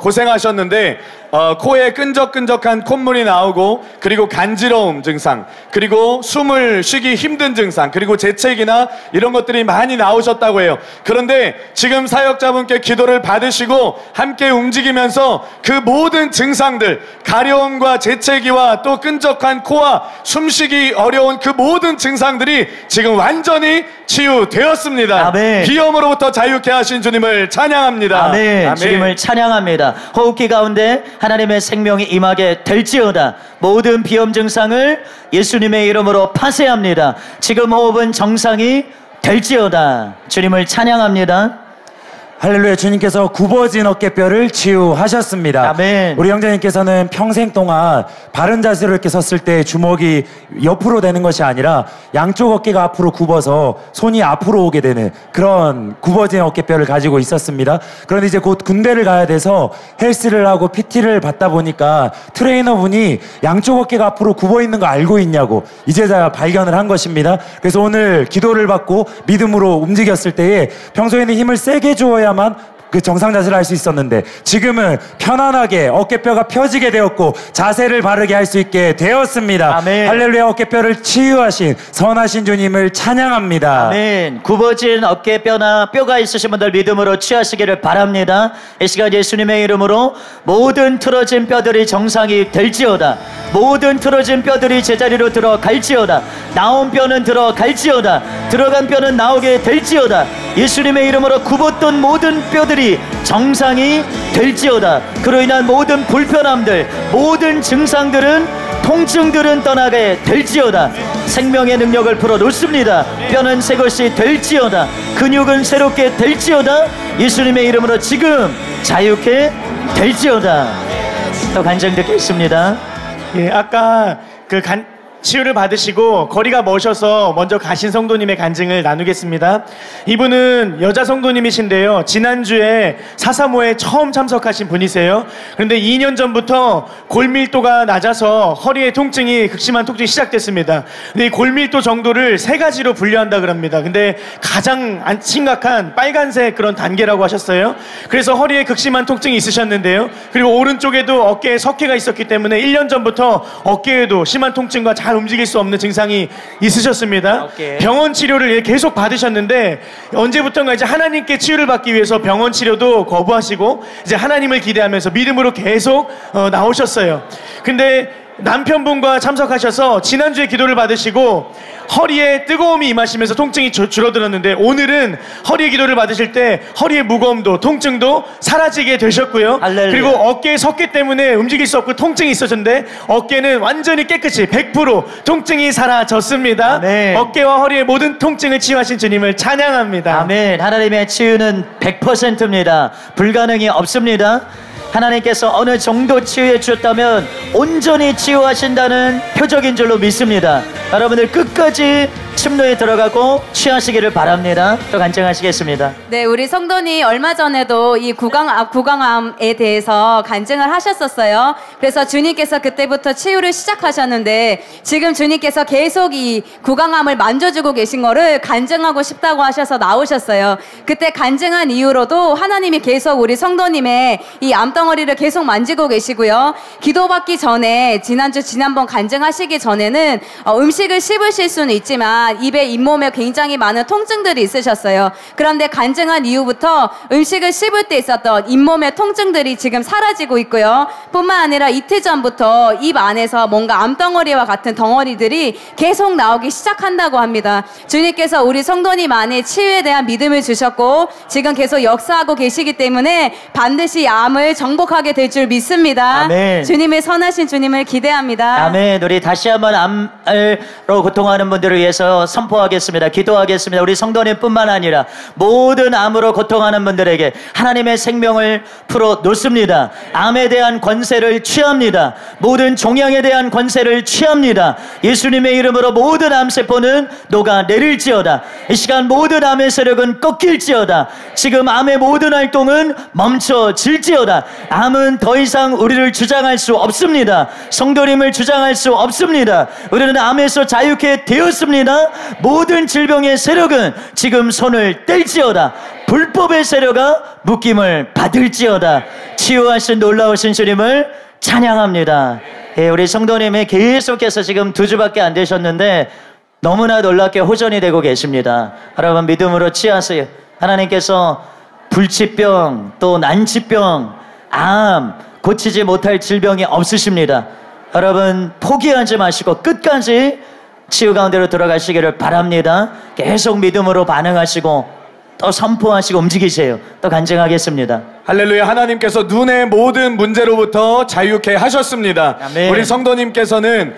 고생하셨는데 코에 끈적끈적한 콧물이 나오고, 그리고 간지러움 증상, 그리고 숨을 쉬기 힘든 증상, 그리고 재채기나 이런 것들이 많이 나오셨다고 해요. 그런데 지금 사역자분께 기도를 받으시고 함께 움직이면서 그 모든 증상들, 가려움과 재채기와 또 끈적한 코와 숨쉬기 어려운 그 모든 증상들이 지금 완전히 치유되었습니다. 아멘. 비염으로부터 자유케 하신 주님을 찬양합니다. 아멘. 아멘. 주님을 찬양합니다. 호흡기 가운데 하나님의 생명이 임하게 될지어다. 모든 비염 증상을 예수님의 이름으로 파쇄합니다. 지금 호흡은 정상이 될지어다. 주님을 찬양합니다. 할렐루야. 주님께서 굽어진 어깨뼈를 치유하셨습니다. 아멘. 우리 형제님께서는 평생 동안 바른 자세로 이렇게 섰을 때 주먹이 옆으로 되는 것이 아니라 양쪽 어깨가 앞으로 굽어서 손이 앞으로 오게 되는 그런 굽어진 어깨뼈를 가지고 있었습니다. 그런데 이제 곧 군대를 가야 돼서 헬스를 하고 PT를 받다 보니까 트레이너분이 양쪽 어깨가 앞으로 굽어 있는 거 알고 있냐고 이제야 발견을 한 것입니다. 그래서 오늘 기도를 받고 믿음으로 움직였을 때에 평소에는 힘을 세게 주어야만 그 정상 자세를 할 수 있었는데 지금은 편안하게 어깨뼈가 펴지게 되었고 자세를 바르게 할 수 있게 되었습니다. 아멘. 할렐루야. 어깨뼈를 치유하신 선하신 주님을 찬양합니다. 아멘. 굽어진 어깨뼈나 뼈가 있으신 분들 믿음으로 취하시기를 바랍니다. 이 시간 예수님의 이름으로 모든 틀어진 뼈들이 정상이 될지어다. 모든 틀어진 뼈들이 제자리로 들어갈지어다. 나온 뼈는 들어갈지어다. 들어간 뼈는 나오게 될지어다. 예수님의 이름으로 굽었던 모든 뼈들이 정상이 될지어다. 그로 인한 모든 불편함들, 모든 증상들은, 통증들은 떠나게 될지어다. 생명의 능력을 풀어놓습니다. 뼈는 새 것이 될지어다. 근육은 새롭게 될지어다. 예수님의 이름으로 지금 자유케 될지어다. 또 간증 듣겠습니다. 예, 아까 치유를 받으시고 거리가 머셔서 먼저 가신 성도님의 간증을 나누겠습니다. 이분은 여자 성도님이신데요. 지난주에 435에 처음 참석하신 분이세요. 그런데 2년 전부터 골밀도가 낮아서 허리에 통증이, 극심한 통증이 시작됐습니다. 근데 이 골밀도 정도를 3가지로 분류한다 그럽니다. 근데 가장 심각한 빨간색 그런 단계라고 하셨어요. 그래서 허리에 극심한 통증이 있으셨는데요. 그리고 오른쪽에도 어깨에 석회가 있었기 때문에 1년 전부터 어깨에도 심한 통증과 잘 움직일 수 없는 증상이 있으셨습니다. 병원 치료를 계속 받으셨는데 언제부턴가 이제 하나님께 치유를 받기 위해서 병원 치료도 거부하시고 이제 하나님을 기대하면서 믿음으로 계속 나오셨어요. 근데 남편분과 참석하셔서 지난주에 기도를 받으시고 허리에 뜨거움이 임하시면서 통증이 줄어들었는데 오늘은 허리에 기도를 받으실 때 허리의 무거움도 통증도 사라지게 되셨고요. 할렐루야. 그리고 어깨에 석기 때문에 움직일 수 없고 통증이 있었는데 어깨는 완전히 깨끗이 100% 통증이 사라졌습니다. 아멘. 어깨와 허리의 모든 통증을 치유하신 주님을 찬양합니다. 아멘. 하나님의 치유는 100%입니다. 불가능이 없습니다. 하나님께서 어느 정도 치유해 주셨다면 온전히 치유하신다는 표적인 줄로 믿습니다. 여러분들 끝까지 침노에 들어가고 취하시기를 바랍니다. 또 간증하시겠습니다. 네, 우리 성도님 얼마 전에도 이 구강암에 대해서 간증을 하셨었어요. 그래서 주님께서 그때부터 치유를 시작하셨는데 지금 주님께서 계속 이 구강암을 만져주고 계신 거를 간증하고 싶다고 하셔서 나오셨어요. 그때 간증한 이후로도 하나님이 계속 우리 성도님의 이 암덩어리를 계속 만지고 계시고요. 기도받기 전에 지난번 간증하시기 전에는 음식을 씹으실 수는 있지만 입에 잇몸에 굉장히 많은 통증들이 있으셨어요. 그런데 간증한 이후부터 음식을 씹을 때 있었던 잇몸의 통증들이 지금 사라지고 있고요. 뿐만 아니라 이틀 전부터 입 안에서 뭔가 암덩어리와 같은 덩어리들이 계속 나오기 시작한다고 합니다. 주님께서 우리 성도님 안에 치유에 대한 믿음을 주셨고 지금 계속 역사하고 계시기 때문에 반드시 암을 정복하게 될 줄 믿습니다. 아멘. 주님의 선하신 주님을 기대합니다. 아멘. 우리 다시 한번 암을 고통하는 분들을 위해서 선포하겠습니다. 기도하겠습니다. 우리 성도님뿐만 아니라 모든 암으로 고통하는 분들에게 하나님의 생명을 풀어 놓습니다. 암에 대한 권세를 취합니다. 모든 종양에 대한 권세를 취합니다. 예수님의 이름으로 모든 암세포는 녹아내릴지어다. 이 시간 모든 암의 세력은 꺾일지어다. 지금 암의 모든 활동은 멈춰질지어다. 암은 더 이상 우리를 주장할 수 없습니다. 성도님을 주장할 수 없습니다. 우리는 암에서 자유케 되었습니다. 모든 질병의 세력은 지금 손을 뗄지어다. 불법의 세력아 묶임을 받을지어다. 치유하신 놀라우신 주님을 찬양합니다. 예, 우리 성도님이 계속해서 지금 2주밖에 안 되셨는데 너무나 놀랍게 호전이 되고 계십니다. 여러분 믿음으로 취하세요. 하나님께서 불치병, 또 난치병, 암, 고치지 못할 질병이 없으십니다. 여러분 포기하지 마시고 끝까지 치유 가운데로 들어가시기를 바랍니다. 계속 믿음으로 반응하시고 또 선포하시고 움직이세요. 또 간증하겠습니다. 할렐루야. 하나님께서 눈의 모든 문제로부터 자유케 하셨습니다. 아멘. 우리 성도님께서는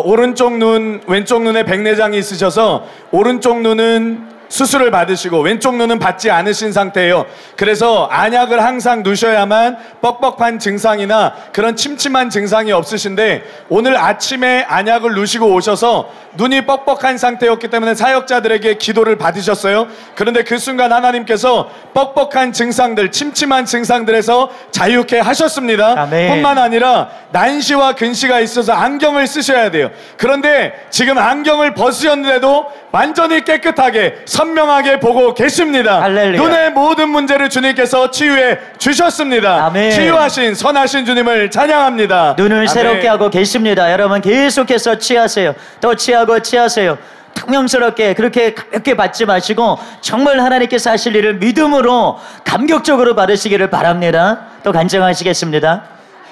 오른쪽 눈, 왼쪽 눈에 백내장이 있으셔서 오른쪽 눈은 수술을 받으시고 왼쪽 눈은 받지 않으신 상태예요. 그래서 안약을 항상 누셔야만 뻑뻑한 증상이나 그런 침침한 증상이 없으신데 오늘 아침에 안약을 누시고 오셔서 눈이 뻑뻑한 상태였기 때문에 사역자들에게 기도를 받으셨어요. 그런데 그 순간 하나님께서 뻑뻑한 증상들, 침침한 증상들에서 자유케 하셨습니다. 아멘. 뿐만 아니라 난시와 근시가 있어서 안경을 쓰셔야 돼요. 그런데 지금 안경을 벗으셨는데도 완전히 깨끗하게 선명하게 보고 계십니다. 할렐루야. 눈의 모든 문제를 주님께서 치유해 주셨습니다. 아멘. 치유하신 선하신 주님을 찬양합니다. 눈을 아멘. 새롭게 하고 계십니다. 여러분 계속해서 취하세요. 또 취하고 취하세요. 퉁명스럽게 그렇게 가볍게 받지 마시고 정말 하나님께서 하실 일을 믿음으로 감격적으로 받으시기를 바랍니다. 또 간증하시겠습니다.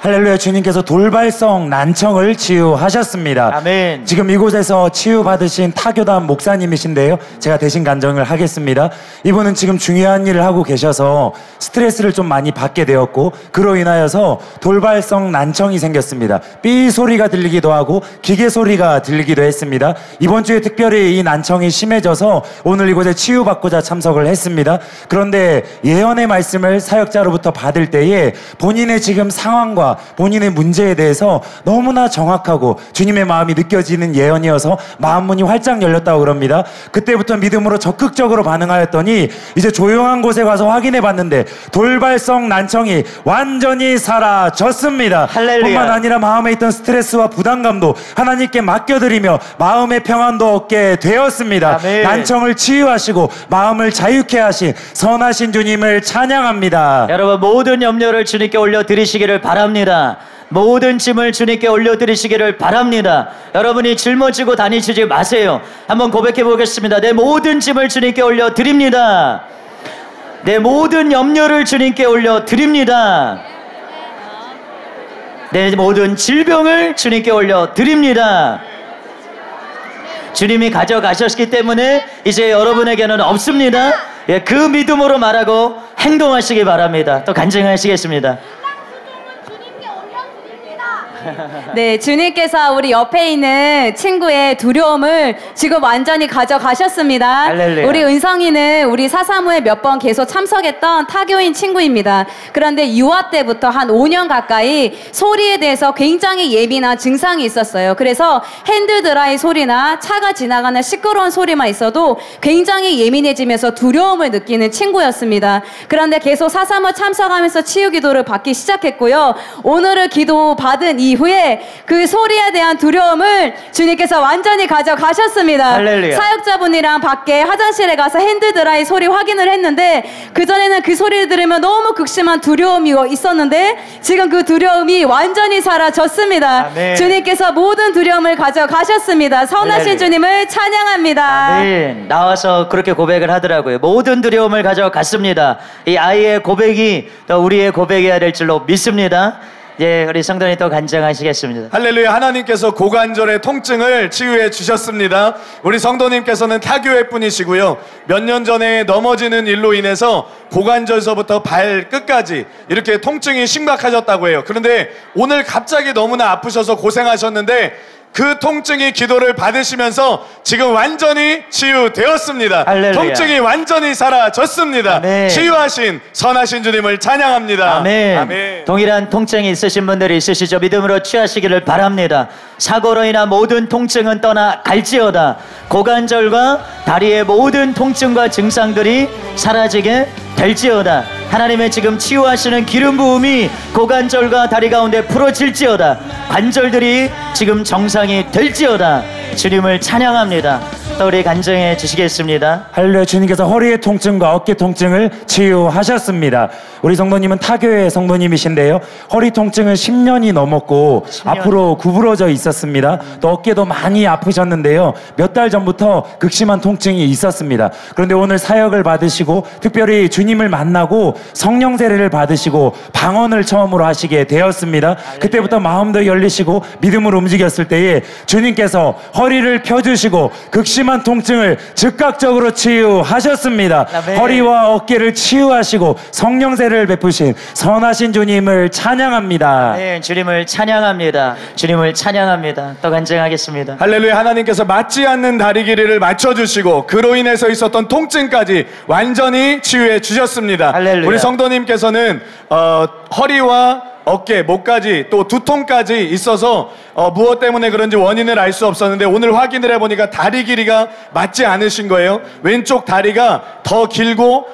할렐루야. 주님께서 돌발성 난청을 치유하셨습니다. 아멘. 지금 이곳에서 치유받으신 타교단 목사님이신데요, 제가 대신 간증을 하겠습니다. 이분은 지금 중요한 일을 하고 계셔서 스트레스를 좀 많이 받게 되었고 그로 인하여서 돌발성 난청이 생겼습니다. 삐 소리가 들리기도 하고 기계 소리가 들리기도 했습니다. 이번 주에 특별히 이 난청이 심해져서 오늘 이곳에 치유받고자 참석을 했습니다. 그런데 예언의 말씀을 사역자로부터 받을 때에 본인의 지금 상황과 본인의 문제에 대해서 너무나 정확하고 주님의 마음이 느껴지는 예언이어서 마음문이 활짝 열렸다고 그럽니다. 그때부터 믿음으로 적극적으로 반응하였더니 이제 조용한 곳에 가서 확인해 봤는데 돌발성 난청이 완전히 사라졌습니다. 할렐루야. 뿐만 아니라 마음에 있던 스트레스와 부담감도 하나님께 맡겨드리며 마음의 평안도 얻게 되었습니다. 아멘. 난청을 치유하시고 마음을 자유케 하신 선하신 주님을 찬양합니다. 여러분 모든 염려를 주님께 올려드리시기를 바랍니다. 모든 짐을 주님께 올려드리시기를 바랍니다. 여러분이 짊어지고 다니시지 마세요. 한번 고백해 보겠습니다. 내 모든 짐을 주님께 올려드립니다. 내 모든 염려를 주님께 올려드립니다. 내 모든 질병을 주님께 올려드립니다. 주님이 가져가셨기 때문에 이제 여러분에게는 없습니다. 예, 그 믿음으로 말하고 행동하시기 바랍니다. 또 간증하시겠습니다. 네, 주님께서 우리 옆에 있는 친구의 두려움을 지금 완전히 가져가셨습니다. 할렐루야. 우리 은성이는 우리 사사무에 몇 번 계속 참석했던 타교인 친구입니다. 그런데 유아 때부터 한 5년 가까이 소리에 대해서 굉장히 예민한 증상이 있었어요. 그래서 핸드드라이 소리나 차가 지나가는 시끄러운 소리만 있어도 굉장히 예민해지면서 두려움을 느끼는 친구였습니다. 그런데 계속 사사무 참석하면서 치유 기도를 받기 시작했고요. 오늘을 기도 받은 이후에 그 소리에 대한 두려움을 주님께서 완전히 가져가셨습니다. 할렐루야. 사역자분이랑 밖에 화장실에 가서 핸드드라이 소리 확인을 했는데 그전에는 그 소리를 들으면 너무 극심한 두려움이 있었는데 지금 그 두려움이 완전히 사라졌습니다. 아멘. 주님께서 모든 두려움을 가져가셨습니다. 선하신 할렐루야. 주님을 찬양합니다. 아멘. 나와서 그렇게 고백을 하더라고요. 모든 두려움을 가져갔습니다. 이 아이의 고백이 또 우리의 고백이어야 될 줄로 믿습니다. 예, 우리 성도님 또 간증하시겠습니다. 할렐루야. 하나님께서 고관절의 통증을 치유해 주셨습니다. 우리 성도님께서는 타교회 분이시고요. 몇 년 전에 넘어지는 일로 인해서 고관절서부터 발 끝까지 이렇게 통증이 심각하셨다고 해요. 그런데 오늘 갑자기 너무나 아프셔서 고생하셨는데 그 통증이 기도를 받으시면서 지금 완전히 치유되었습니다. 할렐루야. 통증이 완전히 사라졌습니다. 아멘. 치유하신 선하신 주님을 찬양합니다. 아멘. 아멘. 동일한 통증이 있으신 분들이 있으시죠? 믿음으로 취하시기를 바랍니다. 사고로 인한 모든 통증은 떠나 갈지어다. 고관절과 다리의 모든 통증과 증상들이 사라지게 될지어다. 하나님의 지금 치유하시는 기름 부음이 고관절과 다리 가운데 풀어질지어다. 관절들이 지금 정상이 될지어다. 주님을 찬양합니다. 또 우리 간증해 주시겠습니다. 할렐루야. 주님께서 허리의 통증과 어깨 통증을 치유하셨습니다. 우리 성도님은 타교회 성도님이신데요. 허리 통증은 10년이 넘었고 10년. 앞으로 구부러져 있었습니다. 또 어깨도 많이 아프셨는데요. 몇 달 전부터 극심한 통증이 있었습니다. 그런데 오늘 사역을 받으시고 특별히 주님을 만나고 성령 세례를 받으시고 방언을 처음으로 하시게 되었습니다. 그때부터 마음도 열리시고 믿음으로 움직였을 때에 주님께서 허리를 펴주시고 극심한 통증을 즉각적으로 치유하셨습니다. 아멘. 허리와 어깨를 치유하시고 성령 세례를 베푸신 선하신 주님을 찬양합니다. 네, 주님을 찬양합니다. 주님을 찬양합니다. 또 간증하겠습니다. 할렐루야. 하나님께서 맞지 않는 다리 길이를 맞춰주시고 그로 인해서 있었던 통증까지 완전히 치유해 주셨습니다. 할렐루야. 우리 성도님께서는 허리와 어깨, 목까지 또 두통까지 있어서 무엇 때문에 그런지 원인을 알 수 없었는데 오늘 확인을 해보니까 다리 길이가 맞지 않으신 거예요. 왼쪽 다리가 더 길고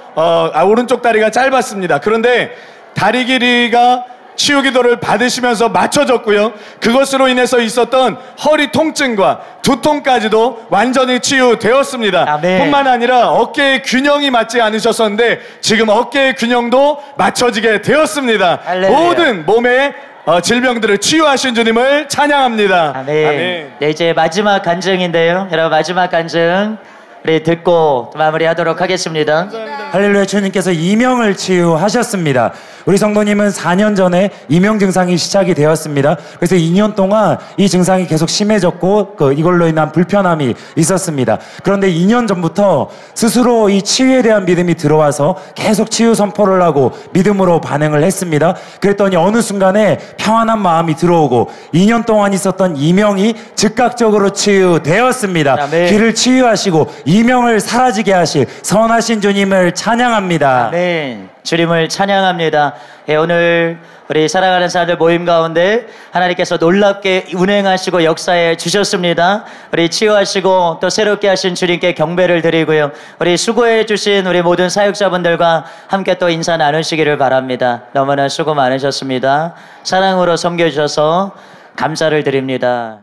오른쪽 다리가 짧았습니다. 그런데 다리 길이가 치유 기도를 받으시면서 맞춰졌고요. 그것으로 인해서 있었던 허리 통증과 두통까지도 완전히 치유되었습니다. 아멘. 뿐만 아니라 어깨의 균형이 맞지 않으셨었는데 지금 어깨의 균형도 맞춰지게 되었습니다. 할렐루야. 모든 몸의 질병들을 치유하신 주님을 찬양합니다. 아멘. 아멘. 네, 이제 마지막 간증인데요. 여러분 마지막 간증 우리 듣고 마무리하도록 하겠습니다. 할렐루야. 주님께서 이명을 치유하셨습니다. 우리 성도님은 4년 전에 이명 증상이 시작이 되었습니다. 그래서 2년 동안 이 증상이 계속 심해졌고 이걸로 인한 불편함이 있었습니다. 그런데 2년 전부터 스스로 이 치유에 대한 믿음이 들어와서 계속 치유 선포를 하고 믿음으로 반응을 했습니다. 그랬더니 어느 순간에 평안한 마음이 들어오고 2년 동안 있었던 이명이 즉각적으로 치유되었습니다. 아멘. 귀를 치유하시고 이명을 사라지게 하실 선하신 주님을 찬양합니다. 아멘. 주님을 찬양합니다. 예, 오늘 우리 사랑하는 사람들 모임 가운데 하나님께서 놀랍게 운행하시고 역사해 주셨습니다. 우리 치유하시고 또 새롭게 하신 주님께 경배를 드리고요. 우리 수고해 주신 우리 모든 사역자분들과 함께 또 인사 나누시기를 바랍니다. 너무나 수고 많으셨습니다. 사랑으로 섬겨주셔서 감사를 드립니다.